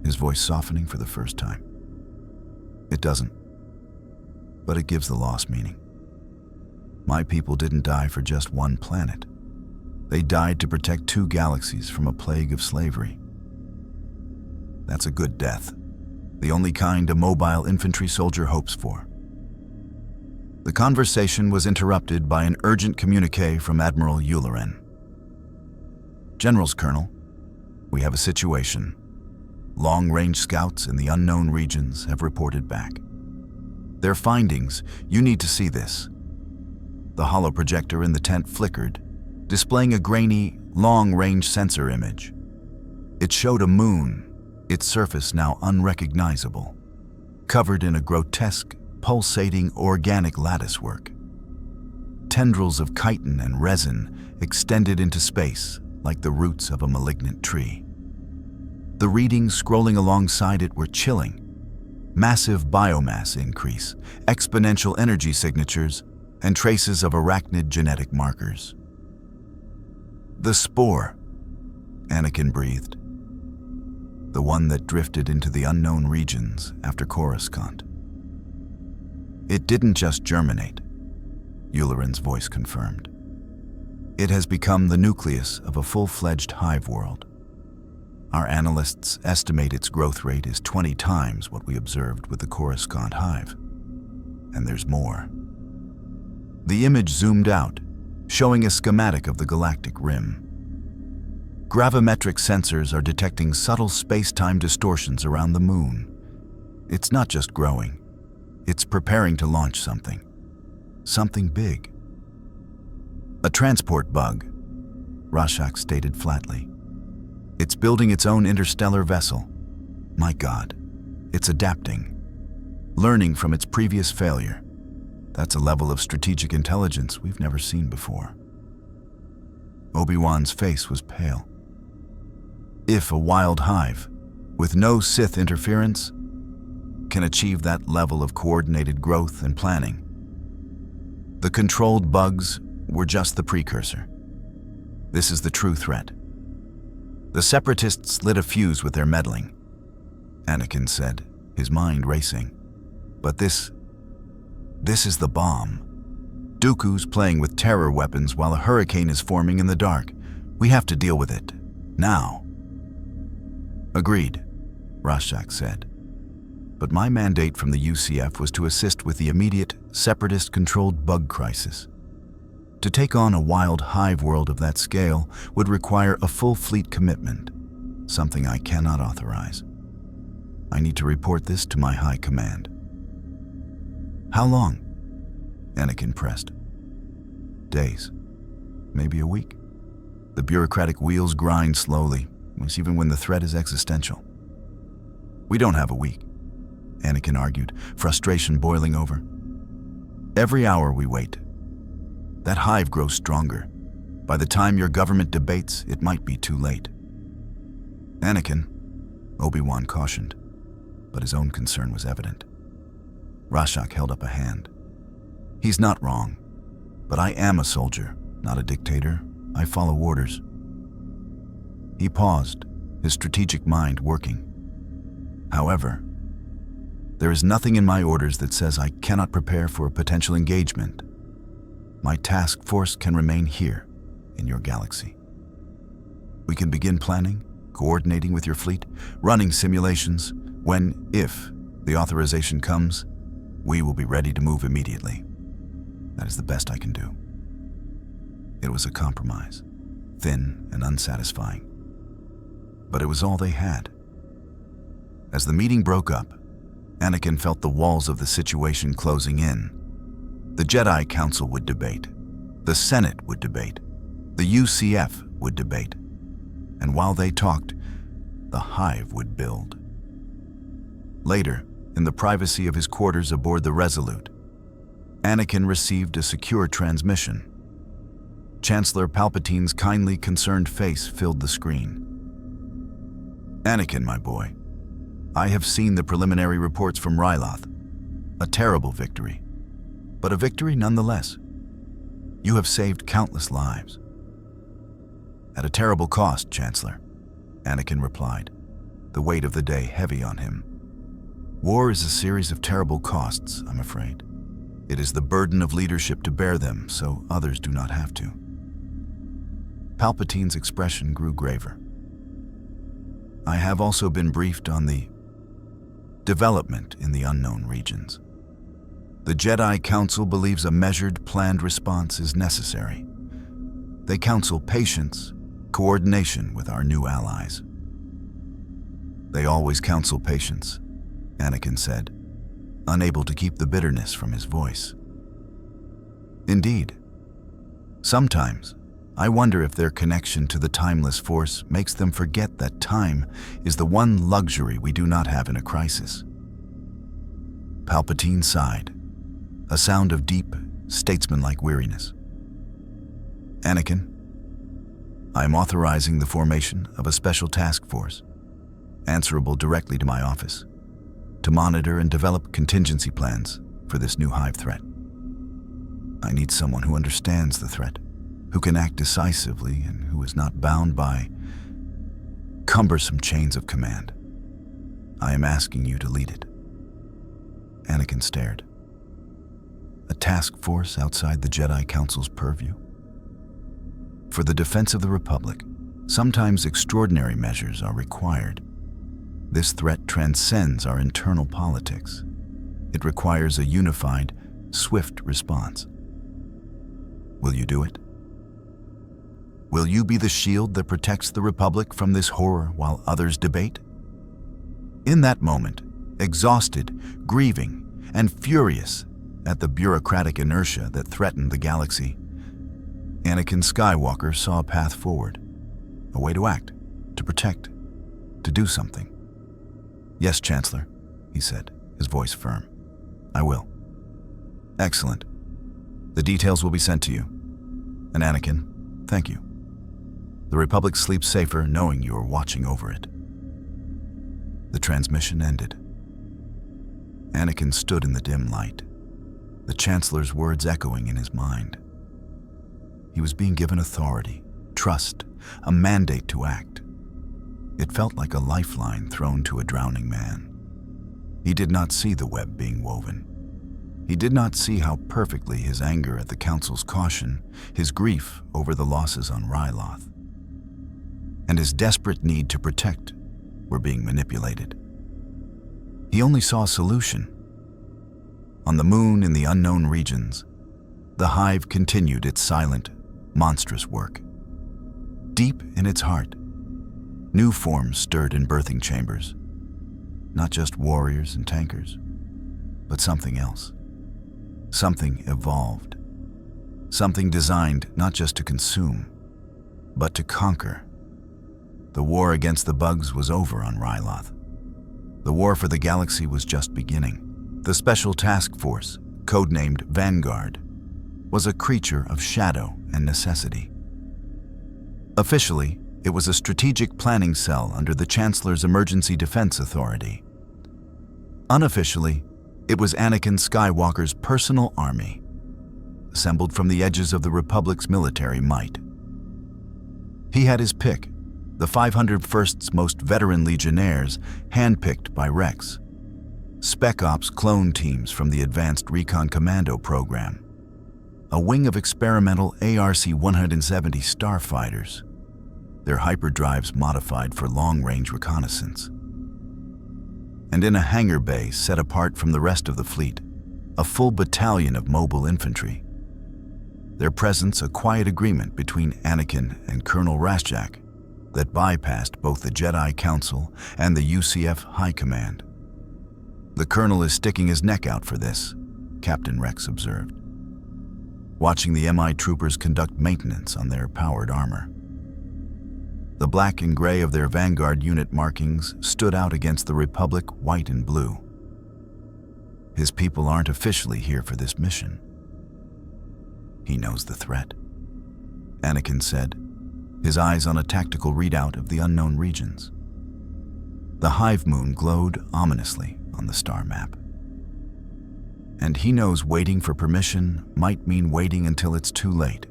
his voice softening for the first time. It doesn't, but it gives the loss meaning. My people didn't die for just one planet. They died to protect 2 galaxies from a plague of slavery. That's a good death, the only kind a mobile infantry soldier hopes for. The conversation was interrupted by an urgent communique from Admiral Yularen. General's Colonel, we have a situation. Long-range scouts in the unknown regions have reported back. Their findings, you need to see this. The holoprojector in the tent flickered, displaying a grainy, long-range sensor image. It showed a moon, its surface now unrecognizable, covered in a grotesque, pulsating organic latticework. Tendrils of chitin and resin extended into space like the roots of a malignant tree. The readings scrolling alongside it were chilling. Massive biomass increase, exponential energy signatures, and traces of arachnid genetic markers. The spore, Anakin breathed. The one that drifted into the unknown regions after Coruscant. It didn't just germinate, Yularen's voice confirmed. It has become the nucleus of a full-fledged hive world. Our analysts estimate its growth rate is 20 times what we observed with the Coruscant hive. And there's more. The image zoomed out, showing a schematic of the galactic rim. Gravimetric sensors are detecting subtle space-time distortions around the moon. It's not just growing. It's preparing to launch something. Something big. A transport bug, Rashak stated flatly. It's building its own interstellar vessel. My God, it's adapting. Learning from its previous failure. That's a level of strategic intelligence we've never seen before. Obi-Wan's face was pale. If a wild hive, with no Sith interference, can achieve that level of coordinated growth and planning, the controlled bugs were just the precursor. This is the true threat. The Separatists lit a fuse with their meddling, Anakin said, his mind racing. But this is the bomb. Dooku's playing with terror weapons while a hurricane is forming in the dark. We have to deal with it. Now. Agreed, Rashak said. But my mandate from the UCF was to assist with the immediate, Separatist-controlled bug crisis. To take on a wild hive world of that scale would require a full fleet commitment, something I cannot authorize. I need to report this to my high command. How long? Anakin pressed. Days, maybe a week. The bureaucratic wheels grind slowly, even when the threat is existential. We don't have a week, Anakin argued, frustration boiling over. Every hour we wait, that hive grows stronger. By the time your government debates, it might be too late. Anakin, Obi-Wan cautioned, but his own concern was evident. Rashak held up a hand. He's not wrong, but I am a soldier, not a dictator. I follow orders. He paused, his strategic mind working. However, there is nothing in my orders that says I cannot prepare for a potential engagement. My task force can remain here, in your galaxy. We can begin planning, coordinating with your fleet, running simulations. If the authorization comes, we will be ready to move immediately. That is the best I can do. It was a compromise, thin and unsatisfying. But it was all they had. As the meeting broke up, Anakin felt the walls of the situation closing in. The Jedi Council would debate. The Senate would debate. The UCF would debate. And while they talked, the hive would build. Later, in the privacy of his quarters aboard the Resolute, Anakin received a secure transmission. Chancellor Palpatine's kindly concerned face filled the screen. "Anakin, my boy, I have seen the preliminary reports from Ryloth. A terrible victory, but a victory nonetheless. You have saved countless lives." "At a terrible cost, Chancellor," Anakin replied, the weight of the day heavy on him. "War is a series of terrible costs, I'm afraid. It is the burden of leadership to bear them, so others do not have to." Palpatine's expression grew graver. "I have also been briefed on the development in the unknown regions. The Jedi Council believes a measured, planned response is necessary. They counsel patience, coordination with our new allies." "They always counsel patience," Anakin said, unable to keep the bitterness from his voice. "Indeed. Sometimes, I wonder if their connection to the timeless force makes them forget that time is the one luxury we do not have in a crisis." Palpatine sighed, a sound of deep, statesmanlike weariness. "Anakin, I am authorizing the formation of a special task force, answerable directly to my office, to monitor and develop contingency plans for this new hive threat. I need someone who understands the threat, who can act decisively, and who is not bound by cumbersome chains of command. I am asking you to lead it." Anakin stared. A task force outside the Jedi Council's purview? For the defense of the Republic, sometimes extraordinary measures are required. This threat transcends our internal politics. It requires a unified, swift response. Will you do it? Will you be the shield that protects the Republic from this horror while others debate? In that moment, exhausted, grieving, and furious at the bureaucratic inertia that threatened the galaxy, Anakin Skywalker saw a path forward, a way to act, to protect, to do something. "Yes, Chancellor," he said, his voice firm. "I will." "Excellent. The details will be sent to you. And Anakin, thank you. The Republic sleeps safer knowing you are watching over it." The transmission ended. Anakin stood in the dim light, the Chancellor's words echoing in his mind. He was being given authority, trust, a mandate to act. It felt like a lifeline thrown to a drowning man. He did not see the web being woven. He did not see how perfectly his anger at the Council's caution, his grief over the losses on Ryloth, and his desperate need to protect were being manipulated. He only saw a solution. On the moon in the unknown regions, the hive continued its silent, monstrous work. Deep in its heart, new forms stirred in birthing chambers. Not just warriors and tankers, but something else. Something evolved. Something designed not just to consume, but to conquer. The war against the bugs was over on Ryloth. The war for the galaxy was just beginning. The Special Task Force, codenamed Vanguard, was a creature of shadow and necessity. Officially, it was a strategic planning cell under the Chancellor's Emergency Defense Authority. Unofficially, it was Anakin Skywalker's personal army, assembled from the edges of the Republic's military might. He had his pick, the 501st's most veteran legionnaires, handpicked by Rex, Spec Ops clone teams from the Advanced Recon Commando program, a wing of experimental ARC-170 starfighters, their hyperdrives modified for long-range reconnaissance. And in a hangar bay set apart from the rest of the fleet, a full battalion of mobile infantry. Their presence a quiet agreement between Anakin and Colonel Raschak that bypassed both the Jedi Council and the UCF High Command. "The Colonel is sticking his neck out for this," Captain Rex observed, watching the MI troopers conduct maintenance on their powered armor. The black and gray of their Vanguard unit markings stood out against the Republic white and blue. His people aren't officially here for this mission. He knows the threat, Anakin said, his eyes on a tactical readout of the unknown regions. The hive moon glowed ominously on the star map. And he knows waiting for permission might mean waiting until it's too late.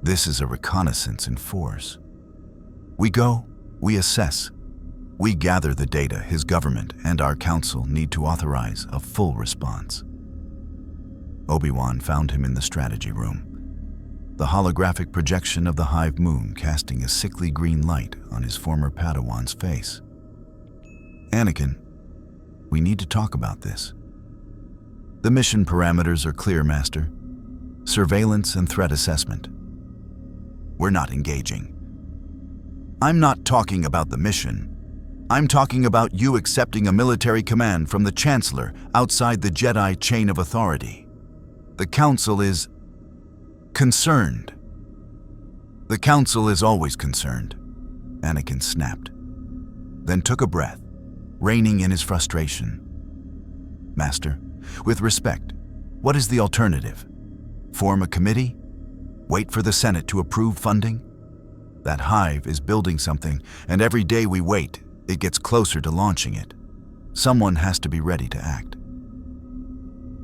This is a reconnaissance in force. We go, we assess, we gather the data his government and our council need to authorize a full response. Obi-Wan found him in the strategy room, the holographic projection of the hive moon casting a sickly green light on his former Padawan's face. Anakin, we need to talk about this. The mission parameters are clear, Master. Surveillance and threat assessment. We're not engaging. I'm not talking about the mission. I'm talking about you accepting a military command from the Chancellor outside the Jedi chain of authority. The Council is concerned. The Council is always concerned, Anakin snapped, then took a breath, reining in his frustration. Master, with respect, what is the alternative? Form a committee? Wait for the Senate to approve funding? That hive is building something, and every day we wait, it gets closer to launching it. Someone has to be ready to act.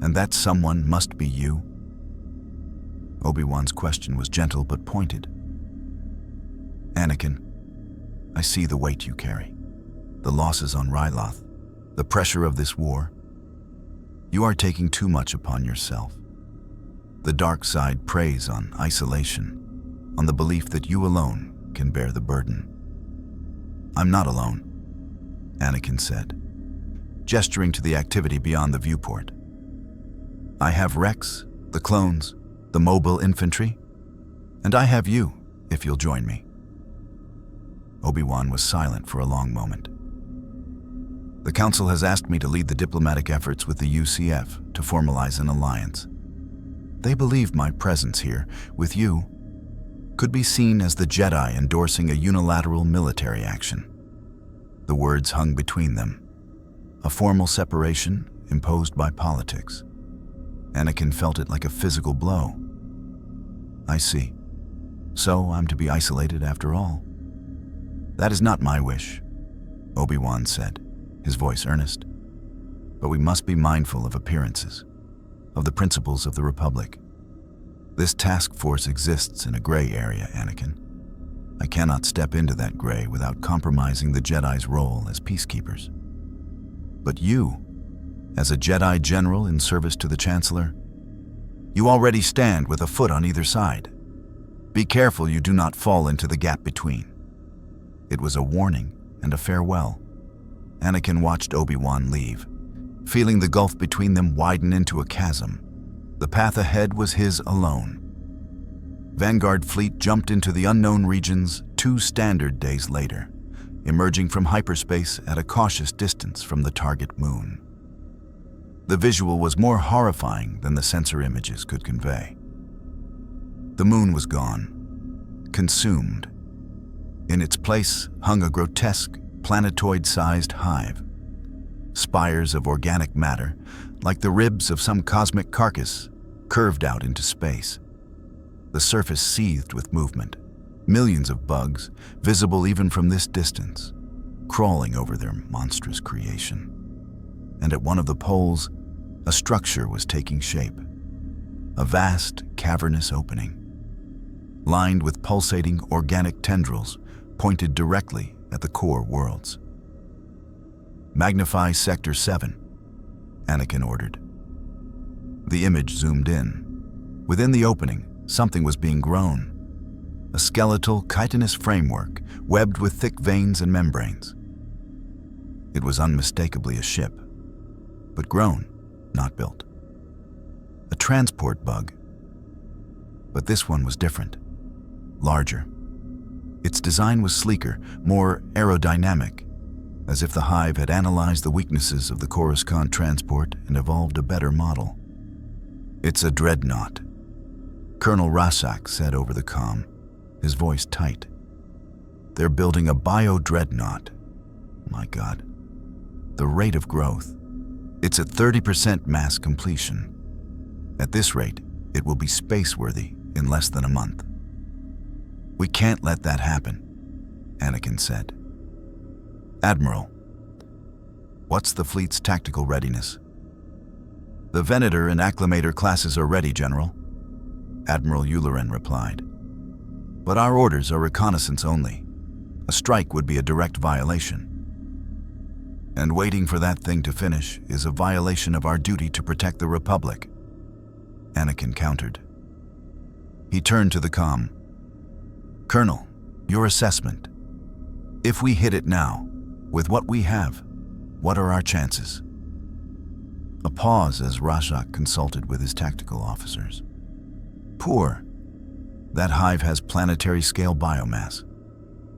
And that someone must be you. Obi-Wan's question was gentle but pointed. Anakin, I see the weight you carry. The losses on Ryloth, the pressure of this war. You are taking too much upon yourself. The dark side preys on isolation, on the belief that you alone can bear the burden. I'm not alone, Anakin said, gesturing to the activity beyond the viewport. I have Rex, the clones, the mobile infantry, and I have you, if you'll join me. Obi-Wan was silent for a long moment. The Council has asked me to lead the diplomatic efforts with the UCF to formalize an alliance. They believe my presence here, with you, could be seen as the Jedi endorsing a unilateral military action. The words hung between them, a formal separation imposed by politics. Anakin felt it like a physical blow. I see. So I'm to be isolated after all. That is not my wish, Obi-Wan said, his voice earnest. But we must be mindful of appearances, of the principles of the Republic. This task force exists in a gray area, Anakin. I cannot step into that gray without compromising the Jedi's role as peacekeepers. But you, as a Jedi general in service to the Chancellor, you already stand with a foot on either side. Be careful you do not fall into the gap between. It was a warning and a farewell. Anakin watched Obi-Wan leave, feeling the gulf between them widen into a chasm. The path ahead was his alone. Vanguard fleet jumped into the unknown regions 2 standard days later, emerging from hyperspace at a cautious distance from the target moon. The visual was more horrifying than the sensor images could convey. The moon was gone, consumed. In its place hung a grotesque, planetoid-sized hive. Spires of organic matter, like the ribs of some cosmic carcass, curved out into space. The surface seethed with movement, millions of bugs, visible even from this distance, crawling over their monstrous creation. And at one of the poles, a structure was taking shape, a vast, cavernous opening, lined with pulsating organic tendrils pointed directly at the core worlds. Magnify Sector 7, Anakin ordered. The image zoomed in. Within the opening, something was being grown, a skeletal, chitinous framework webbed with thick veins and membranes. It was unmistakably a ship, but grown, not built. A transport bug. But this one was different, larger. Its design was sleeker, more aerodynamic, as if the hive had analyzed the weaknesses of the Coruscant transport and evolved a better model. It's a dreadnought, Colonel Rasak said over the comm, his voice tight. They're building a bio-dreadnought. My God, the rate of growth. It's at 30% mass completion. At this rate, it will be space-worthy in less than a month. We can't let that happen, Anakin said. Admiral, what's the fleet's tactical readiness? The Venator and Acclamator classes are ready, General, Admiral Yularen replied. But our orders are reconnaissance only. A strike would be a direct violation. And waiting for that thing to finish is a violation of our duty to protect the Republic, Anakin countered. He turned to the comm. Colonel, your assessment. If we hit it now, with what we have, what are our chances? A pause as Rashak consulted with his tactical officers. Poor. That hive has planetary-scale biomass.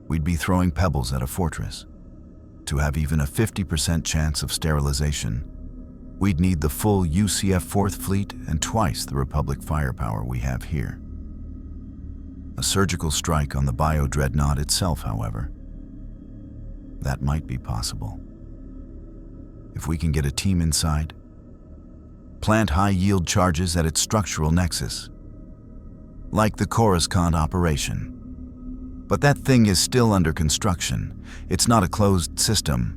We'd be throwing pebbles at a fortress. To have even a 50% chance of sterilization, we'd need the full UCF 4th Fleet and twice the Republic firepower we have here. A surgical strike on the bio-dreadnought itself, however, that might be possible. If we can get a team inside, plant high-yield charges at its structural nexus, like the Coruscant operation. But that thing is still under construction. It's not a closed system.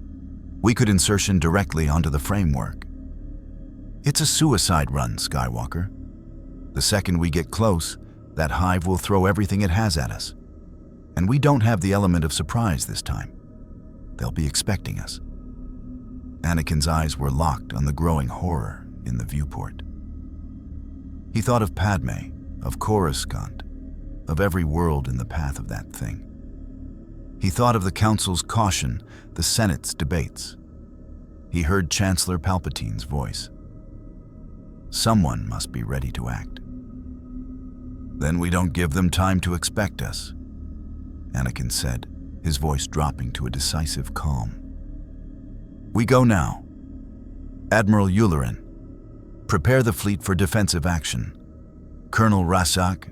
We could insertion directly onto the framework. It's a suicide run, Skywalker. The second we get close, that hive will throw everything it has at us. And we don't have the element of surprise this time. They'll be expecting us. Anakin's eyes were locked on the growing horror in the viewport. He thought of Padme, of Coruscant, of every world in the path of that thing. He thought of the Council's caution, the Senate's debates. He heard Chancellor Palpatine's voice. Someone must be ready to act. Then we don't give them time to expect us, Anakin said, his voice dropping to a decisive calm. We go now. Admiral Yularen, prepare the fleet for defensive action. Colonel Rashak,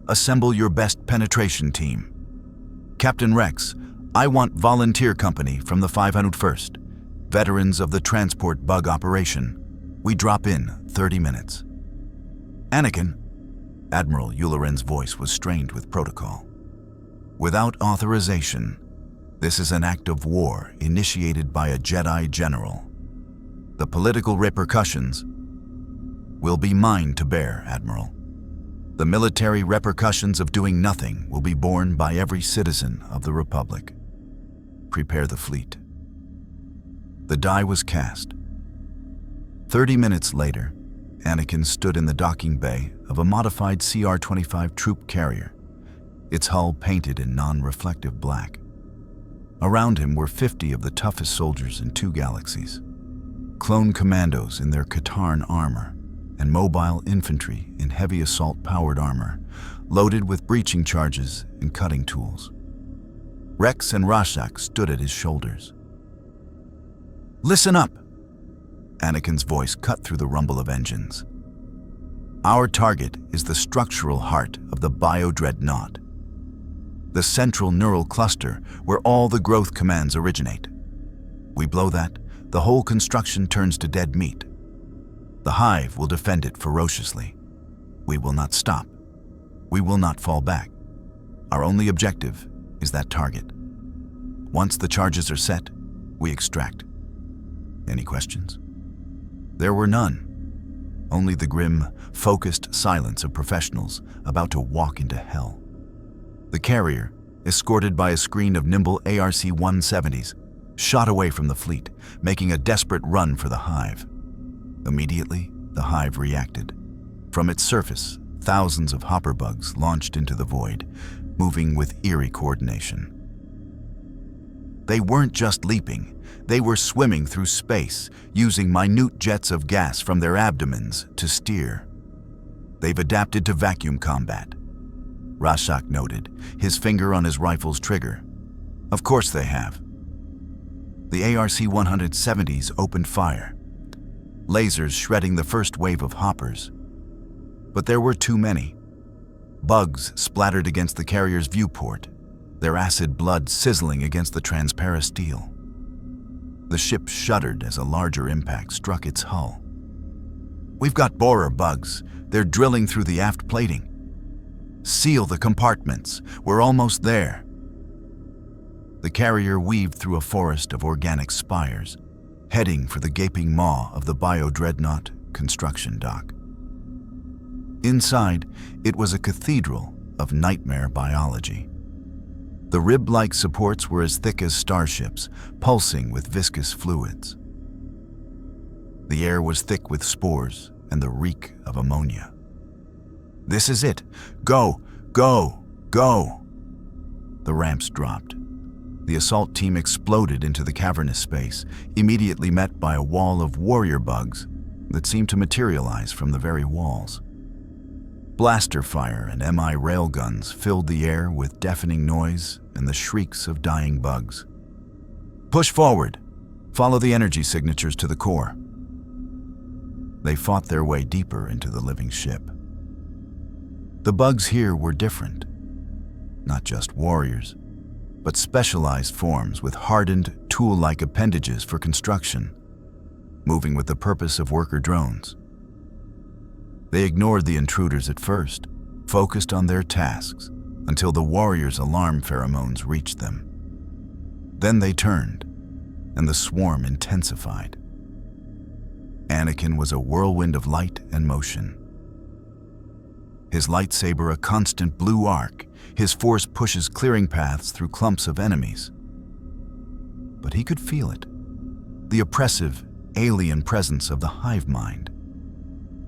assemble your best penetration team. Captain Rex, I want volunteer company from the 501st, veterans of the transport bug operation. We drop in 30 minutes. Anakin, Admiral Yularen's voice was strained with protocol. Without authorization, this is an act of war initiated by a Jedi general. The political repercussions will be mine to bear, Admiral. The military repercussions of doing nothing will be borne by every citizen of the Republic. Prepare the fleet. The die was cast. 30 minutes later, Anakin stood in the docking bay of a modified CR-25 troop carrier, its hull painted in non-reflective black. Around him were 50 of the toughest soldiers in 2 galaxies, clone commandos in their Katarn armor, and mobile infantry in heavy assault-powered armor, loaded with breaching charges and cutting tools. Rex and Rashak stood at his shoulders. Listen up! Anakin's voice cut through the rumble of engines. Our target is the structural heart of the bio-dreadnought, the central neural cluster where all the growth commands originate. We blow that, the whole construction turns to dead meat. The hive will defend it ferociously. We will not stop. We will not fall back. Our only objective is that target. Once the charges are set, we extract. Any questions? There were none. Only the grim, focused silence of professionals about to walk into hell. The carrier, escorted by a screen of nimble ARC-170s, shot away from the fleet, making a desperate run for the hive. Immediately, the hive reacted. From its surface, thousands of hopper bugs launched into the void, moving with eerie coordination. They weren't just leaping, they were swimming through space, using minute jets of gas from their abdomens to steer. They've adapted to vacuum combat, Rashak noted, his finger on his rifle's trigger. Of course they have. The ARC-170s opened fire, lasers shredding the first wave of hoppers. But there were too many. Bugs splattered against the carrier's viewport, their acid blood sizzling against the transparent steel. The ship shuddered as a larger impact struck its hull. "We've got borer bugs. They're drilling through the aft plating. Seal the compartments. We're almost there." The carrier weaved through a forest of organic spires, heading for the gaping maw of the bio-dreadnought construction dock. Inside, it was a cathedral of nightmare biology. The rib-like supports were as thick as starships, pulsing with viscous fluids. The air was thick with spores and the reek of ammonia. "This is it. Go, go, go!" The ramps dropped. The assault team exploded into the cavernous space, immediately met by a wall of warrior bugs that seemed to materialize from the very walls. Blaster fire and MI railguns filled the air with deafening noise and the shrieks of dying bugs. "Push forward. Follow the energy signatures to the core." They fought their way deeper into the living ship. The bugs here were different. Not just warriors, but specialized forms with hardened, tool-like appendages for construction, moving with the purpose of worker drones. They ignored the intruders at first, focused on their tasks until the warriors' alarm pheromones reached them. Then they turned, and the swarm intensified. Anakin was a whirlwind of light and motion. His lightsaber a constant blue arc, his force pushes clearing paths through clumps of enemies. But he could feel it, the oppressive, alien presence of the hive mind.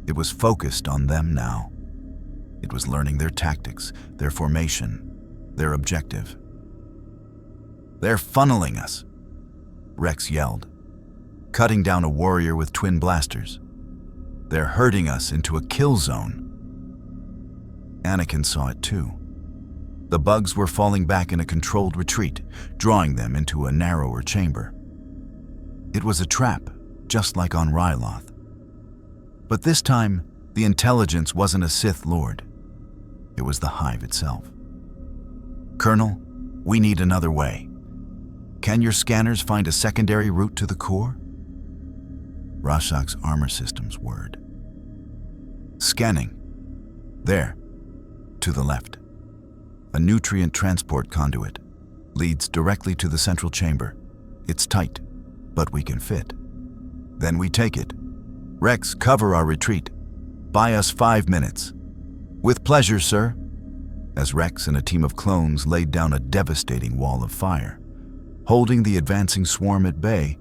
It was focused on them now. It was learning their tactics, their formation, their objective. "They're funneling us," Rex yelled, cutting down a warrior with twin blasters. "They're herding us into a kill zone." Anakin saw it too. The bugs were falling back in a controlled retreat, drawing them into a narrower chamber. It was a trap, just like on Ryloth. But this time, the intelligence wasn't a Sith Lord. It was the hive itself. "Colonel, we need another way. Can your scanners find a secondary route to the core?" Rashak's armor systems whirred. "Scanning. There, to the left. A nutrient transport conduit leads directly to the central chamber. It's tight, but we can fit. Then we take it. Rex, cover our retreat. Buy us 5 minutes." "With pleasure, sir," as Rex and a team of clones laid down a devastating wall of fire. Holding the advancing swarm at bay,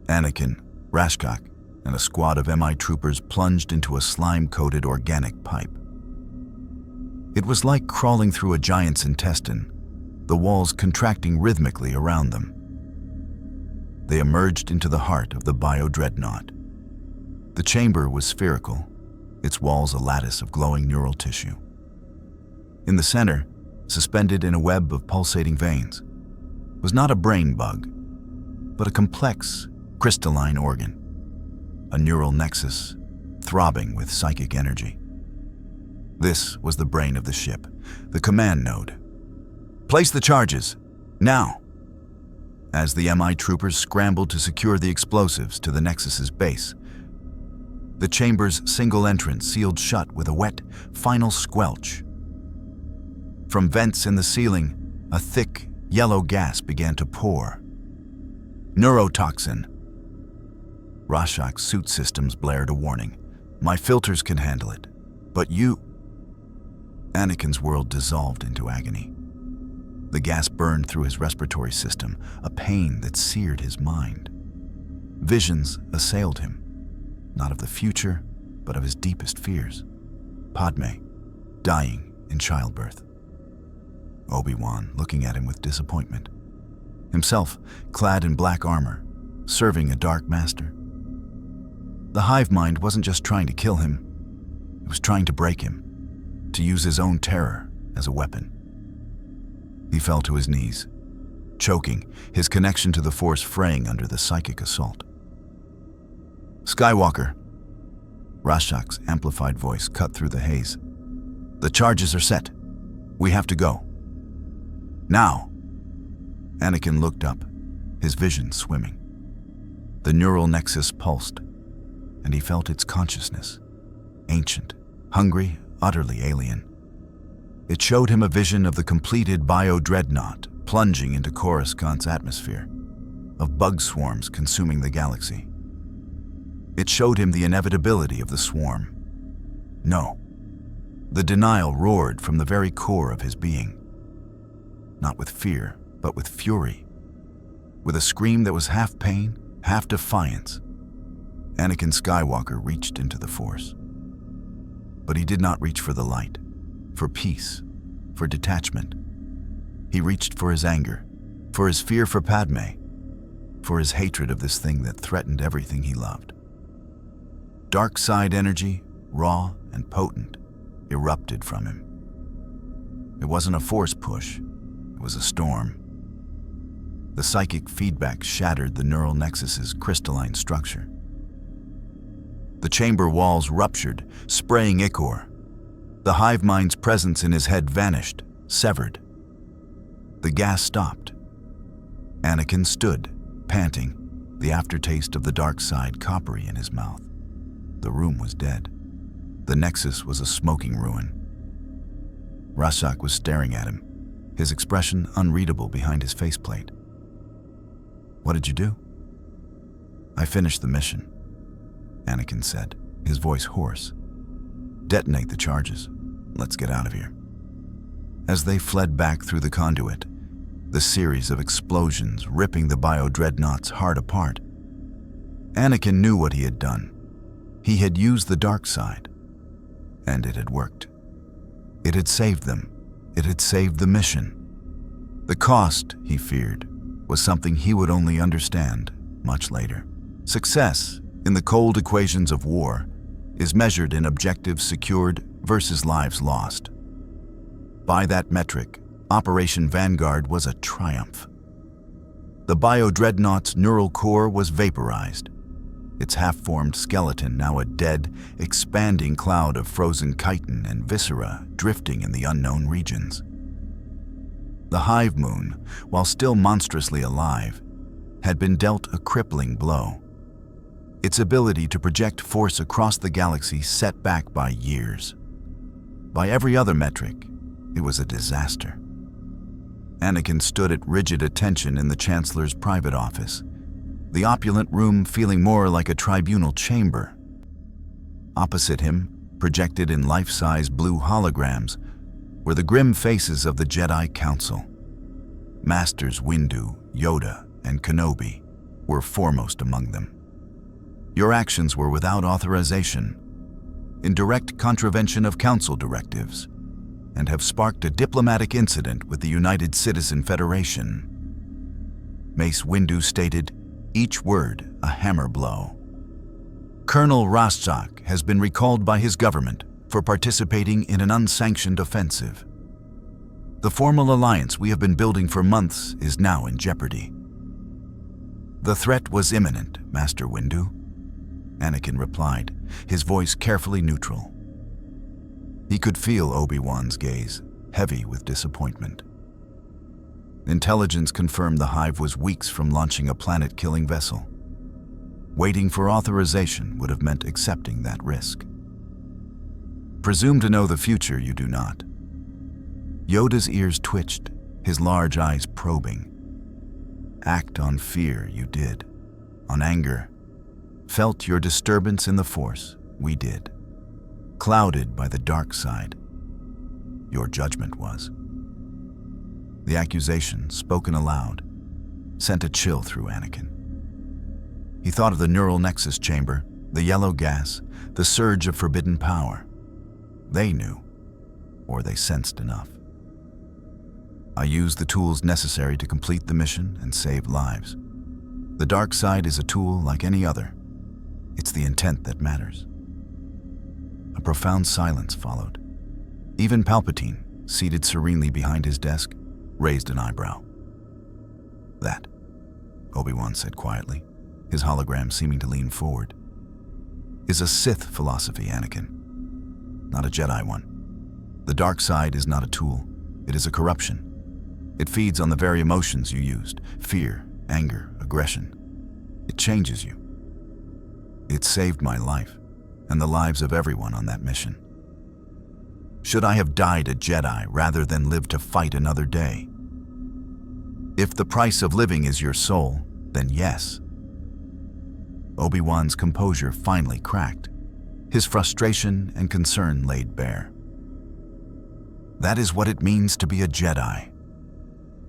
Anakin, Rashkak, and a squad of MI troopers plunged into a slime-coated organic pipe. It was like crawling through a giant's intestine, the walls contracting rhythmically around them. They emerged into the heart of the bio-dreadnought. The chamber was spherical, its walls a lattice of glowing neural tissue. In the center, suspended in a web of pulsating veins, was not a brain bug, but a complex, crystalline organ, a neural nexus throbbing with psychic energy. This was the brain of the ship, the command node. "Place the charges, now!" As the MI troopers scrambled to secure the explosives to the Nexus's base, the chamber's single entrance sealed shut with a wet, final squelch. From vents in the ceiling, a thick, yellow gas began to pour. "Neurotoxin." Rashak's suit systems blared a warning. "My filters can handle it, but you..." Anakin's world dissolved into agony. The gas burned through his respiratory system, a pain that seared his mind. Visions assailed him, not of the future, but of his deepest fears. Padme, dying in childbirth. Obi-Wan looking at him with disappointment. Himself, clad in black armor, serving a dark master. The hive mind wasn't just trying to kill him, it was trying to break him, to use his own terror as a weapon. He fell to his knees, choking, his connection to the Force fraying under the psychic assault. "Skywalker," Rashak's amplified voice cut through the haze. "The charges are set. We have to go. Now." Anakin looked up, his vision swimming. The neural nexus pulsed, and he felt its consciousness. Ancient, hungry, utterly alien. It showed him a vision of the completed bio-dreadnought plunging into Coruscant's atmosphere, of bug swarms consuming the galaxy. It showed him the inevitability of the swarm. No. The denial roared from the very core of his being. Not with fear, but with fury. With a scream that was half pain, half defiance, Anakin Skywalker reached into the Force. But he did not reach for the light, for peace, for detachment. He reached for his anger, for his fear for Padme, for his hatred of this thing that threatened everything he loved. Dark side energy, raw and potent, erupted from him. It wasn't a force push, it was a storm. The psychic feedback shattered the neural nexus's crystalline structure. The chamber walls ruptured, spraying ichor. The hive mind's presence in his head vanished, severed. The gas stopped. Anakin stood, panting, the aftertaste of the dark side coppery in his mouth. The room was dead. The nexus was a smoking ruin. Rashak was staring at him, his expression unreadable behind his faceplate. "What did you do?" "I finished the mission," Anakin said, his voice hoarse. "Detonate the charges. Let's get out of here." As they fled back through the conduit, the series of explosions ripping the bio-dreadnought's heart apart, Anakin knew what he had done. He had used the dark side, and it had worked. It had saved them. It had saved the mission. The cost, he feared, was something he would only understand much later. Success, in the cold equations of war, is measured in objectives secured versus lives lost. By that metric, Operation Vanguard was a triumph. The bio-dreadnought's neural core was vaporized, its half-formed skeleton now a dead, expanding cloud of frozen chitin and viscera drifting in the unknown regions. The hive moon, while still monstrously alive, had been dealt a crippling blow. Its ability to project force across the galaxy set back by years. By every other metric, it was a disaster. Anakin stood at rigid attention in the Chancellor's private office, the opulent room feeling more like a tribunal chamber. Opposite him, projected in life-size blue holograms, were the grim faces of the Jedi Council. Masters Windu, Yoda, and Kenobi were foremost among them. Your actions were without authorization, in direct contravention of Council directives, and have sparked a diplomatic incident with the United Citizen Federation. Mace Windu stated, each word a hammer blow. Colonel Rashak has been recalled by his government for participating in an unsanctioned offensive. The formal alliance we have been building for months is now in jeopardy. The threat was imminent, Master Windu, Anakin replied, his voice carefully neutral. He could feel Obi-Wan's gaze, heavy with disappointment. Intelligence confirmed the hive was weeks from launching a planet-killing vessel. Waiting for authorization would have meant accepting that risk. Presume to know the future, you do not. Yoda's ears twitched, his large eyes probing. Act on fear, you did. On anger. Felt your disturbance in the Force, we did. Clouded by the dark side. Your judgment was. The accusation, spoken aloud, sent a chill through Anakin. He thought of the neural nexus chamber, the yellow gas, the surge of forbidden power. They knew, or they sensed enough. I used the tools necessary to complete the mission and save lives. The dark side is a tool like any other. It's the intent that matters. A profound silence followed. Even Palpatine, seated serenely behind his desk, raised an eyebrow. That, Obi-Wan said quietly, his hologram seeming to lean forward, is a Sith philosophy, Anakin, not a Jedi one. The dark side is not a tool, it is a corruption. It feeds on the very emotions you used, fear, anger, aggression. It changes you. It saved my life and the lives of everyone on that mission. Should I have died a Jedi rather than live to fight another day? If the price of living is your soul, then yes. Obi-Wan's composure finally cracked, his frustration and concern laid bare. That is what it means to be a Jedi.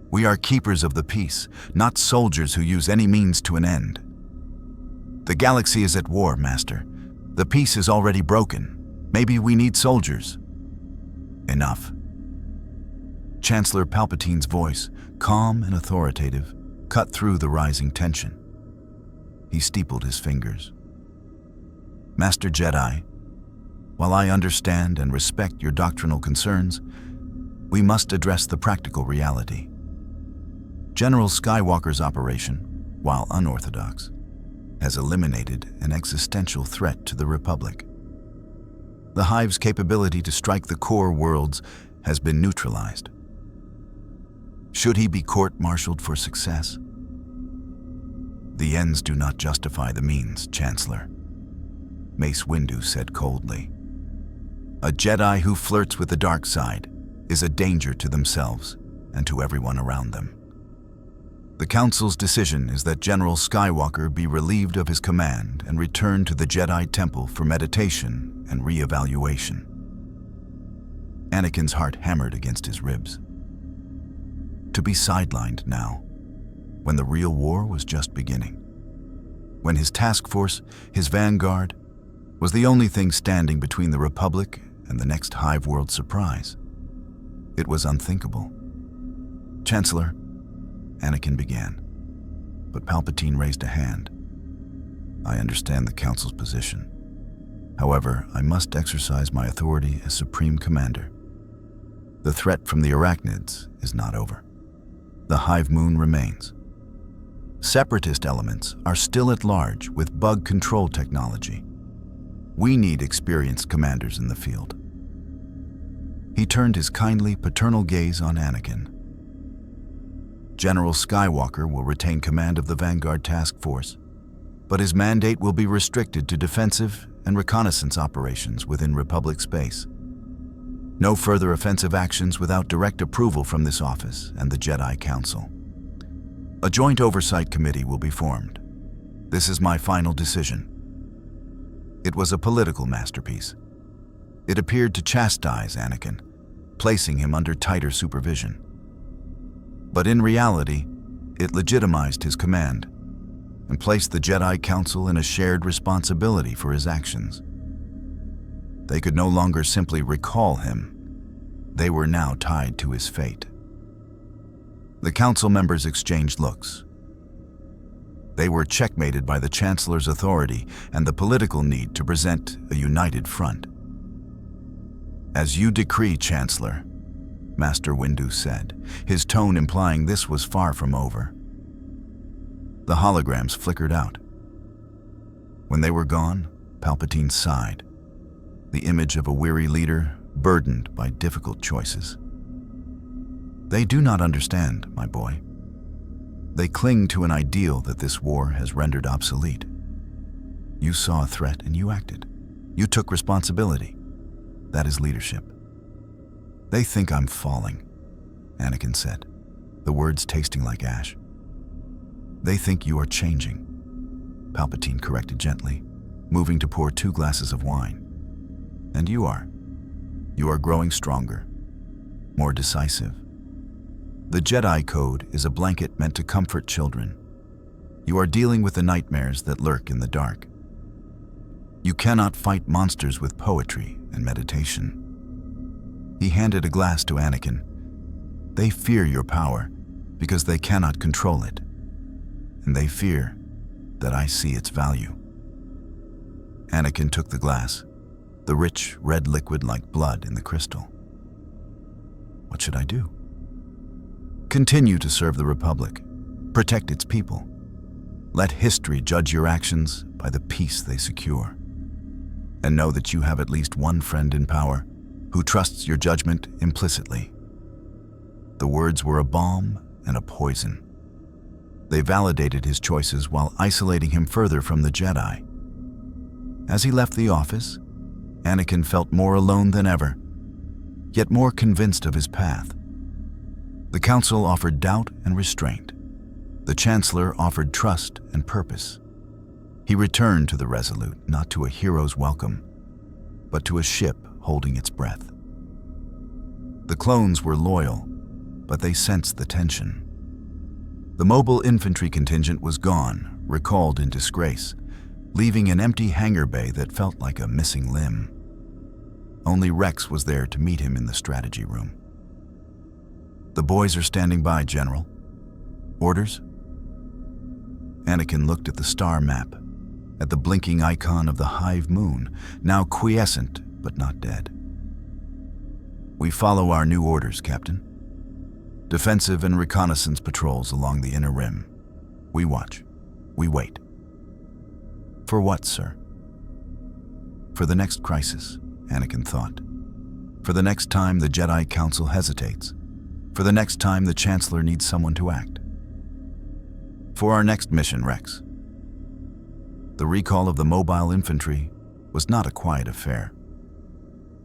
We are keepers of the peace, not soldiers who use any means to an end. The galaxy is at war, Master. The peace is already broken. Maybe we need soldiers. Enough. Chancellor Palpatine's voice, calm and authoritative, cut through the rising tension. He steepled his fingers. Master Jedi, while I understand and respect your doctrinal concerns, we must address the practical reality. General Skywalker's operation, while unorthodox, has eliminated an existential threat to the Republic. The Hive's capability to strike the core worlds has been neutralized. Should he be court-martialed for success? The ends do not justify the means, Chancellor, Mace Windu said coldly. A Jedi who flirts with the dark side is a danger to themselves and to everyone around them. The Council's decision is that General Skywalker be relieved of his command and return to the Jedi Temple for meditation and re-evaluation. Anakin's heart hammered against his ribs. To be sidelined now, when the real war was just beginning. When his task force, his vanguard, was the only thing standing between the Republic and the next Hive World surprise. It was unthinkable. Chancellor, Anakin began, but Palpatine raised a hand. I understand the Council's position. However, I must exercise my authority as Supreme Commander. The threat from the Arachnids is not over. The Hive Moon remains. Separatist elements are still at large with bug control technology. We need experienced commanders in the field. He turned his kindly, paternal gaze on Anakin. General Skywalker will retain command of the Vanguard Task Force, but his mandate will be restricted to defensive and reconnaissance operations within Republic space. No further offensive actions without direct approval from this office and the Jedi Council. A joint oversight committee will be formed. This is my final decision. It was a political masterpiece. It appeared to chastise Anakin, placing him under tighter supervision. But in reality, it legitimized his command and placed the Jedi Council in a shared responsibility for his actions. They could no longer simply recall him. They were now tied to his fate. The Council members exchanged looks. They were checkmated by the Chancellor's authority and the political need to present a united front. As you decree, Chancellor, Master Windu said, his tone implying this was far from over. The holograms flickered out. When they were gone, Palpatine sighed, the image of a weary leader burdened by difficult choices. They do not understand, my boy. They cling to an ideal that this war has rendered obsolete. You saw a threat and you acted. You took responsibility. That is leadership. They think I'm falling, Anakin said, the words tasting like ash. They think you are changing, Palpatine corrected gently, moving to pour 2 glasses of wine. And you are. You are growing stronger, more decisive. The Jedi Code is a blanket meant to comfort children. You are dealing with the nightmares that lurk in the dark. You cannot fight monsters with poetry and meditation. He handed a glass to Anakin. They fear your power because they cannot control it, and they fear that I see its value. Anakin took the glass, the rich red liquid like blood in the crystal. What should I do? Continue to serve the Republic, protect its people. Let history judge your actions by the peace they secure. And know that you have at least one friend in power who trusts your judgment implicitly. The words were a balm and a poison. They validated his choices while isolating him further from the Jedi. As he left the office, Anakin felt more alone than ever, yet more convinced of his path. The Council offered doubt and restraint. The Chancellor offered trust and purpose. He returned to the Resolute, not to a hero's welcome, but to a ship holding its breath. The clones were loyal, but they sensed the tension. The mobile infantry contingent was gone, recalled in disgrace, leaving an empty hangar bay that felt like a missing limb. Only Rex was there to meet him in the strategy room. "The boys are standing by, General. Orders?" Anakin looked at the star map, at the blinking icon of the Hive moon, now quiescent but not dead. "We follow our new orders, Captain. Defensive and reconnaissance patrols along the inner rim. We watch. We wait." "For what, sir?" "For the next crisis," Anakin thought. "For the next time the Jedi Council hesitates. For the next time the Chancellor needs someone to act. For our next mission, Rex." The recall of the mobile infantry was not a quiet affair.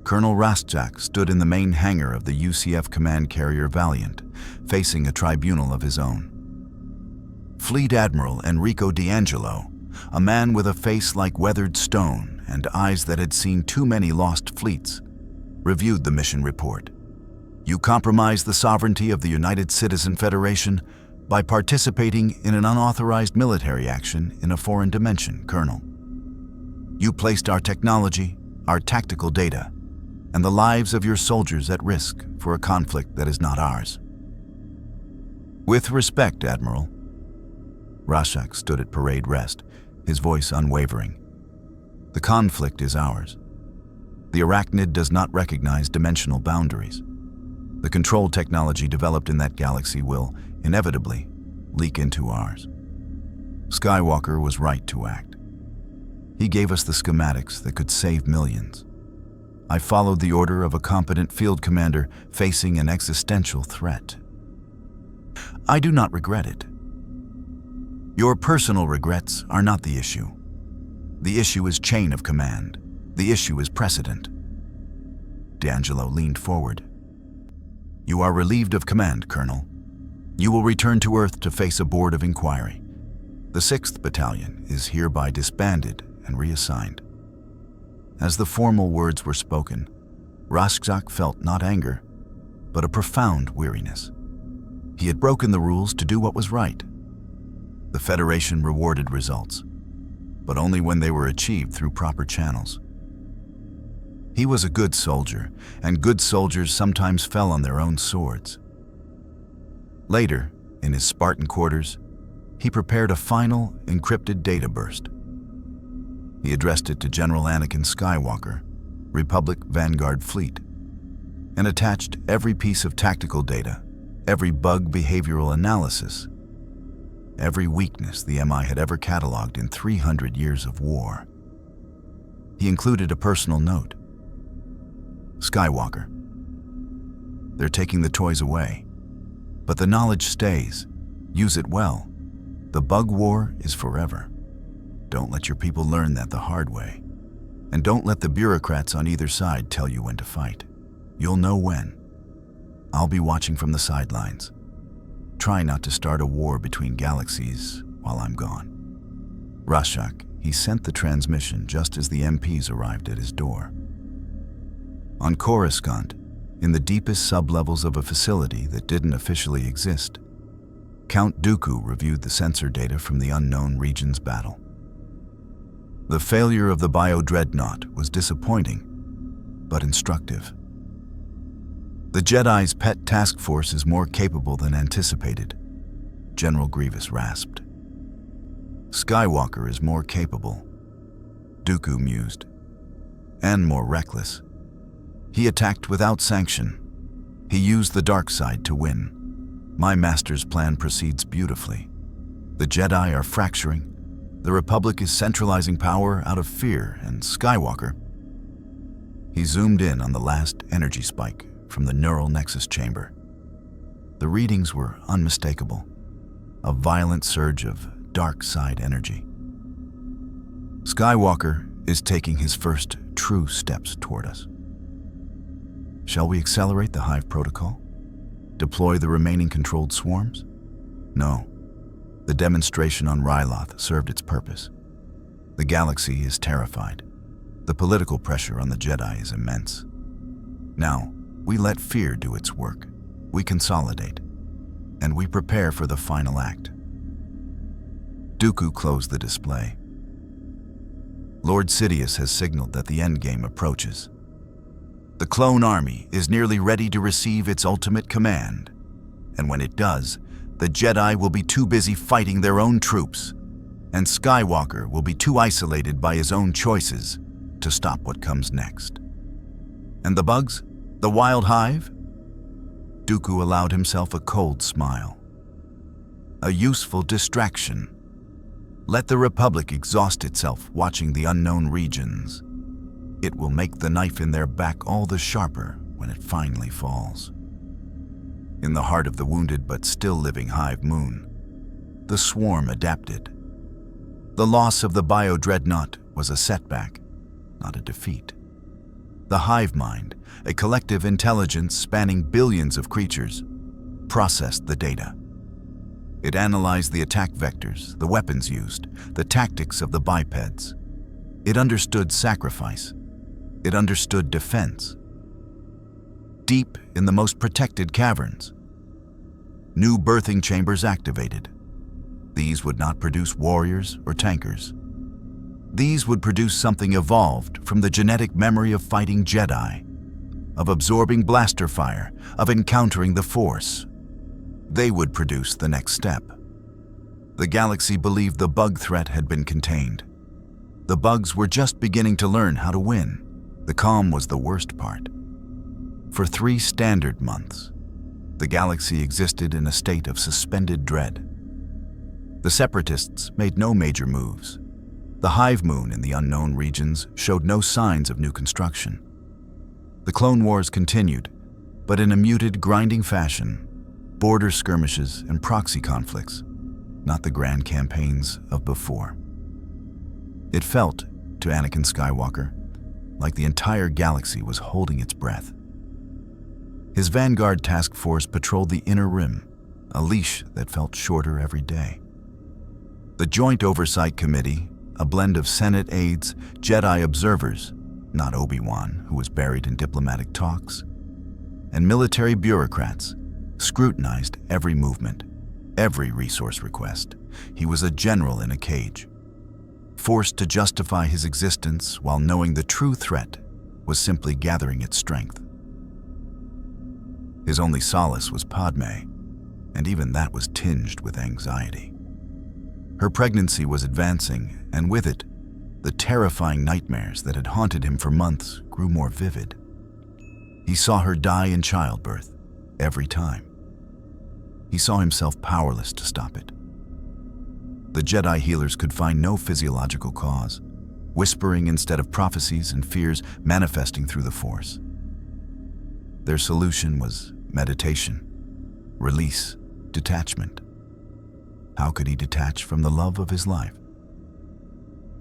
Colonel Raschak stood in the main hangar of the UCF command carrier Valiant, facing a tribunal of his own. Fleet Admiral Enrico D'Angelo, a man with a face like weathered stone and eyes that had seen too many lost fleets, reviewed the mission report. "You compromise the sovereignty of the United Citizen Federation by participating in an unauthorized military action in a foreign dimension, Colonel. You placed our technology, our tactical data, and the lives of your soldiers at risk for a conflict that is not ours." "With respect, Admiral." Raschak stood at parade rest, his voice unwavering. "The conflict is ours. The Arachnid does not recognize dimensional boundaries. The control technology developed in that galaxy will, inevitably, leak into ours. Skywalker was right to act. He gave us the schematics that could save millions. I followed the order of a competent field commander facing an existential threat. I do not regret it. Your personal regrets are not the issue. The issue is chain of command. The issue is precedent." D'Angelo leaned forward. "You are relieved of command, Colonel. You will return to Earth to face a board of inquiry. The 6th Battalion is hereby disbanded and reassigned." As the formal words were spoken, Raschak felt not anger, but a profound weariness. He had broken the rules to do what was right. The Federation rewarded results, but only when they were achieved through proper channels. He was a good soldier, and good soldiers sometimes fell on their own swords. Later, in his Spartan quarters, he prepared a final, encrypted data burst. He addressed it to General Anakin Skywalker, Republic Vanguard Fleet, and attached every piece of tactical data, every bug behavioral analysis, every weakness the MI had ever cataloged in 300 years of war. He included a personal note. "Skywalker, they're taking the toys away, but the knowledge stays. Use it well. The bug war is forever. Don't let your people learn that the hard way. And don't let the bureaucrats on either side tell you when to fight. You'll know when. I'll be watching from the sidelines. Try not to start a war between galaxies while I'm gone." Raschak, he sent the transmission just as the MPs arrived at his door. On Coruscant, in the deepest sublevels of a facility that didn't officially exist, Count Dooku reviewed the sensor data from the unknown region's battle. The failure of the bio-dreadnought was disappointing, but instructive. "The Jedi's pet task force is more capable than anticipated," General Grievous rasped. "Skywalker is more capable," Dooku mused, "and more reckless. He attacked without sanction. He used the dark side to win. My master's plan proceeds beautifully. The Jedi are fracturing. The Republic is centralizing power out of fear, and Skywalker..." He zoomed in on the last energy spike from the neural nexus chamber. The readings were unmistakable. a violent surge of dark side energy. Skywalker is taking his first true steps toward us. Shall we accelerate the Hive protocol? Deploy the remaining controlled swarms? No. The demonstration on Ryloth served its purpose. The galaxy is terrified. The political pressure on the Jedi is immense. Now, we let fear do its work. We consolidate. And we prepare for the final act. Dooku closed the display. Lord Sidious has signaled that the endgame approaches. The clone army is nearly ready to receive its ultimate command. And when it does, the Jedi will be too busy fighting their own troops, and Skywalker will be too isolated by his own choices to stop what comes next. And the bugs? The wild hive? Dooku allowed himself a cold smile. A useful distraction. Let the Republic exhaust itself watching the unknown regions. It will make the knife in their back all the sharper when it finally falls. In the heart of the wounded but still living Hive Moon, the swarm adapted. The loss of the bio-dreadnought was a setback, not a defeat. The hive mind, a collective intelligence spanning billions of creatures, processed the data. It analyzed the attack vectors, the weapons used, the tactics of the bipeds. It understood sacrifice. It understood defense. Deep in the most protected caverns, new birthing chambers activated. These would not produce warriors or tankers. These would produce something evolved from the genetic memory of fighting Jedi, of absorbing blaster fire, of encountering the Force. They would produce the next step. The galaxy believed the bug threat had been contained. The bugs were just beginning to learn how to win. The calm was the worst part. For 3 standard months, the galaxy existed in a state of suspended dread. The Separatists made no major moves. The Hive Moon in the unknown regions showed no signs of new construction. The Clone Wars continued, but in a muted, grinding fashion, border skirmishes and proxy conflicts, not the grand campaigns of before. It felt, to Anakin Skywalker, like the entire galaxy was holding its breath. His Vanguard task force patrolled the Inner Rim, a leash that felt shorter every day. The Joint Oversight Committee, a blend of Senate aides, Jedi observers, not Obi-Wan, who was buried in diplomatic talks, and military bureaucrats, scrutinized every movement, every resource request. He was a general in a cage, forced to justify his existence while knowing the true threat was simply gathering its strength. His only solace was Padme, and even that was tinged with anxiety. Her pregnancy was advancing, and with it, the terrifying nightmares that had haunted him for months grew more vivid. He saw her die in childbirth, every time. He saw himself powerless to stop it. The Jedi healers could find no physiological cause, whispering instead of prophecies and fears manifesting through the Force. Their solution was meditation, release, detachment. How could he detach from the love of his life?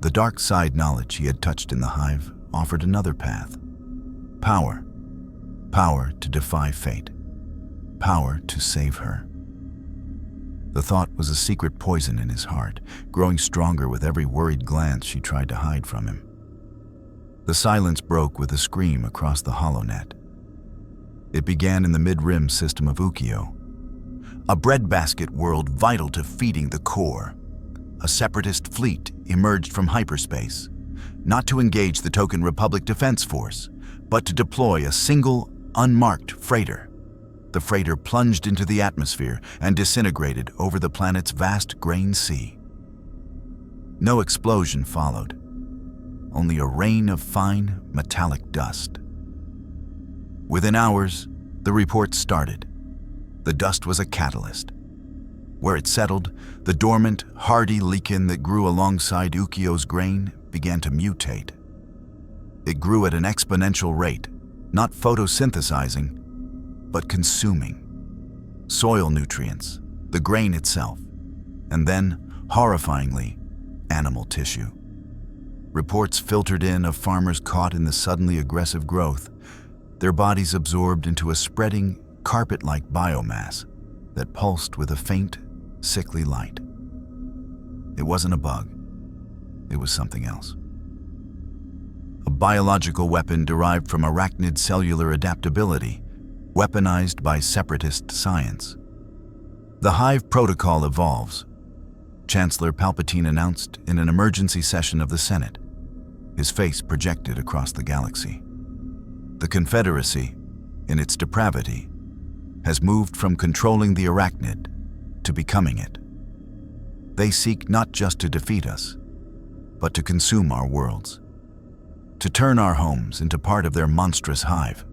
The dark side knowledge he had touched in the Hive offered another path. Power. Power to defy fate. Power to save her. The thought was a secret poison in his heart, growing stronger with every worried glance she tried to hide from him. The silence broke with a scream across the HoloNet. It began in the mid-rim system of Ukio, a breadbasket world vital to feeding the core. A separatist fleet emerged from hyperspace, not to engage the Token Republic Defense Force, but to deploy a single, unmarked freighter. The freighter plunged into the atmosphere and disintegrated over the planet's vast grain sea. No explosion followed, only a rain of fine, metallic dust. Within hours, the report started. The dust was a catalyst. Where it settled, the dormant, hardy lichen that grew alongside Ukio's grain began to mutate. It grew at an exponential rate, not photosynthesizing, but consuming. Soil nutrients, the grain itself, and then, horrifyingly, animal tissue. Reports filtered in of farmers caught in the suddenly aggressive growth, their bodies absorbed into a spreading, carpet-like biomass that pulsed with a faint, sickly light. It wasn't a bug. It was something else. A biological weapon derived from Arachnid cellular adaptability, weaponized by separatist science. The Hive Protocol evolves, Chancellor Palpatine announced in an emergency session of the Senate, his face projected across the galaxy. The Confederacy, in its depravity, has moved from controlling the Arachnid to becoming it. They seek not just to defeat us, but to consume our worlds, to turn our homes into part of their monstrous hive.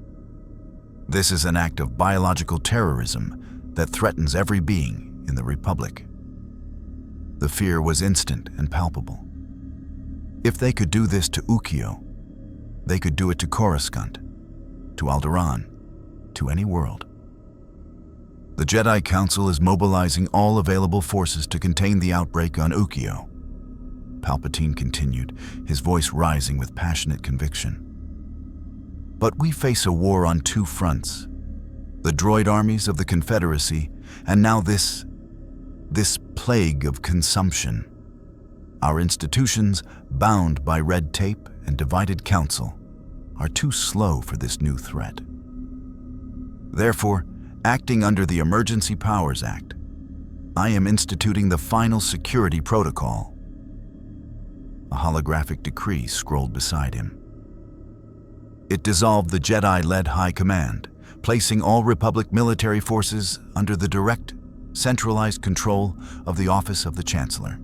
This is an act of biological terrorism that threatens every being in the Republic. The fear was instant and palpable. If they could do this to Ukiyo, they could do it to Coruscant, to Alderaan, to any world. The Jedi Council is mobilizing all available forces to contain the outbreak on Ukiyo. Palpatine continued, his voice rising with passionate conviction. But we face a war on two fronts: the droid armies of the Confederacy, and now this plague of consumption. Our institutions, bound by red tape and divided counsel, are too slow for this new threat. Therefore, acting under the Emergency Powers Act, I am instituting the final security protocol. A holographic decree scrolled beside him. It dissolved the Jedi-led High Command, placing all Republic military forces under the direct, centralized control of the Office of the Chancellor.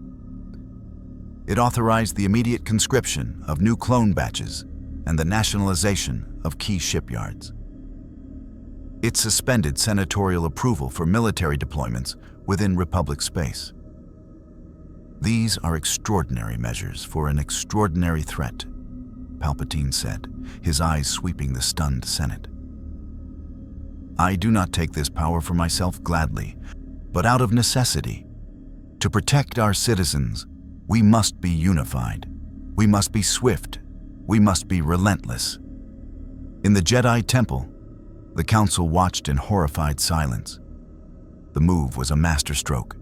It authorized the immediate conscription of new clone batches and the nationalization of key shipyards. It suspended senatorial approval for military deployments within Republic space. These are extraordinary measures for an extraordinary threat, Palpatine said, his eyes sweeping the stunned Senate. I do not take this power for myself gladly, but out of necessity. To protect our citizens, we must be unified. We must be swift. We must be relentless. In the Jedi Temple, the Council watched in horrified silence. The move was a masterstroke.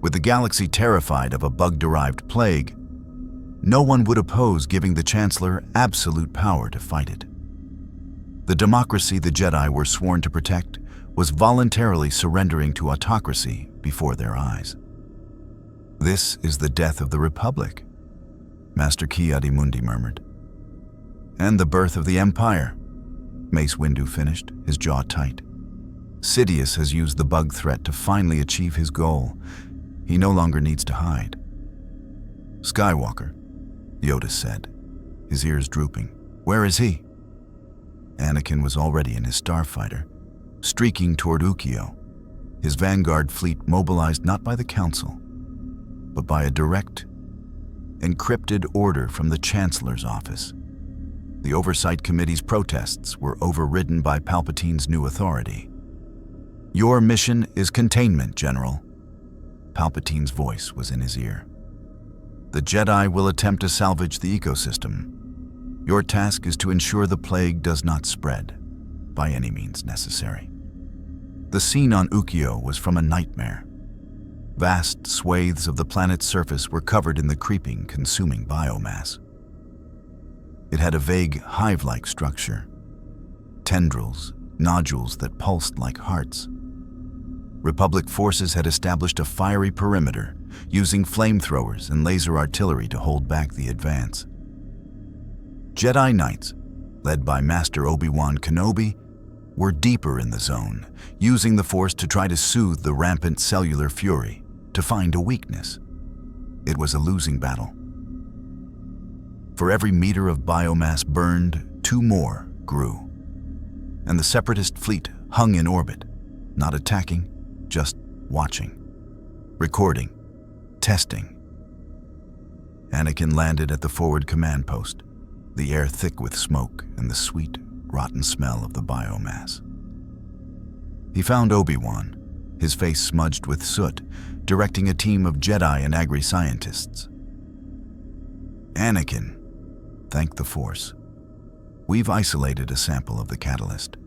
With the galaxy terrified of a bug-derived plague, no one would oppose giving the Chancellor absolute power to fight it. The democracy the Jedi were sworn to protect was voluntarily surrendering to autocracy before their eyes. This is the death of the Republic, Master Ki-Adi-Mundi murmured. And the birth of the Empire, Mace Windu finished, his jaw tight. Sidious has used the bug threat to finally achieve his goal. He no longer needs to hide. Skywalker, Yoda said, his ears drooping. Where is he? Anakin was already in his starfighter, streaking toward Ukiyo, his vanguard fleet mobilized not by the Council, but by a direct, encrypted order from the Chancellor's office. The Oversight Committee's protests were overridden by Palpatine's new authority. Your mission is containment, General. Palpatine's voice was in his ear. The Jedi will attempt to salvage the ecosystem. Your task is to ensure the plague does not spread, by any means necessary. The scene on Ukiyo was from a nightmare. Vast swathes of the planet's surface were covered in the creeping, consuming biomass. It had a vague, hive-like structure. Tendrils, nodules that pulsed like hearts. Republic forces had established a fiery perimeter, using flamethrowers and laser artillery to hold back the advance. Jedi Knights, led by Master Obi-Wan Kenobi, were deeper in the zone, using the Force to try to soothe the rampant cellular fury, to find a weakness. It was a losing battle. For every meter of biomass burned, two more grew. And the Separatist fleet hung in orbit, not attacking, just watching, recording, testing. Anakin landed at the forward command post, the air thick with smoke and the sweet, rotten smell of the biomass. He found Obi-Wan, his face smudged with soot, directing a team of Jedi and agri-scientists. Anakin, thank the Force. We've isolated a sample of the catalyst.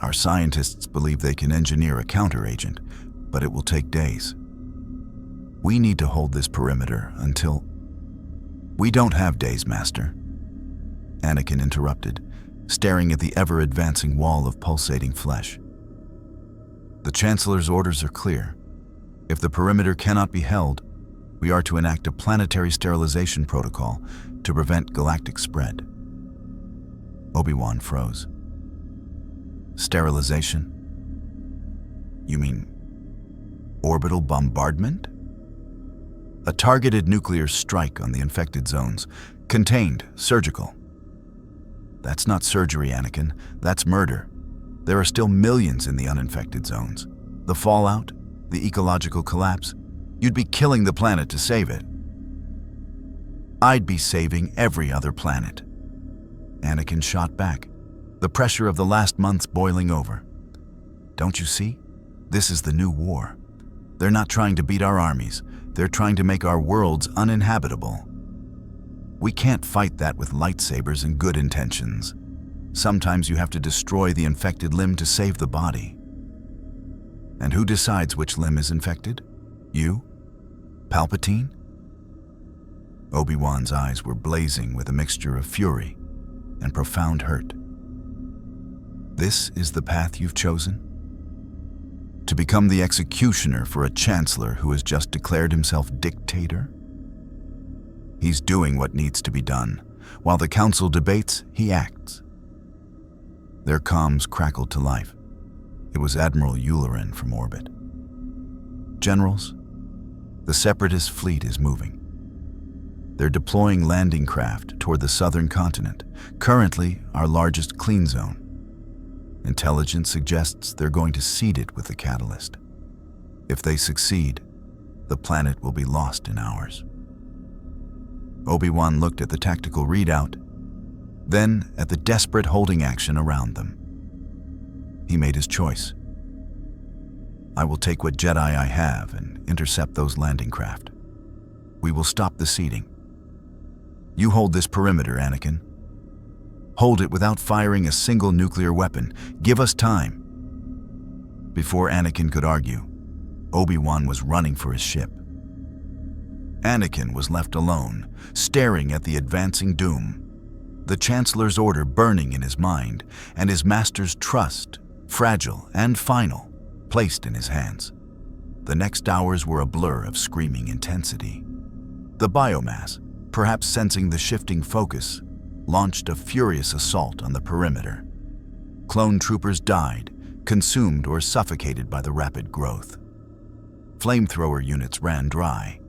Our scientists believe they can engineer a counter-agent, but it will take days. We need to hold this perimeter until... We don't have days, Master. Anakin interrupted, staring at the ever-advancing wall of pulsating flesh. The Chancellor's orders are clear. If the perimeter cannot be held, we are to enact a planetary sterilization protocol to prevent galactic spread. Obi-Wan froze. Sterilization? You mean orbital bombardment? A targeted nuclear strike on the infected zones, contained, surgical. That's not surgery, Anakin. That's murder. There are still millions in the uninfected zones. The fallout, the ecological collapse, you'd be killing the planet to save it. I'd be saving every other planet. Anakin shot back, the pressure of the last months boiling over. Don't you see? This is the new war. They're not trying to beat our armies. They're trying to make our worlds uninhabitable. We can't fight that with lightsabers and good intentions. Sometimes you have to destroy the infected limb to save the body. And who decides which limb is infected? You? Palpatine? Obi-Wan's eyes were blazing with a mixture of fury and profound hurt. This is the path you've chosen? To become the executioner for a chancellor who has just declared himself dictator? He's doing what needs to be done. While the council debates, he acts. Their comms crackled to life. It was Admiral Yularen from orbit. Generals, the Separatist fleet is moving. They're deploying landing craft toward the southern continent, currently our largest clean zone. Intelligence suggests they're going to seed it with the catalyst. If they succeed, the planet will be lost in hours. Obi-Wan looked at the tactical readout, then at the desperate holding action around them. He made his choice. I will take what Jedi I have and intercept those landing craft. We will stop the seeding. You hold this perimeter, Anakin. Hold it without firing a single nuclear weapon. Give us time. Before Anakin could argue, Obi-Wan was running for his ship. Anakin was left alone, staring at the advancing doom, the Chancellor's order burning in his mind, and his master's trust, fragile and final, placed in his hands. The next hours were a blur of screaming intensity. The biomass, perhaps sensing the shifting focus, launched a furious assault on the perimeter. Clone troopers died, consumed or suffocated by the rapid growth. Flamethrower units ran dry.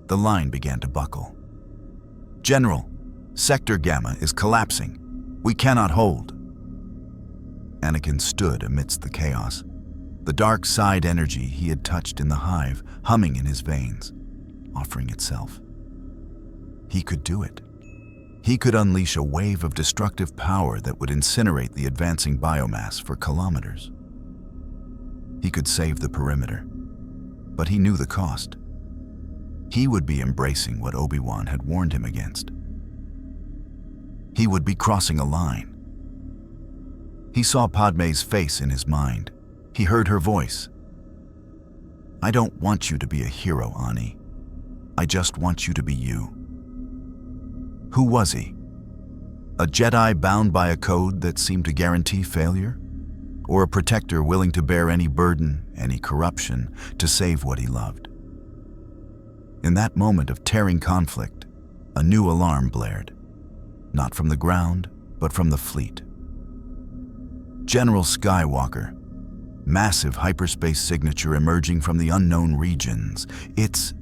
The line began to buckle. General, Sector Gamma is collapsing. We cannot hold. Anakin stood amidst the chaos, the dark side energy he had touched in the hive humming in his veins, offering itself. He could do it. He could unleash a wave of destructive power that would incinerate the advancing biomass for kilometers. He could save the perimeter, but he knew the cost. He would be embracing what Obi-Wan had warned him against. He would be crossing a line. He saw Padme's face in his mind. He heard her voice. I don't want you to be a hero, Ani. I just want you to be you. Who was he? A Jedi bound by a code that seemed to guarantee failure? Or a protector willing to bear any burden, any corruption, to save what he loved? In that moment of tearing conflict, a new alarm blared. Not from the ground, but from the fleet. General Skywalker, massive hyperspace signature emerging from the unknown regions. It's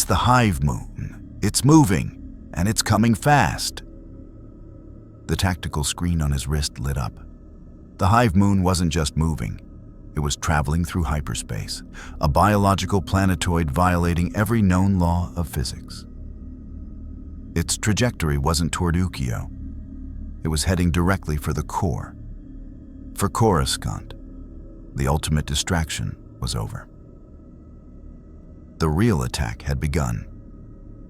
the hive moon. It's moving. And it's coming fast. The tactical screen on his wrist lit up. The hive moon wasn't just moving. It was traveling through hyperspace, a biological planetoid violating every known law of physics. Its trajectory wasn't toward Ukio. It was heading directly for the core. For Coruscant, the ultimate distraction was over. The real attack had begun.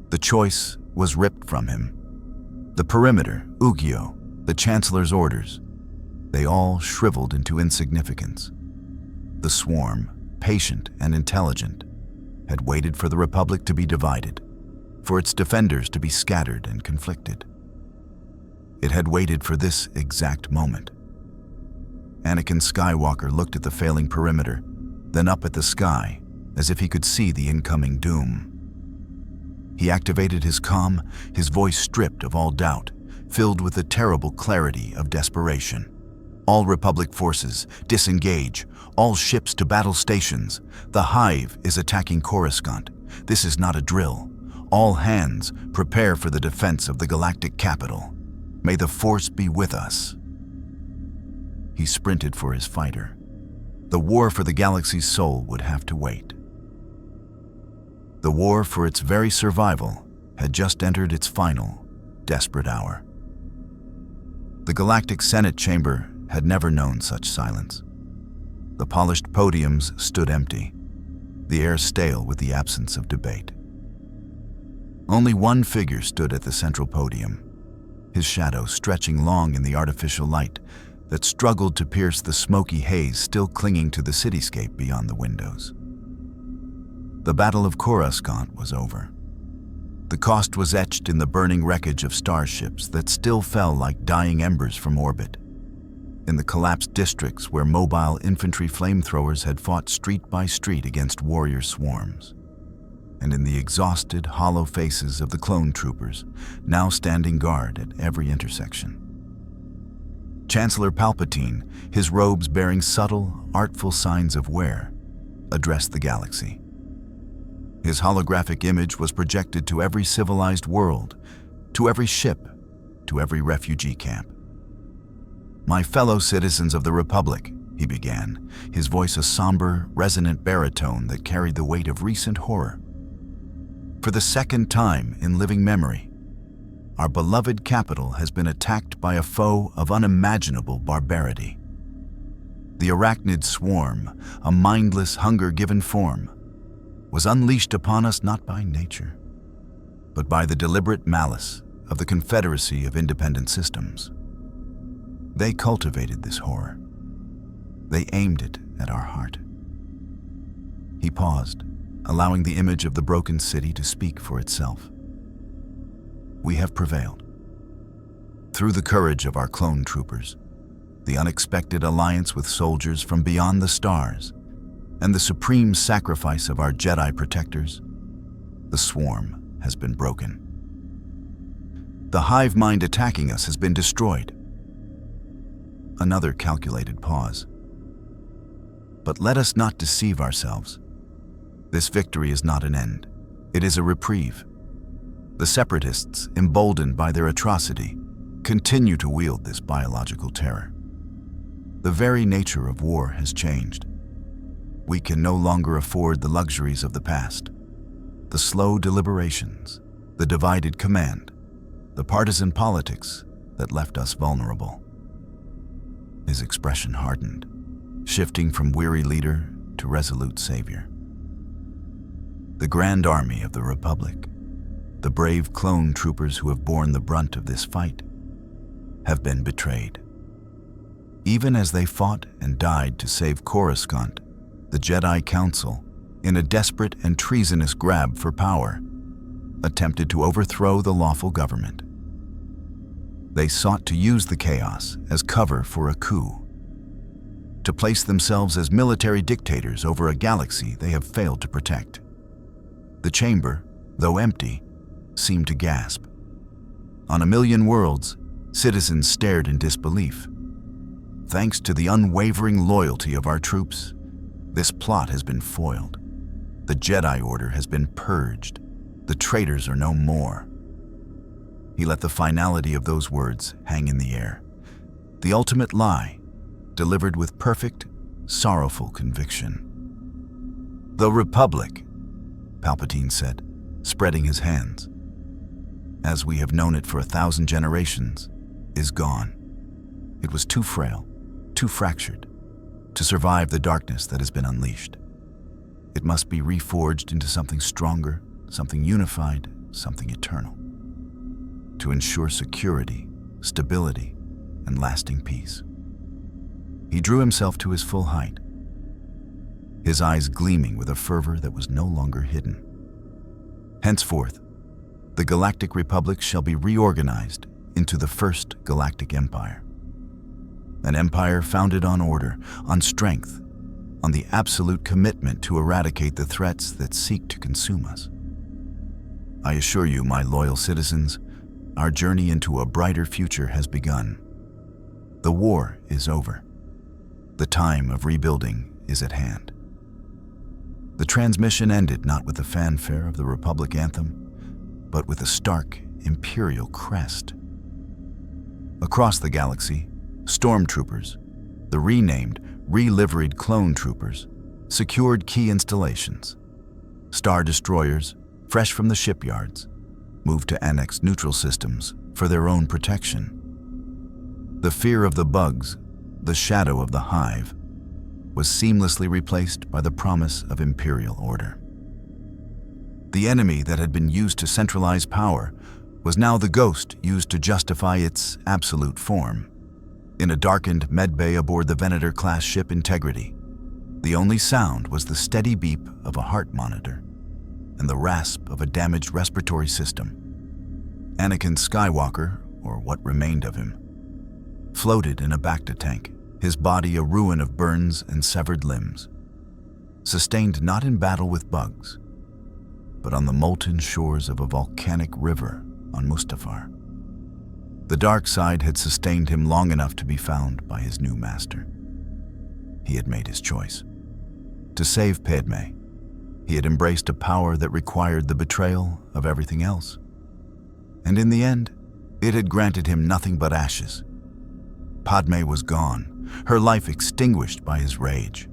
The choice was ripped from him. The perimeter, Ugio, the Chancellor's orders, they all shriveled into insignificance. The swarm, patient and intelligent, had waited for the Republic to be divided, for its defenders to be scattered and conflicted. It had waited for this exact moment. Anakin Skywalker looked at the failing perimeter, then up at the sky, as if he could see the incoming doom. He activated his comm, his voice stripped of all doubt, filled with the terrible clarity of desperation. All Republic forces, disengage. All ships to battle stations. The Hive is attacking Coruscant. This is not a drill. All hands, prepare for the defense of the galactic capital. May the Force be with us. He sprinted for his fighter. The war for the galaxy's soul would have to wait. The war for its very survival had just entered its final, desperate hour. The Galactic Senate chamber had never known such silence. The polished podiums stood empty, the air stale with the absence of debate. Only one figure stood at the central podium, his shadow stretching long in the artificial light that struggled to pierce the smoky haze still clinging to the cityscape beyond the windows. The Battle of Coruscant was over. The cost was etched in the burning wreckage of starships that still fell like dying embers from orbit, in the collapsed districts where mobile infantry flamethrowers had fought street by street against warrior swarms, and in the exhausted, hollow faces of the clone troopers, now standing guard at every intersection. Chancellor Palpatine, his robes bearing subtle, artful signs of wear, addressed the galaxy. His holographic image was projected to every civilized world, to every ship, to every refugee camp. "My fellow citizens of the Republic," he began, his voice a somber, resonant baritone that carried the weight of recent horror. "For the second time in living memory, our beloved capital has been attacked by a foe of unimaginable barbarity. The Arachnid swarm, a mindless, hunger-given form, was unleashed upon us not by nature, but by the deliberate malice of the Confederacy of Independent Systems. They cultivated this horror. They aimed it at our heart." He paused, allowing the image of the broken city to speak for itself. "We have prevailed. Through the courage of our clone troopers, the unexpected alliance with soldiers from beyond the stars, and the supreme sacrifice of our Jedi protectors, the swarm has been broken. The hive mind attacking us has been destroyed." Another calculated pause. "But let us not deceive ourselves. This victory is not an end. It is a reprieve. The separatists, emboldened by their atrocity, continue to wield this biological terror. The very nature of war has changed. We can no longer afford the luxuries of the past, the slow deliberations, the divided command, the partisan politics that left us vulnerable." His expression hardened, shifting from weary leader to resolute savior. The Grand Army of the Republic, the brave clone troopers who have borne the brunt of this fight, have been betrayed. Even as they fought and died to save Coruscant, the Jedi Council, in a desperate and treasonous grab for power, attempted to overthrow the lawful government. They sought to use the chaos as cover for a coup, to place themselves as military dictators over a galaxy they have failed to protect. The chamber, though empty, seemed to gasp. On a million worlds, citizens stared in disbelief. Thanks to the unwavering loyalty of our troops, this plot has been foiled. The Jedi Order has been purged. The traitors are no more. He let the finality of those words hang in the air. The ultimate lie, delivered with perfect, sorrowful conviction. "The Republic," Palpatine said, spreading his hands, "as we have known it for 1,000 generations, is gone. It was too frail, too fractured, to survive the darkness that has been unleashed. It must be reforged into something stronger, something unified, something eternal, to ensure security, stability, and lasting peace. He drew himself to his full height, his eyes gleaming with a fervor that was no longer hidden. Henceforth, the Galactic Republic shall be reorganized into the first Galactic Empire. An empire founded on order, on strength, on the absolute commitment to eradicate the threats that seek to consume us. I assure you, my loyal citizens, our journey into a brighter future has begun. The war is over. The time of rebuilding is at hand. The transmission ended not with the fanfare of the Republic anthem, but with a stark imperial crest. Across the galaxy, stormtroopers, the renamed, reliveried clone troopers, secured key installations. Star destroyers, fresh from the shipyards, moved to annex neutral systems for their own protection. The fear of the bugs, the shadow of the hive, was seamlessly replaced by the promise of imperial order. The enemy that had been used to centralize power was now the ghost used to justify its absolute form. In a darkened medbay aboard the Venator-class ship Integrity, the only sound was the steady beep of a heart monitor and the rasp of a damaged respiratory system. Anakin Skywalker, or what remained of him, floated in a Bacta tank, his body a ruin of burns and severed limbs, sustained not in battle with bugs, but on the molten shores of a volcanic river on Mustafar. The dark side had sustained him long enough to be found by his new master. He had made his choice. To save Padme, he had embraced a power that required the betrayal of everything else. And in the end, it had granted him nothing but ashes. Padme was gone, her life extinguished by his rage.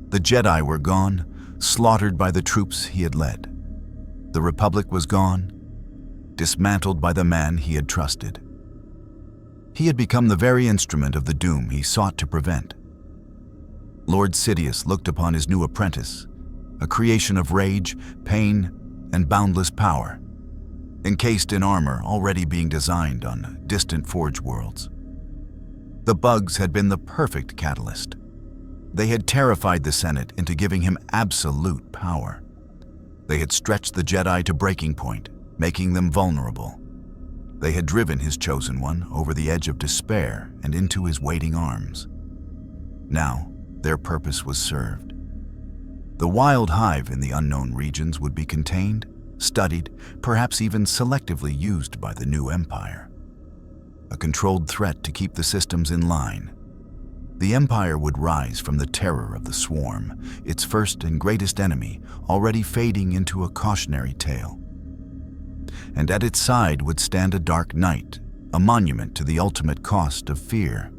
The Jedi were gone, slaughtered by the troops he had led. The Republic was gone, dismantled by the man he had trusted. He had become the very instrument of the doom he sought to prevent. Lord Sidious looked upon his new apprentice, a creation of rage, pain, and boundless power, encased in armor already being designed on distant forge worlds. The bugs had been the perfect catalyst. They had terrified the Senate into giving him absolute power. They had stretched the Jedi to breaking point, making them vulnerable. They had driven his chosen one over the edge of despair and into his waiting arms. Now, their purpose was served. The wild hive in the unknown regions would be contained, studied, perhaps even selectively used by the new empire. A controlled threat to keep the systems in line. The empire would rise from the terror of the swarm, its first and greatest enemy, already fading into a cautionary tale. And at its side would stand a dark knight, a monument to the ultimate cost of fear.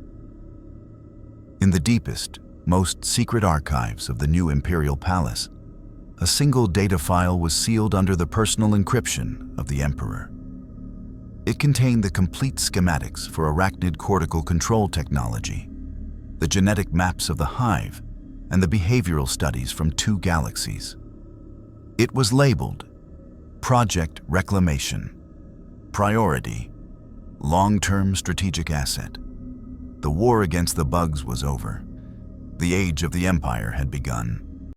In the deepest, most secret archives of the new Imperial Palace, a single data file was sealed under the personal encryption of the Emperor. It contained the complete schematics for Arachnid cortical control technology, the genetic maps of the hive, and the behavioral studies from 2 galaxies. It was labeled Project Reclamation, Priority, Long-Term Strategic Asset. The war against the bugs was over. The age of the Empire had begun.